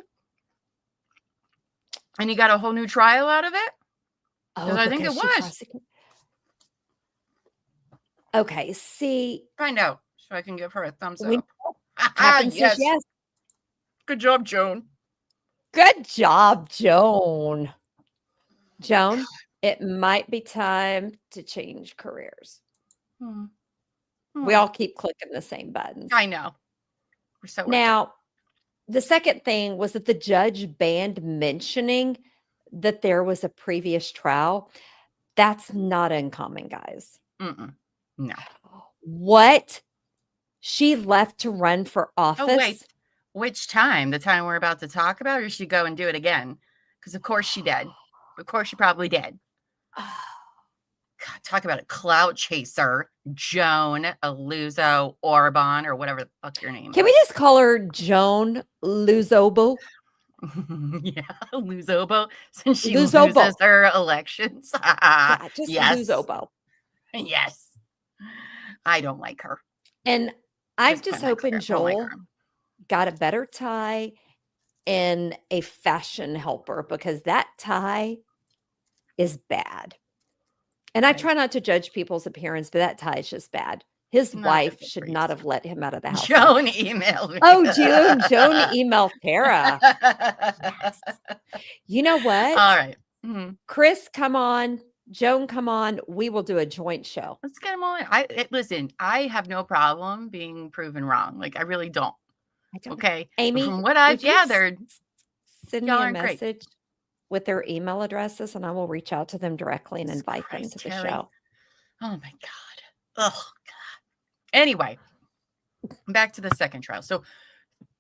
And he got a whole new trial out of it? Oh, I think it because she was. prosecuted. Okay, see, Find out so I can give her a thumbs we up. Captain says Yes. yes. Good job, Joan. Good job, Joan. Joan, it might be time to change careers. We all keep clicking the same buttons. I know. We're so worked up. Now, the second thing was that the judge banned mentioning that there was a previous trial. That's not uncommon, guys. No. What? She left to run for office? Oh, wait. Which time? The time we're about to talk about, or should she go and do it again? Because of course she did. Of course she probably did. God, talk about a clout chaser. Joan Aluzo Orban, or whatever the fuck your name Can is. we just call her Joan Luzobo? Yeah, Luzobo, since she Luzobo. loses her elections. Yeah, just Yes. Luzobo. Yes. I don't like her. And I'm Just just put my hoping clear- I don't like Joel her. got a better tie and a fashion helper because that tie is bad. And I Right. try not to judge people's appearance, but that tie is just bad. His Not wife good should for not you. have let him out of the house. Joan emailed me. Oh, Joan emailed Tara. You know what? All right. Mhm. Chris, come on. Joan, come on. We will do a joint show. Let's get them on. Listen, I have no problem being proven wrong. Like, I really don't. I don't- Okay. Amy, From what I've would you gathered, send me y'all a aren't great. message with their email addresses and I will reach out to them directly and Jesus invite them Christ, to the Terry. show. Oh my God. Oh God. Anyway, back to the second trial. So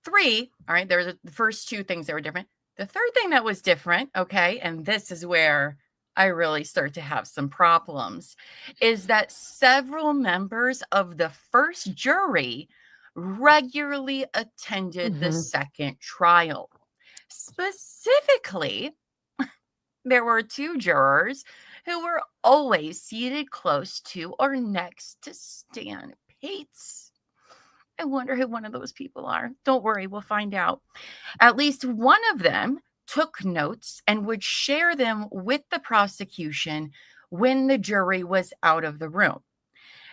3, all right, there were the first 2 things that were different. The third thing that was different, okay, and this is where I really start to have some problems, is that several members of the first jury regularly attended the Mhm. second trial. Specifically, there were 2 jurors who were always seated close to or next to Stan Patz. I wonder who one of those people are. Don't worry, we'll find out. At least one of them took notes and would share them with the prosecution when the jury was out of the room.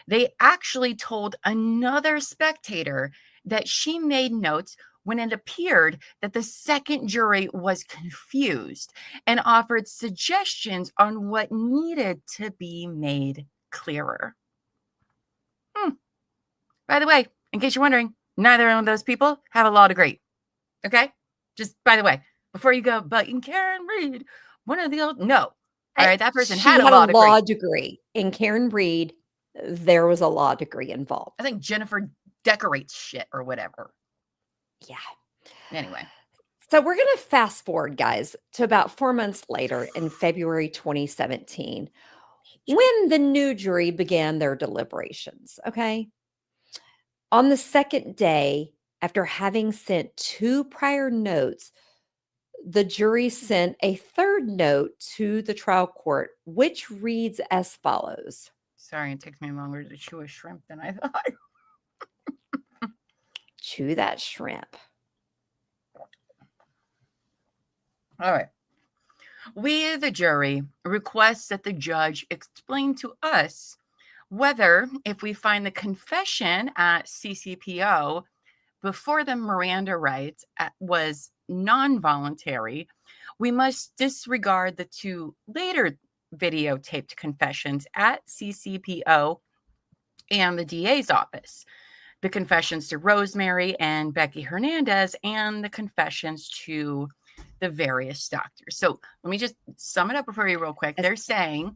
They actually told another spectator that she made notes when it appeared that the second jury was confused and offered suggestions on what needed to be made clearer. By the way, in case you're wondering, neither of those people have a law degree. Okay? Just by the way, before you go, but in Karen Reed, one of the old, no. All right, that person She had a law degree. degree. In Karen Reed, there was a law degree involved. I think Jennifer decorates shit or whatever. Yeah. Anyway. So we're going to fast forward, guys, to about 4 months later in February 2017. when the new jury began their deliberations. Okay. On the second day, after having sent 2 prior notes, the jury sent a third note to the trial court, which reads as follows. Sorry, it takes me longer to chew a shrimp than I thought. Chew that shrimp. All right. We, the jury, request that the judge explain to us whether, if we find the confession at CCPO before the Miranda rights was non-voluntary, we must disregard the 2 later videotaped confessions at CCPO and the DA's office, the confessions to Rosemary and Becky Hernandez, and the confessions to the various doctors. So let me just sum it up for you real quick. They're saying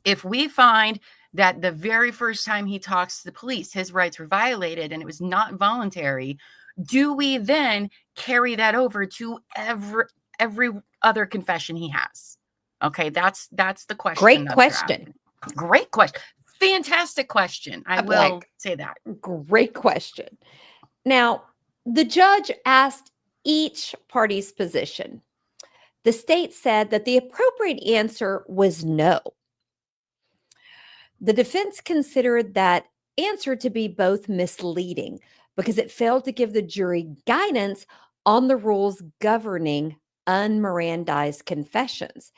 if we find that the very first time he talks to the police, his rights were violated and it was not voluntary, do we then carry that over to every other confession he has? Okay, that's the question. Great question. Great question. Fantastic question. I will say that. Great question. Now, the judge asked each party's position. The state said that the appropriate answer was no. The defense considered that answer to be both misleading because it failed to give the jury guidance on the rules governing unmirandized confessions,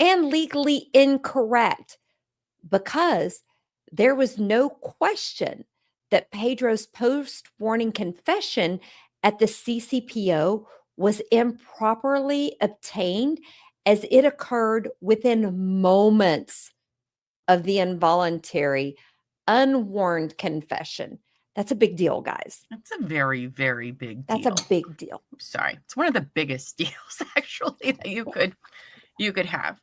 and legally incorrect because there was no question that Pedro's post-warning confession at the CCPO was improperly obtained, as it occurred within moments of the involuntary, unwarned confession. That's a big deal, guys. That's a very, very big deal. That's a big deal. Sorry. It's one of the biggest deals, actually, that you could have.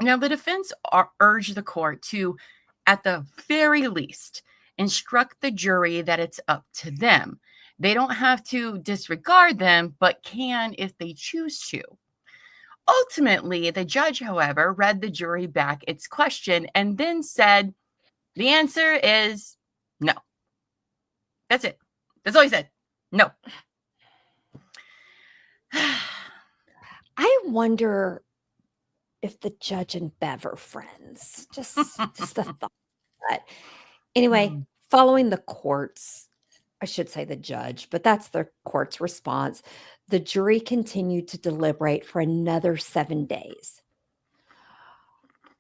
Now, the defense urged the court to, at the very least, instruct the jury that it's up to them. They don't have to disregard them, but can if they choose to. Ultimately, the judge, however, read the jury back its question and then said, the answer is no. That's it. That's all he said. No. I wonder if the judge and Bev are friends. Just a thought. But anyway, following the court's, I should say the judge, but that's the court's response, the jury continued to deliberate for another 7 days.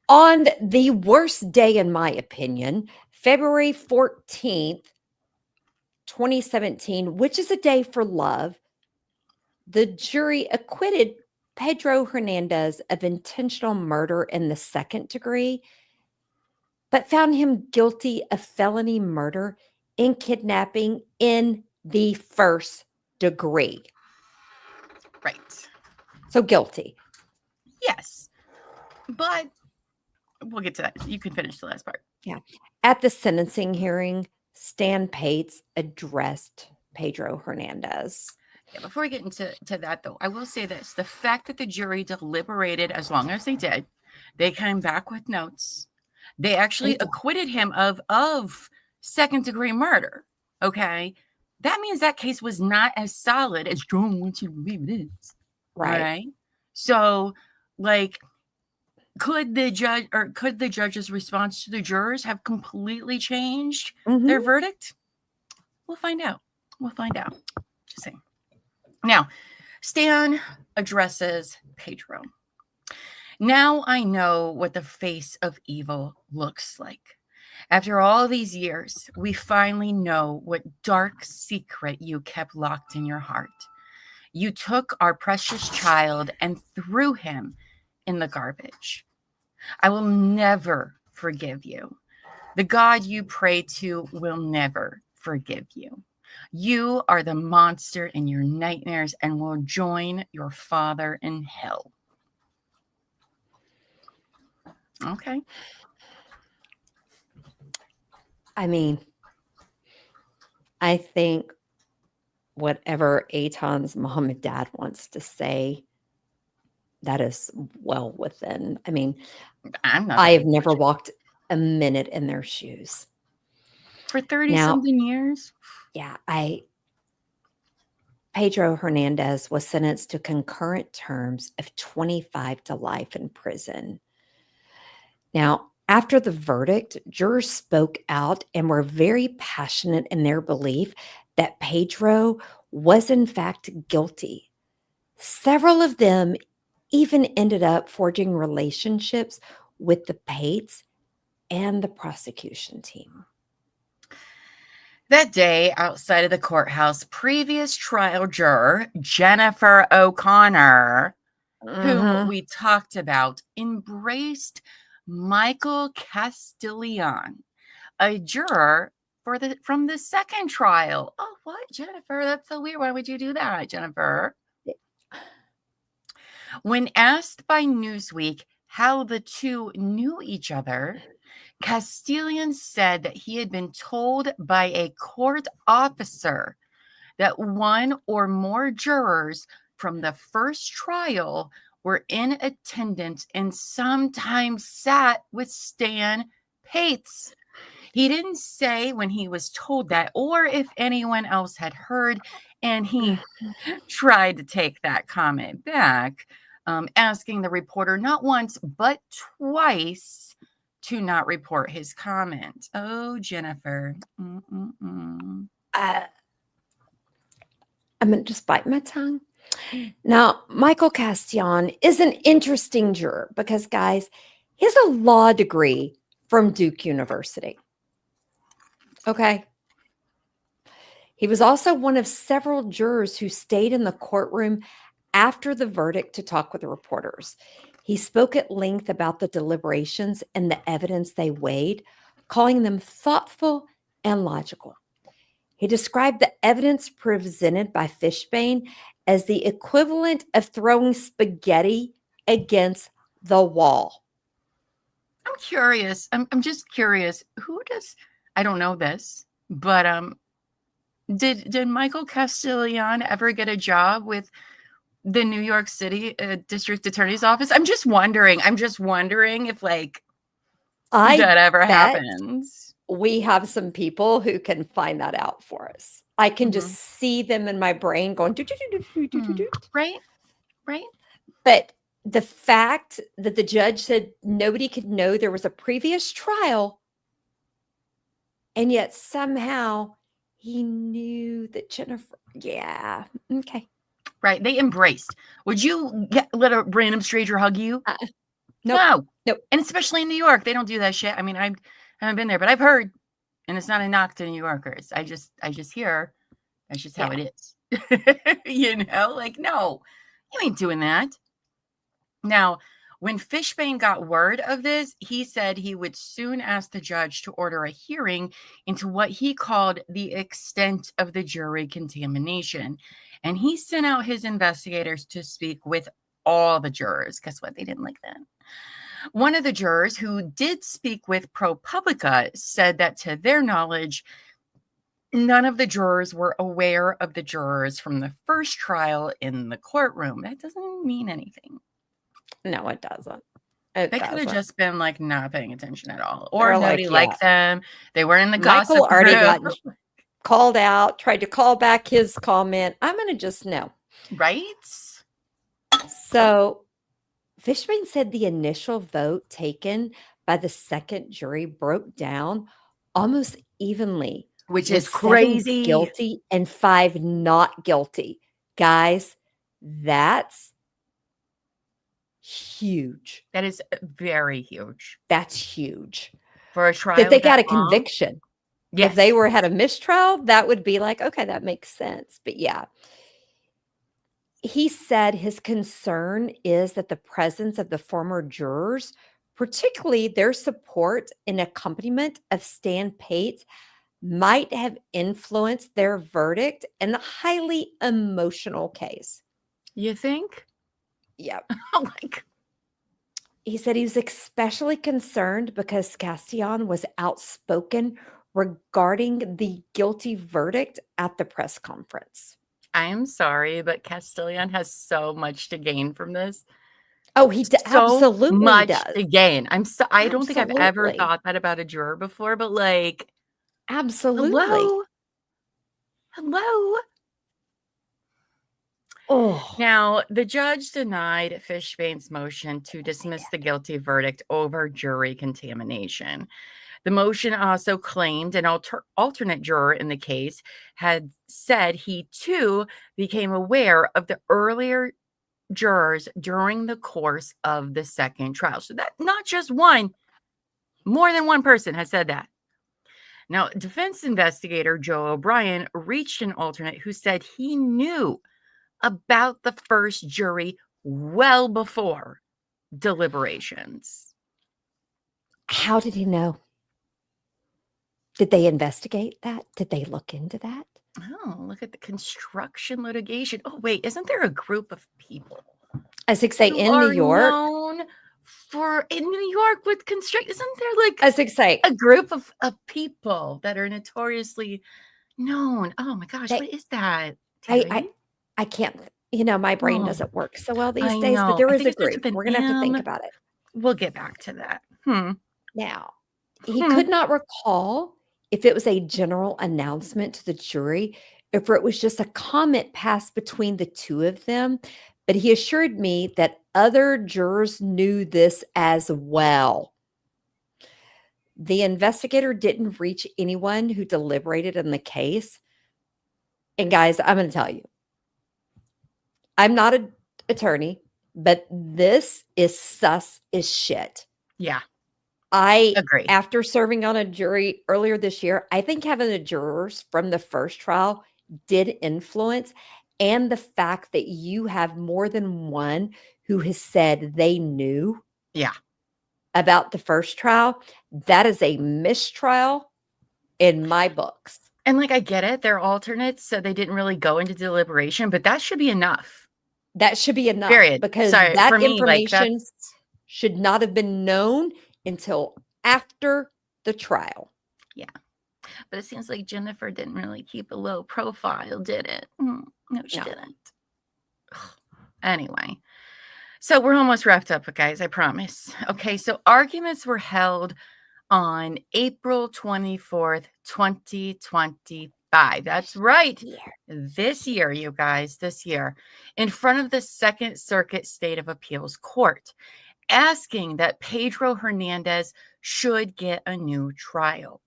On the worst day, in my opinion, February 14th, 2017, which is a day for love, the jury acquitted Pedro Hernandez of intentional murder in the 2nd degree, but found him guilty of felony murder and kidnapping in the 1st degree. Right. So guilty. Yes. But we'll get to that. You can finish the last part. Yeah. At the sentencing hearing, Stan Patz addressed Pedro Hernandez. Yeah, before we get into that, though, I will say this. The fact that the jury deliberated as long as they did, they came back with notes. They actually acquitted him of 2nd degree murder. Okay. That means that case was not as solid as John wants you to believe it is. Right. So, like, could the judge's response to the jurors have completely changed their verdict? We'll find out. Just saying. Now, Stan addresses Pedro. Now I know what the face of evil looks like. After all these years, we finally know what dark secret you kept locked in your heart. You took our precious child and threw him in the garbage. I will never forgive you. The God you pray to will never forgive you. You are the monster in your nightmares and will join your father in hell. Okay. I mean, I think whatever Etan's mom and dad wants to say, That is well within. I mean, I'm not I that have never unfortunate. walked a minute in their shoes. For 30 Now, something years. yeah, Pedro Hernandez was sentenced to concurrent terms of 25 to life in prison. Now, after the verdict, jurors spoke out and were very passionate in their belief that Pedro was in fact guilty. Several of them even ended up forging relationships with the Pates and the prosecution team. That day, outside of the courthouse, previous trial juror Jennifer O'Connor, whom we talked about, embraced Michael Castellan, a juror from the second trial. Oh, what, Jennifer? That's so weird. Why would you do that, Jennifer? When asked by Newsweek how the two knew each other, Castellan said that he had been told by a court officer that one or more jurors from the first trial were in attendance and sometimes sat with Stan Pates. He didn't say when he was told that or if anyone else had heard, and he tried to take that comment back, asking the reporter not once but twice to not report his comment. Oh, Jennifer. I'm going to just bite my tongue. Now, Michael Castellan is an interesting juror because, guys, he has a law degree from Duke University. Okay. He was also one of several jurors who stayed in the courtroom after the verdict to talk with the reporters. He spoke at length about the deliberations and the evidence they weighed, calling them thoughtful and logical. He described the evidence presented by Fishbane as the equivalent of throwing spaghetti against the wall. I'm curious. I'm just curious. I don't know this, but did Michael Castellan ever get a job with the New York City District Attorney's Office? I'm just wondering if that ever happens. We have some people who can find that out for us. I can just see them in my brain going Right. But the fact that the judge said nobody could know there was a previous trial, and yet somehow he knew that Jennifer. Yeah. Okay. Right. They embraced. Would you let a random stranger hug you? Nope. No. And especially in New York, they don't do that shit. I mean, I haven't been there, but I've heard, and it's not a knock to New Yorkers. I just hear that's just how it is. No, you ain't doing that. Now, when Fishbane got word of this, he said he would soon ask the judge to order a hearing into what he called the extent of the jury contamination. And he sent out his investigators to speak with all the jurors. Guess what? They didn't like that. One of the jurors who did speak with ProPublica said that to their knowledge, none of the jurors were aware of the jurors from the first trial in the courtroom. That doesn't mean anything. No, it doesn't. They could have just been not paying attention at all, or They're nobody liked them. They were in the gossip Michael already group. got called out, tried to call back his comment. I'm going to just know. Right? So Fishbane said the initial vote taken by the second jury broke down almost evenly. Which is 7 crazy. Guilty and 5 not guilty. Guys, that's huge. That is very huge. That's huge. For a trial That they got a long. conviction. Yes. If they had a mistrial, that would be okay, that makes sense. But yeah. He said his concern is that the presence of the former jurors, particularly their support and accompaniment of Stan Pates, might have influenced their verdict in the highly emotional case. You think? Yep. He said he was especially concerned because Castellan was outspoken regarding the guilty verdict at the press conference. I am sorry, but Castellan has so much to gain from this. Oh, he so absolutely much does. to gain. I don't think I've ever Absolutely. thought that about a juror before, but like, Absolutely. hello. Oh, Now, the judge denied Fishbane's motion to dismiss the guilty verdict over jury contamination. The motion also claimed an alternate juror in the case had said he too became aware of the earlier jurors during the course of the second trial. So that not just one, more than one person has said that. Now, defense investigator Joe O'Brien reached an alternate who said he knew about the first jury well before deliberations. how did he know? Did they investigate that? Did they look into that? Oh, look at the construction litigation. Oh, wait, isn't there a group of people As I say, who in New are York, known for in New York with construction? Isn't there like as I say, a group of people that are notoriously known? Oh my gosh, they, what is that, I, Terry? I can't, my brain Oh, doesn't work so well these I days, but know. there I is think a it starts group. with an We're going to have to think M. about it. We'll get back to that. Now, he could not recall if it was a general announcement to the jury, if it was just a comment passed between the two of them, but he assured me that other jurors knew this as well. The investigator didn't reach anyone who deliberated in the case. And guys, I'm going to tell you, I'm not an attorney, but this is sus as shit. Yeah, I, agree. after serving on a jury earlier this year, I think having the jurors from the first trial did influence, and the fact that you have more than one who has said they knew Yeah. about the first trial, that is a mistrial in my books. And like, I get it. They're alternates, so they didn't really go into deliberation, but that should be enough. That should be enough Period. because Sorry, that for me, like, information that's should not have been known until after the trial. but it seems like Jennifer didn't really keep a low profile, did it? No, she No. didn't. Anyway, so we're almost wrapped up, guys, I promise. Okay, so arguments were held on April 24th, 2025. That's right. This year, you guys, this year, in front of the Second Circuit State of Appeals Court, asking that Pedro Hernandez should get a new trial.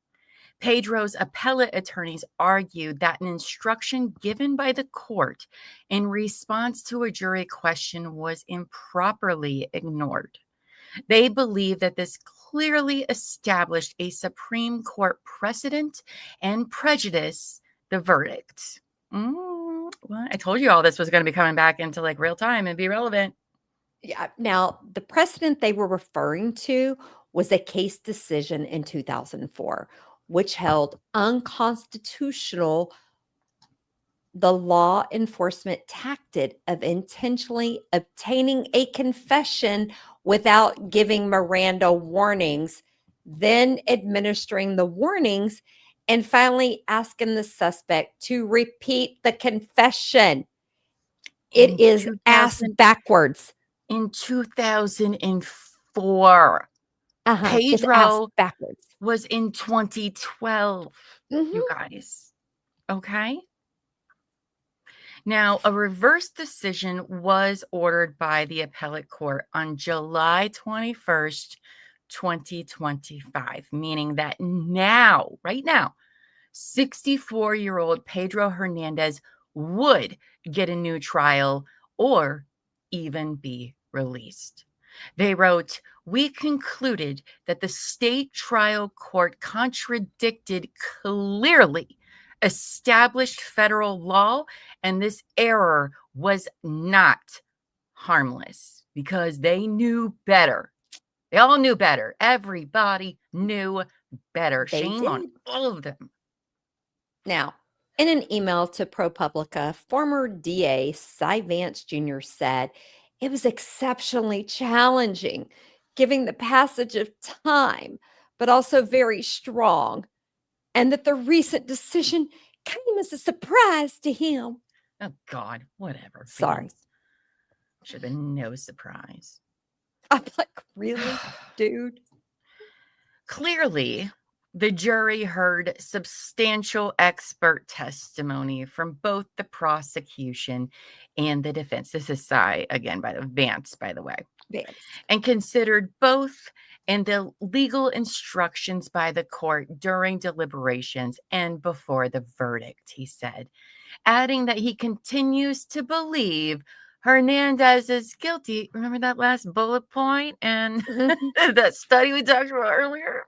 Pedro's appellate attorneys argued that an instruction given by the court in response to a jury question was improperly ignored. They believe that this clearly established a Supreme Court precedent and prejudiced the verdict. Well, I told you all this was going to be coming back into like real time and be relevant. Yeah. Now, the precedent they were referring to was a case decision in 2004, which held unconstitutional the law enforcement tactic of intentionally obtaining a confession without giving Miranda warnings, then administering the warnings, and finally asking the suspect to repeat the confession. It is ass backwards. In 2004. It's ass Pedro backwards. was in 2012, you guys. Okay? Now, a reverse decision was ordered by the appellate court on July 21st, 2025, meaning that now, right now, 64-year-old Pedro Hernandez would get a new trial or even be released. They wrote, "We concluded that the state trial court contradicted clearly established federal law, and this error was not harmless because they knew better. They all knew better. Everybody knew better. They Shame on did. all of them." Now, in an email to ProPublica, former DA Cy Vance Jr. said it was exceptionally challenging, giving the passage of time, but also very strong, and that the recent decision came as a surprise to him. Oh, God, whatever. Sorry. Should have been no surprise. I'm like, really, dude? Clearly, the jury heard substantial expert testimony from both the prosecution and the defense. This is Vance, by the way, Vance. and considered both and the legal instructions by the court during deliberations and before the verdict, he said, adding that he continues to believe Hernandez is guilty. Remember that last bullet point and that study we talked about earlier?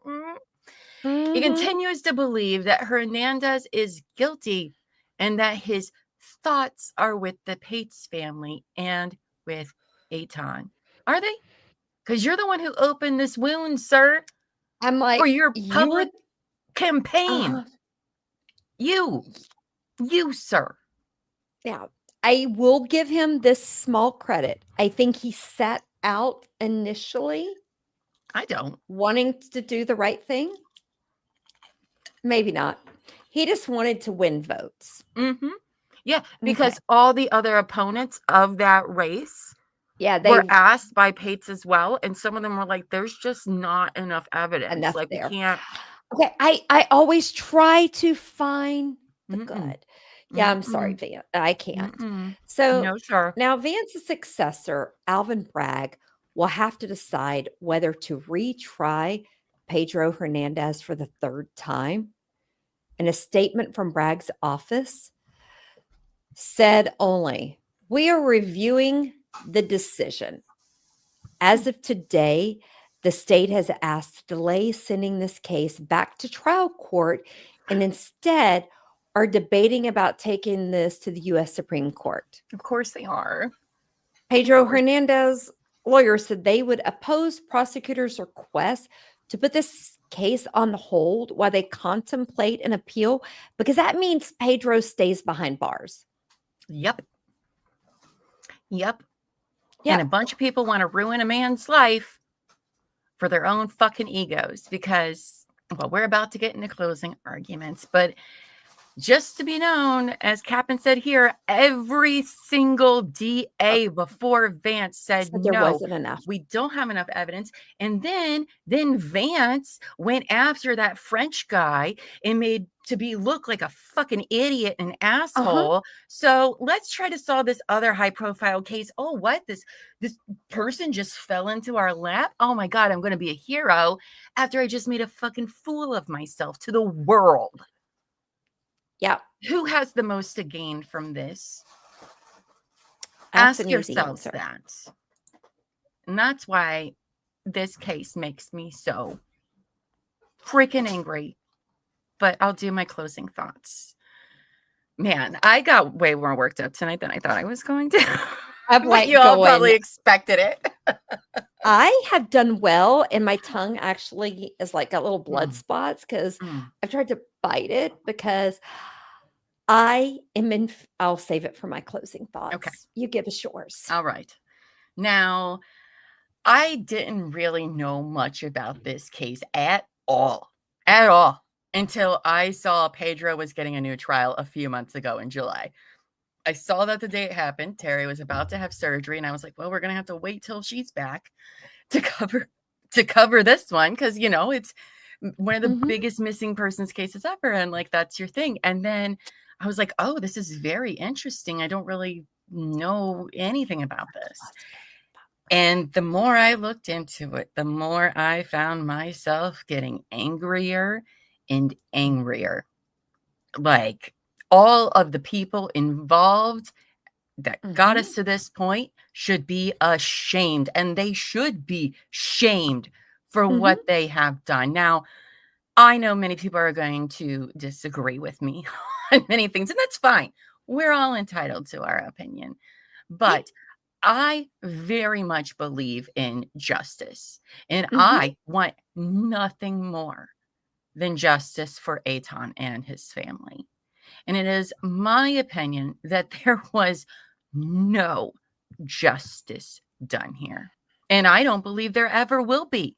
He continues to believe that Hernandez is guilty and that his thoughts are with the Patz family and with Etan. Are they? Because you're the one who opened this wound, sir, I'm like, for your you public would, campaign. You, sir. now, I will give him this small credit. I think he sat out initially I don't. wanting to do the right thing. Maybe not. He just wanted to win votes. Mm-hmm. Yeah, because all the other opponents of that race Yeah, they were asked by Patz as well, and some of them were like, "There's just not enough evidence. enough Like there. we can't." Okay, I always try to find the Mm-mm. good. Yeah, I'm sorry, Vance. I can't. Mm-mm. So No, sir. now Vance's successor, Alvin Bragg, will have to decide whether to retry Pedro Hernandez for the third time. And a statement from Bragg's office said only, "We are reviewing the decision. As of today, the state has asked to delay sending this case back to trial court and instead are debating about taking this to the U.S. Supreme Court." Of course they are. Pedro Hernandez lawyers said they would oppose prosecutors' request to put this case on hold while they contemplate an appeal, because that means Pedro stays behind bars. Yep. Yeah. And a bunch of people want to ruin a man's life for their own fucking egos because, well, we're about to get into closing arguments, but just to be known, as Captain said here, every single DA before Vance said there no, wasn't enough. we don't have enough evidence. And then Vance went after that French guy and made to be look like a fucking idiot and asshole. So let's try to solve this other high profile case. Oh, what? This person just fell into our lap. Oh my God, I'm going to be a hero after I just made a fucking fool of myself to the world. Yeah. Who has the most to gain from this? That's Ask an easy yourselves answer. that. And that's why this case makes me so freaking angry. But I'll do my closing thoughts. Man, I got way more worked up tonight than I thought I was going to. I'm like, you all going, probably expected it. I have done well, and my tongue actually is like got little blood spots because I've tried to bite it because I'll save it for my closing thoughts. Okay. You give us yours. All right. Now, I didn't really know much about this case at all, until I saw Pedro was getting a new trial a few months ago in July. I saw that the day it happened, Terry was about to have surgery, and I was like, well, we're going to have to wait till she's back to cover this one because, you know, it's one of the biggest missing persons cases ever, and like that's your thing. And then I was like, oh, this is very interesting. I don't really know anything about this. And the more I looked into it, the more I found myself getting angrier and angrier. Like all of the people involved that got us to this point should be ashamed, and they should be shamed for what they have done. Now, I know many people are going to disagree with me on many things, and that's fine. We're all entitled to our opinion. But I very much believe in justice, and I want nothing more than justice for Etan and his family. And it is my opinion that there was no justice done here. And I don't believe there ever will be.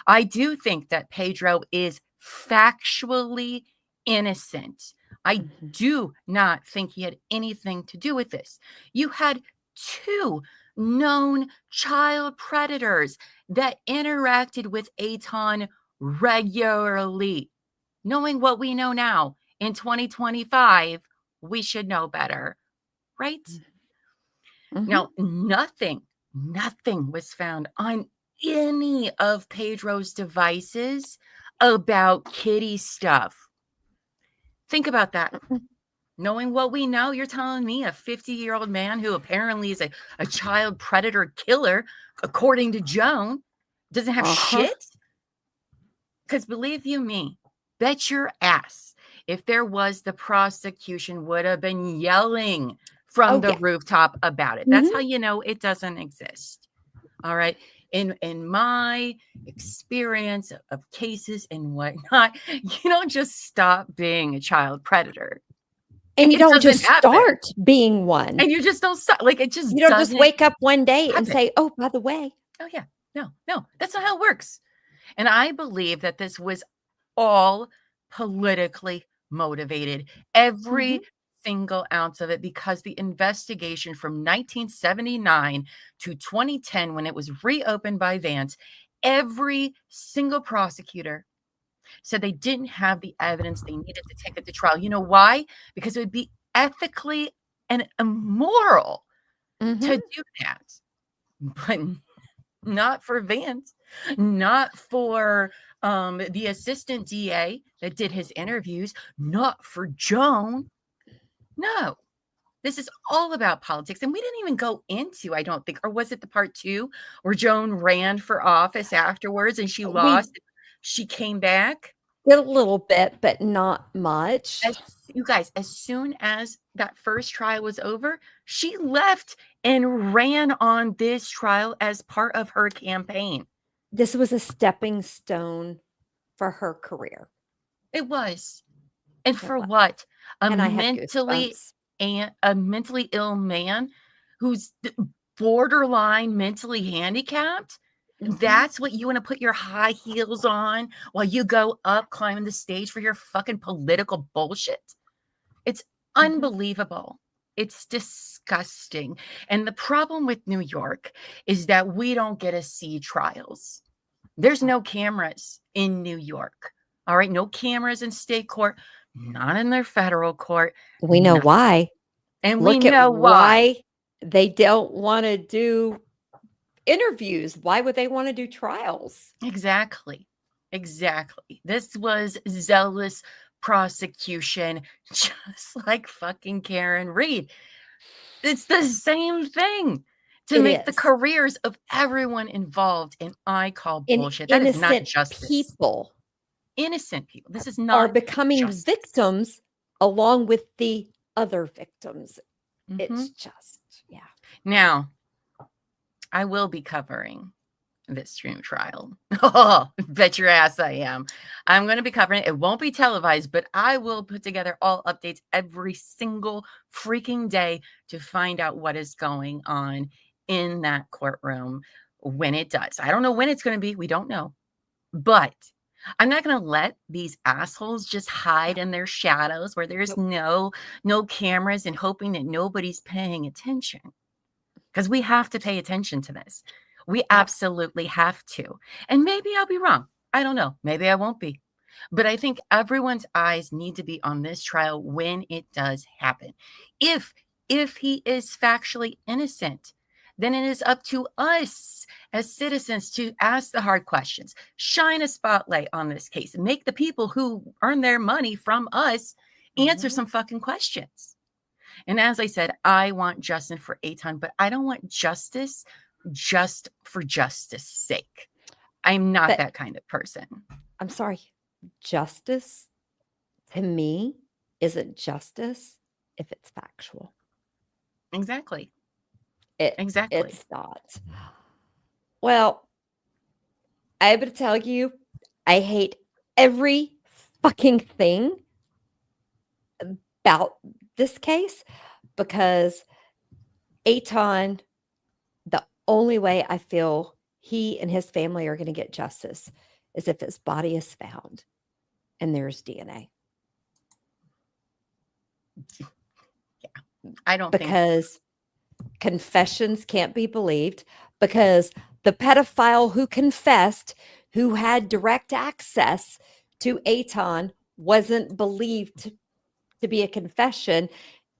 I do think that Pedro is factually innocent. I do not think he had anything to do with this. You had two known child predators that interacted with Etan regularly. Knowing what we know now in 2025, we should know better, right? Now, nothing was found on any of Pedro's devices about kitty stuff. Think about that. Knowing what we know, you're telling me a 50-year-old man who apparently is a child predator killer, according to Joan, doesn't have shit? Because believe you me, bet your ass, if there was, the prosecution would have been yelling from the rooftop about it. That's how you know it doesn't exist. All right. In my experience of cases and whatnot, you don't just stop being a child predator. And you It don't just doesn't happen. start being one. And you just don't stop. Like, it just You don't just doesn't wake up one day and happen. say, oh, by the way. Oh, yeah. No, that's not how it works. And I believe that this was all politically motivated, every single ounce of it, because the investigation from 1979 to 2010, when it was reopened by Vance, every single prosecutor said they didn't have the evidence they needed to take it to trial. You know why? Because it would be ethically and immoral to do that. But not for Vance, not for the assistant DA that did his interviews, not for Joan. No, this is all about politics. And we didn't even go into, I don't think, or was it the part 2 where Joan ran for office afterwards and she lost? She came back? Did a little bit, but not much. You guys, as soon as that first trial was over, she left and ran on this trial as part of her campaign. This was a stepping stone for her career. It was. And for what? A mentally ill man who's borderline mentally handicapped? That's what you want to put your high heels on while you go up climbing the stage for your fucking political bullshit? It's unbelievable. It's disgusting. And the problem with New York is that we don't get to see trials. There's no cameras in New York. All right. No cameras in state court, not in their federal court. We know why. And Look we know at why they don't want to do interviews. Why would they want to do trials? Exactly. This was zealous prosecution, just like fucking Karen Reed. It's the same thing to make the careers of everyone involved, and I call bullshit. That is not justice. Innocent people. This is not are becoming victims along with the other victims. It's just, Now, I will be covering this stream trial. Oh, bet your ass I am. I'm going to be covering it. It won't be televised, but I will put together all updates every single freaking day to find out what is going on in that courtroom when it does. I don't know when it's going to be. We don't know. But I'm not going to let these assholes just hide in their shadows where there's no cameras and hoping that nobody's paying attention. Because we have to pay attention to this. We absolutely have to. And maybe I'll be wrong. I don't know. Maybe I won't be. But I think everyone's eyes need to be on this trial when it does happen. If he is factually innocent, then it is up to us as citizens to ask the hard questions, shine a spotlight on this case, and make the people who earn their money from us answer some fucking questions. And as I said, I want justice for Etan, but I don't want justice just for justice sake. I'm not that kind of person. I'm sorry. Justice to me isn't justice if it's factual. Exactly. Exactly. It's not. Well, I have to tell you, I hate every fucking thing about this case because Etan, the only way I feel he and his family are going to get justice is if his body is found and there's DNA. Yeah. I don't because confessions can't be believed because the pedophile who confessed, who had direct access to Etan, wasn't believed to be a confession.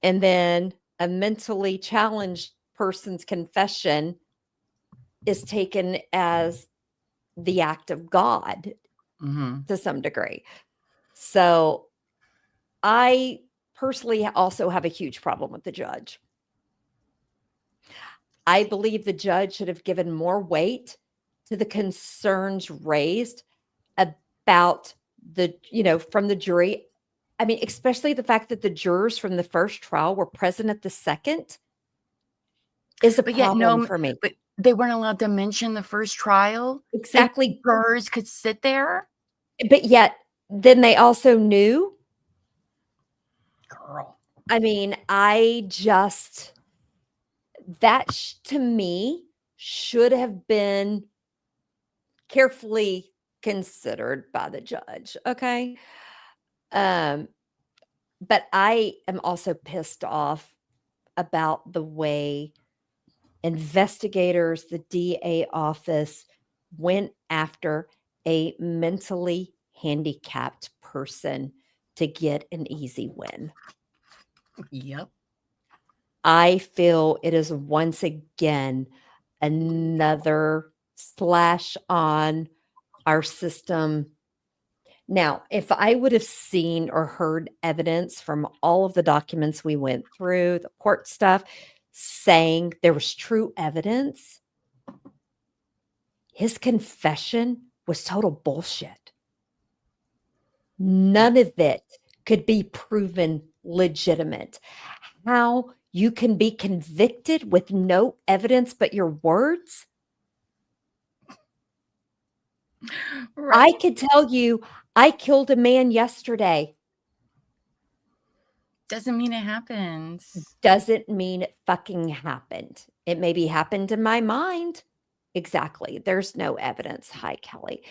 And then a mentally challenged person's confession is taken as the act of God to some degree. So I personally also have a huge problem with the judge. I believe the judge should have given more weight to the concerns raised about the, from the jury. I mean, especially the fact that the jurors from the first trial were present at the second is a problem for me. But they weren't allowed to mention the first trial. Exactly. Jurors could sit there. But yet, then they also knew. Girl. I mean, that to me should have been carefully considered by the judge. Okay. But I am also pissed off about the way investigators, the DA office, went after a mentally handicapped person to get an easy win. Yep. I feel it is once again another slash on our system. Now, if I would have seen or heard evidence from all of the documents we went through, the court stuff, saying there was true evidence, his confession was total bullshit. None of it could be proven legitimate. How you can be convicted with no evidence but your words? Right. I could tell you I killed a man yesterday. Doesn't mean it happens. Doesn't mean it fucking happened. It maybe happened in my mind. Exactly. There's no evidence. Hi, Kelly.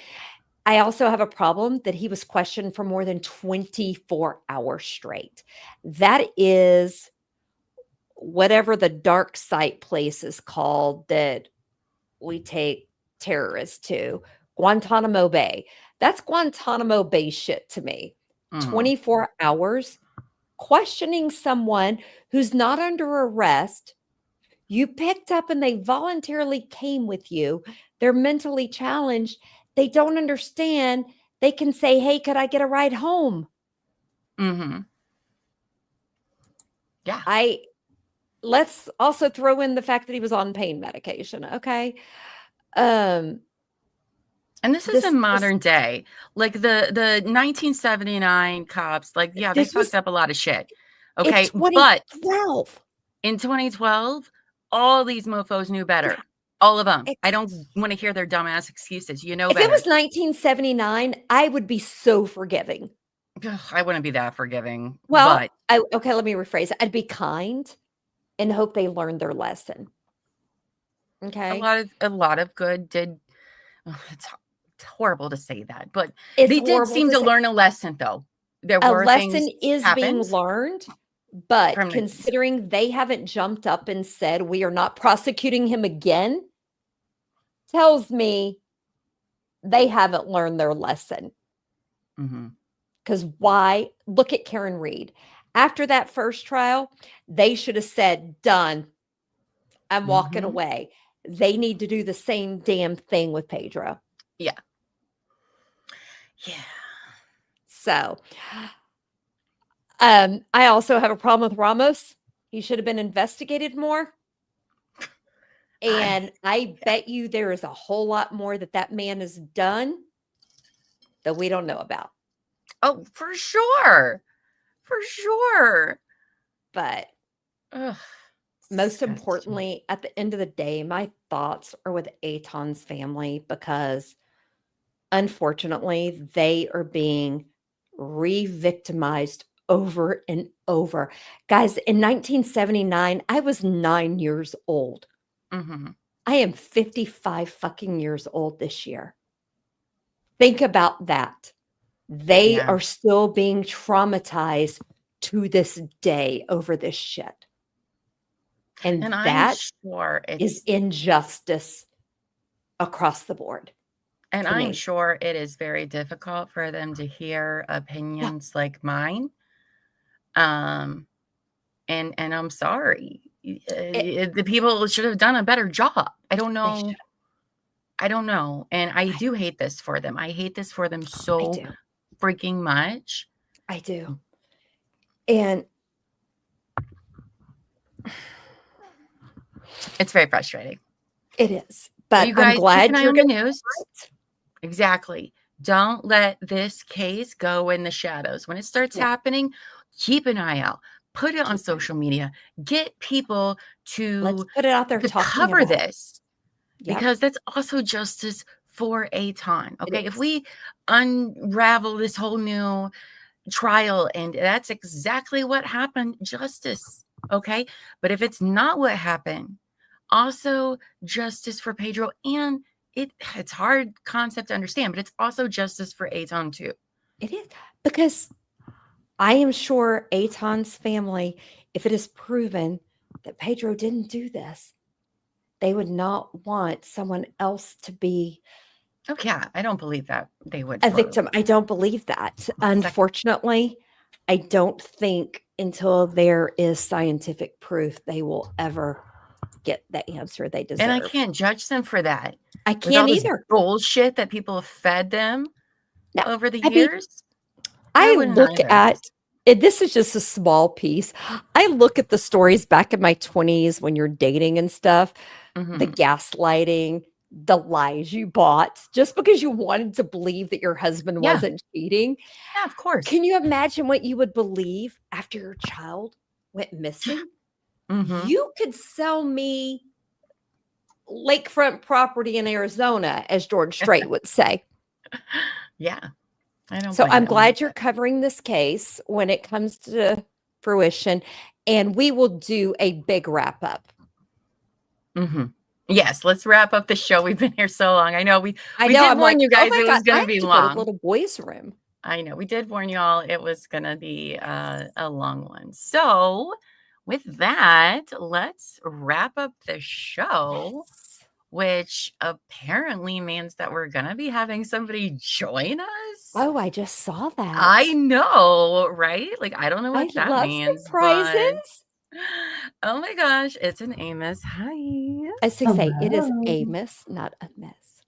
I also have a problem that he was questioned for more than 24 hours straight. That is whatever the dark site place is called that we take terrorists to, Guantanamo Bay. That's Guantanamo Bay shit to me. 24 hours questioning someone who's not under arrest. You picked up and they voluntarily came with you. They're mentally challenged. They don't understand. They can say, hey, could I get a ride home? Yeah. Let's also throw in the fact that he was on pain medication. Okay. And this is in modern day. Like the 1979 cops, like, yeah, they fucked up a lot of shit. Okay. But in 2012, all these mofos knew better. All of them. I don't want to hear their dumbass excuses. You know better. If it was 1979, I would be so forgiving. Ugh, I wouldn't be that forgiving. Well, but okay, let me rephrase it. I'd be kind and hope they learned their lesson. Okay. A lot of good did. It's horrible to say that, but they did seem to learn a lesson, though. There were a lesson is being learned, but considering they haven't jumped up and said we are not prosecuting him again, tells me they haven't learned their lesson. Because why? Look at Karen Reed. After that first trial, they should have said, done. I'm walking away. They need to do the same damn thing with Pedro. Yeah. Yeah. So, I also have a problem with Ramos. He should have been investigated more. And I bet you there is a whole lot more that man has done that we don't know about. Oh, for sure. For sure. But most importantly, at the end of the day, my thoughts are with Etan's family because unfortunately, they are being re-victimized over and over. Guys, in 1979, I was 9 years old. I am 55 fucking years old this year. Think about that. They are still being traumatized to this day over this shit. And And I'm that sure is it's injustice across the board and to I'm me. sure it is very difficult for them to hear opinions like mine. Um, and I'm sorry. The people should have done a better job. I don't They know. should. I don't know. And I I do hate this for them. I hate this for them I so do. freaking much. I do. And It's very frustrating. it is. But You I'm guys keep glad an eye you're on the going to news. fight. Exactly. Don't let this case go in the shadows. When it starts Yeah. happening, keep an eye out. Put it on Keep an eye social media. Get people Let's to put it out there talking cover about it. this Yep, because that's also justice for Etan. it Okay. If is. we unravel this whole new trial and that's exactly what happened, justice. Okay. But if it's not what happened, also justice for Pedro. And it's hard concept to understand, but it's also justice for Etan too. It is. Because I am sure Etan's family, if it is proven that Pedro didn't do this, they would not want someone else to be Oh yeah, I don't believe that they would a for victim. I don't believe that. Unfortunately, I don't think until there is scientific proof they will ever get the answer they deserve. And I can't judge them for that. I With all can't this either. bullshit that people have fed them No, over the I mean, years. I wouldn't look either. at it, this is just a small piece. I look at the stories back in my 20s when you're dating and stuff, the Mhm. gaslighting, the lies you bought just because you wanted to believe that your husband Yeah. wasn't cheating. Yeah, of course. Can you imagine what you would believe after your child went missing? Mhm. You could sell me lakefront property in Arizona, as George Strait would say. Yeah. I don't So blame I'm them. glad you're covering this case when it comes to fruition, and we will do a big wrap up. Mhm. Yes, let's wrap up the show. We've been here so long. I know we I we know. did I'm warn like, you oh guys my it God, was I going to have be to go to long. little boys' room. I know. We did warn y'all it was going to be a long one. So, with that, let's wrap up the show, which apparently means that we're going to be having somebody join us. Oh, I just saw that. I know, right? Like, I don't know I what that love means. surprises. But, oh my gosh, it's an Amos. Hi. As they say, it is Hello. Amos, not a mess.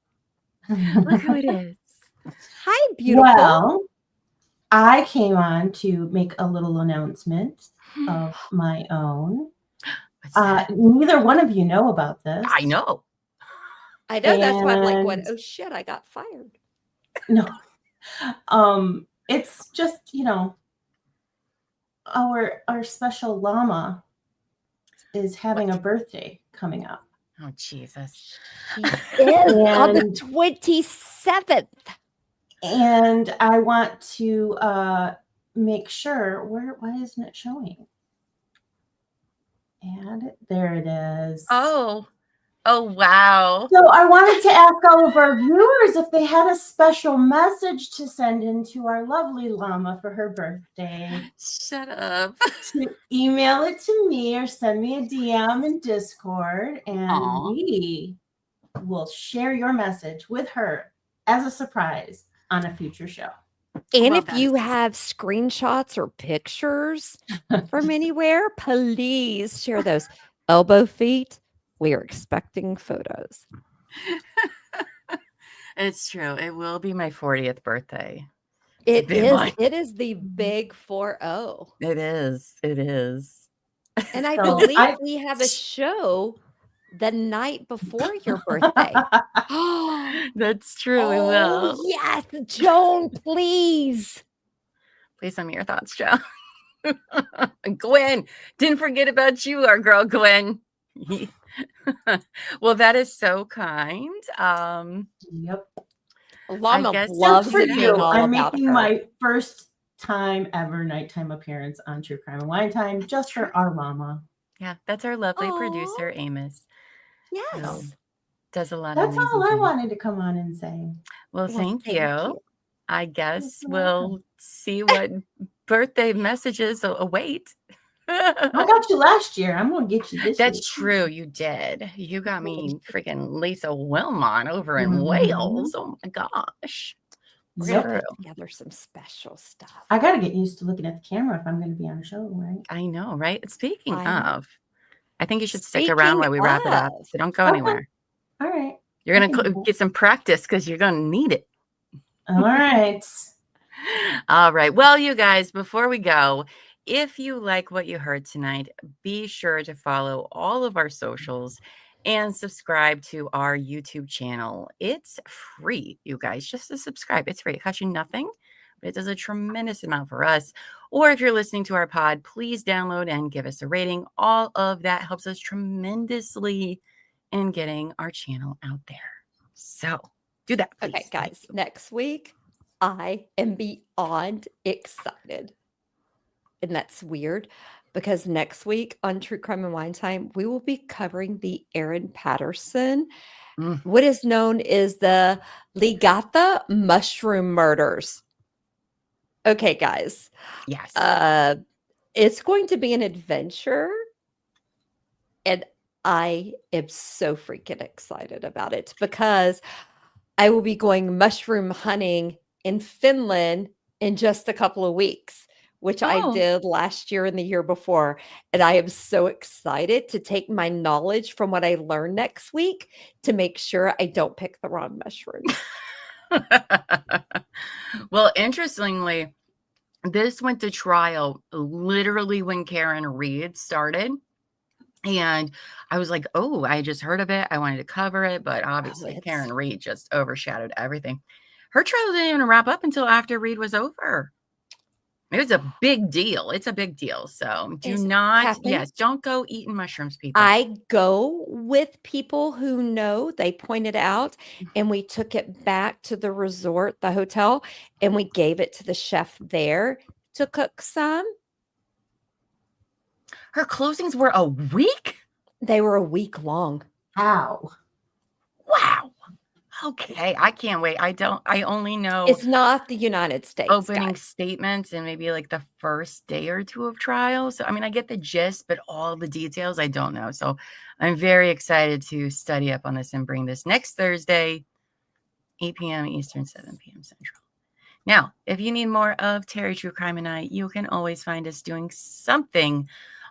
Look who it is. Hi, beautiful. Well, I came on to make a little announcement of my own. What's that? Neither one of you know about this. I know. I know. That's why I'm like, what? And- Oh shit! I got fired. No. It's just, our special llama is having a birthday coming up. Oh, Jesus. She is on the And- 27th. And I want to make sure why isn't it showing? And there it is. Oh, wow. So I wanted to ask all of our viewers if they had a special message to send in to our lovely llama for her birthday. Shut up. To email it to me or send me a DM in Discord, and Aw. we will share your message with her as a surprise on a future show. And Love if you that. have screenshots or pictures from anywhere, please share those. Elbow feet, we are expecting photos. It's true. It will be my 40th birthday. It big is. one. It is the big 4-0. It is. It is. And I So believe we have a show the night before your birthday. That's true. We will. Yes, Joan, please. Please send me your thoughts, Joe. Gwen, didn't forget about you, our girl Gwen. Well, that is so kind. Yep. Llama guess loves just For for it being you, all I'm about making her. my first time ever nighttime appearance on True Crime and Wine Time just for our llama. Yeah, that's our lovely Aw. producer, Amos. Yes. Does a lot That's of all I amazing things. wanted to come on and say. Well, thank you. I guess You're we'll welcome. see what birthday messages await. I got you last year. I'm gonna get you this year. That's true. You did. You got me freaking Lisa Wilmot over in Mhm. Wales. Oh my gosh. We're Yep. gonna True. put together some special stuff. I got to get used to looking at the camera if I'm going to be on a show, right? I know, right? Speaking I know. of, I think you should stick around while we wrap it up. Speaking So don't go Okay. anywhere. All right. You're I going can to do that. get some practice because you're going to need it. All right. All right. Well, you guys, before we go, if you like what you heard tonight, be sure to follow all of our socials and subscribe to our YouTube channel. It's free, you guys, just to subscribe. It's free. It costs you nothing, but it does a tremendous amount for us. Or if you're listening to our pod, please download and give us a rating. All of that helps us tremendously in getting our channel out there. So do that, please. Okay, guys, next week, I am beyond excited. And that's weird because next week on True Crime and Wine Time, we will be covering the Aaron Patterson, what is known as the Ligata mushroom murders. Okay, guys. Yes. It's going to be an adventure. And I am so freaking excited about it because I will be going mushroom hunting in Finland in just a couple of weeks, which I did last year and the year before. And I am so excited to take my knowledge from what I learned next week to make sure I don't pick the wrong mushrooms. Well, interestingly, this went to trial literally when Karen Reed started. And I was like, oh, I just heard of it. I wanted to cover it. But obviously, Karen Reed just overshadowed everything. Her trial didn't even wrap up until after Reed was over. It was a big deal. It's a big deal. So don't go eating mushrooms, people. I go with people who know. They pointed out, and we took it back to the resort, the hotel, and we gave it to the chef there to cook some. Her closings were a week? They were a week long. Ow. Wow. Okay, I can't wait. I only know it's not the United States. Opening statements and maybe like the first day or two of trial. So, I mean, I get the gist, but all the details I don't know. So I'm very excited to study up on this and bring this next Thursday, 8 p.m. Eastern, 7 p.m. Central. Now, if you need more of Terry True Crime and I, you can always find us doing something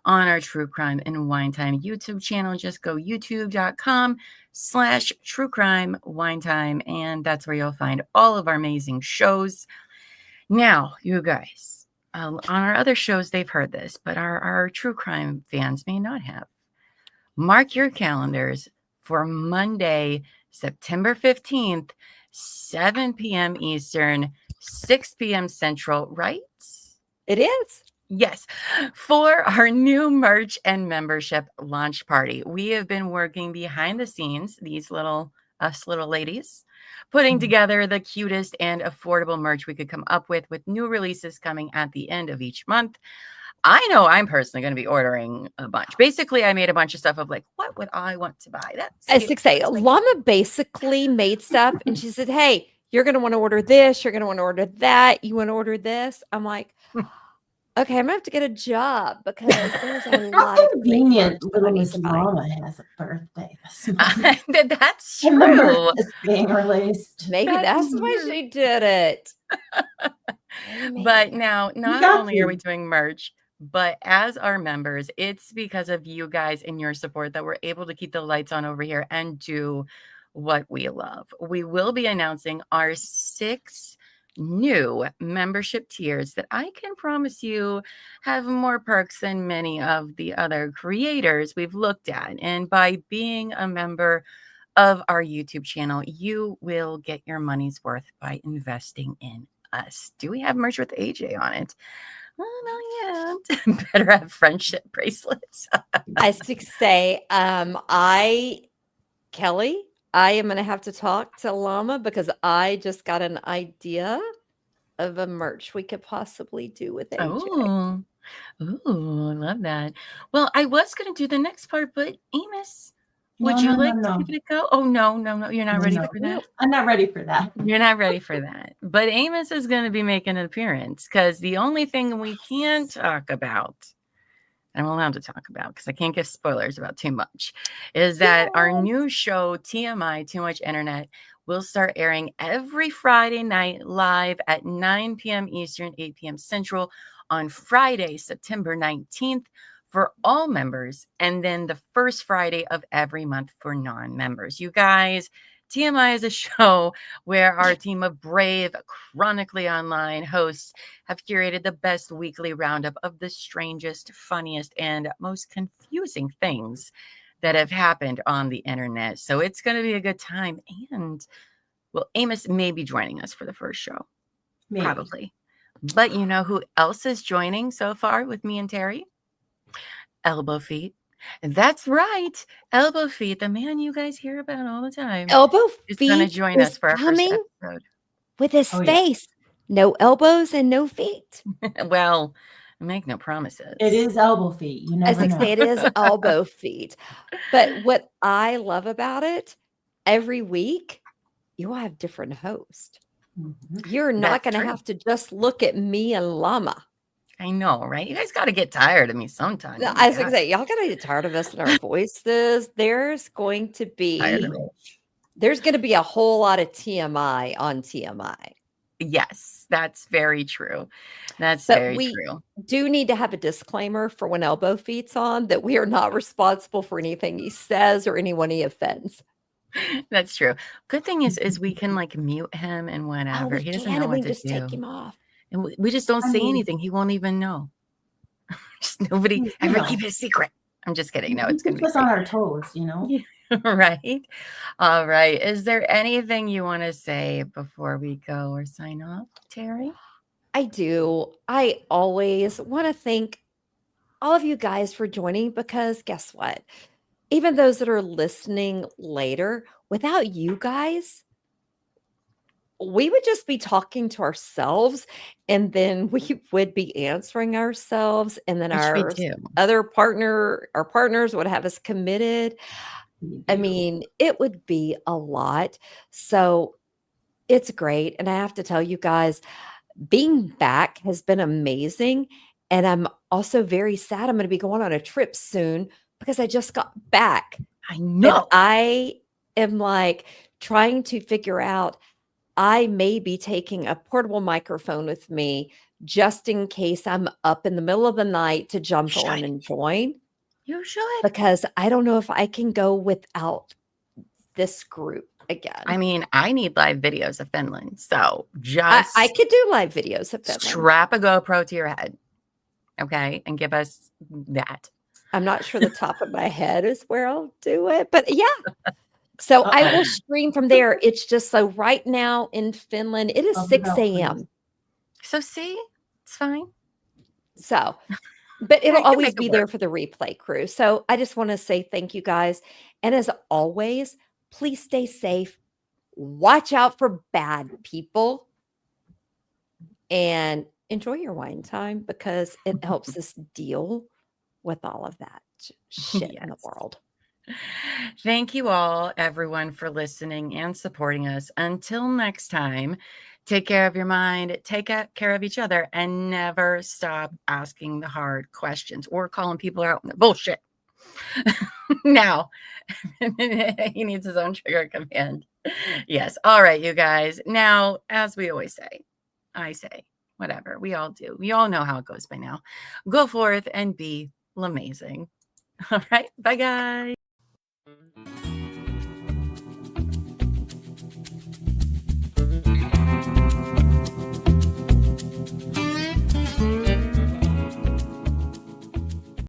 on our True Crime and Wine Time YouTube channel. Just go youtube.com/True Crime Wine Time, and that's where you'll find all of our amazing shows. Now, you guys, on our other shows, they've heard this, but our True Crime fans may not have. Mark your calendars for Monday, September 15th, 7 p.m. Eastern, 6 p.m. Central, right? It is. Yes, for our new merch and membership launch party. We have been working behind the scenes, us little ladies, putting together the cutest and affordable merch we could come up with new releases coming at the end of each month. I know I'm personally going to be ordering a bunch. Basically, I made a bunch of stuff of like, what would I want to buy? Llama basically made stuff and she said, hey, you're going to want to order this. You're going to want to order that. You want to order this? I'm like, okay, I'm gonna have to get a job because there's a lot of convenient little Miss Mama has a birthday this month. That's true. It's being released. Maybe that's why she did it. But now, not only are we doing merch, but as our members, it's because of you guys and your support that we're able to keep the lights on over here and do what we love. We will be announcing our 6 new membership tiers that I can promise you have more perks than many of the other creators we've looked at. And by being a member of our YouTube channel, you will get your money's worth by investing in us. Do we have merch with AJ on it? Well, not yet. Better have friendship bracelets. I should say, Kelly, I am going to have to talk to Llama because I just got an idea of a merch we could possibly do with AJ. Oh, I love that. Well, I was going to do the next part, but Amos, would you like to give it a go? Oh, no. You're not ready for that? I'm not ready for that. You're not ready for that. But Amos is going to be making an appearance because the only thing we can talk about I'm allowed to talk about because I can't give spoilers about too much, is that our new show, TMI, Too Much Internet, will start airing every Friday night live at 9 p.m. Eastern, 8 p.m. Central on Friday, September 19th for all members, and then the first Friday of every month for non-members. You guys, TMI is a show where our team of brave, chronically online hosts have curated the best weekly roundup of the strangest, funniest, and most confusing things that have happened on the internet. So it's going to be a good time. And, well, Amos may be joining us for the first show. Maybe. Probably. But you know who else is joining so far with me and Terry? Elbow Feet. That's right. Elbow Feet, the man you guys hear about all the time, Elbow is going to Feet join is us for our first coming episode. with his Oh, yeah. face. No elbows and no feet. Well, make no promises. It is elbow feet. You As never I know. say, it is elbow feet. But what I love about it, every week you will have different hosts. Mhm. You're not That's going to true. have to just look at me and Llama. I know, right? You guys got to get tired of me sometime. Oh my I was going God. to say, y'all got to get tired of us and our voices. There's going to Tired of be it. there's going to be a whole lot of TMI on TMI. Yes, that's very true. That's But very we true. do need to have a disclaimer for when Elbow Feet's on that we are not responsible for anything he says or anyone he offends. That's true. Good thing is we can like mute him and Oh, whatever. we He doesn't can, know and we what to just take do. him off. And we just don't I say mean- anything. He won't even know. Just nobody You ever know. keep it a secret. I'm just kidding. No, He it's going to keeps be us on our toes, you know. Yeah. Right. All right. Is there anything you want to say before we go or sign off, Terry? I do. I always want to thank all of you guys for joining because guess what? Even those that are listening later, without you guys, we would just be talking to ourselves and then we would be answering ourselves and then Which we our do. other our partners would have us committed. I mean, it would be a lot. So it's great. And I have to tell you guys, being back has been amazing. And I'm also very sad. I'm going to be going on a trip soon because I just got back. I And know. I am like trying to figure out, I may be taking a portable microphone with me just in case I'm up in the middle of the night to jump Should. on and join You should. because I don't know if I can go without this group again. I mean, I need live videos of Finland. So just I could do live videos of Finland. strap a GoPro to your head. Okay. And give us that. I'm not sure the top of my head is where I'll do it, but yeah. So I will stream from there. It's just so right now in Finland, it is Love 6 it out, a.m. So see, it's fine. So, but it'll can always make it be work. there for the replay crew. So I just want to say thank you guys. And as always, please stay safe. Watch out for bad people and enjoy your wine time because it helps us deal with all of that shit in the Yes. world. Thank you all, everyone, for listening and supporting us. Until next time, take care of your mind, take care of each other, and never stop asking the hard questions or calling people out on their bullshit. Now, he needs his own trigger command. Yes. All right, you guys. Now, as we always say, I say, whatever. We all do. We all know how it goes by now. Go forth and be amazing. All right. Bye, guys.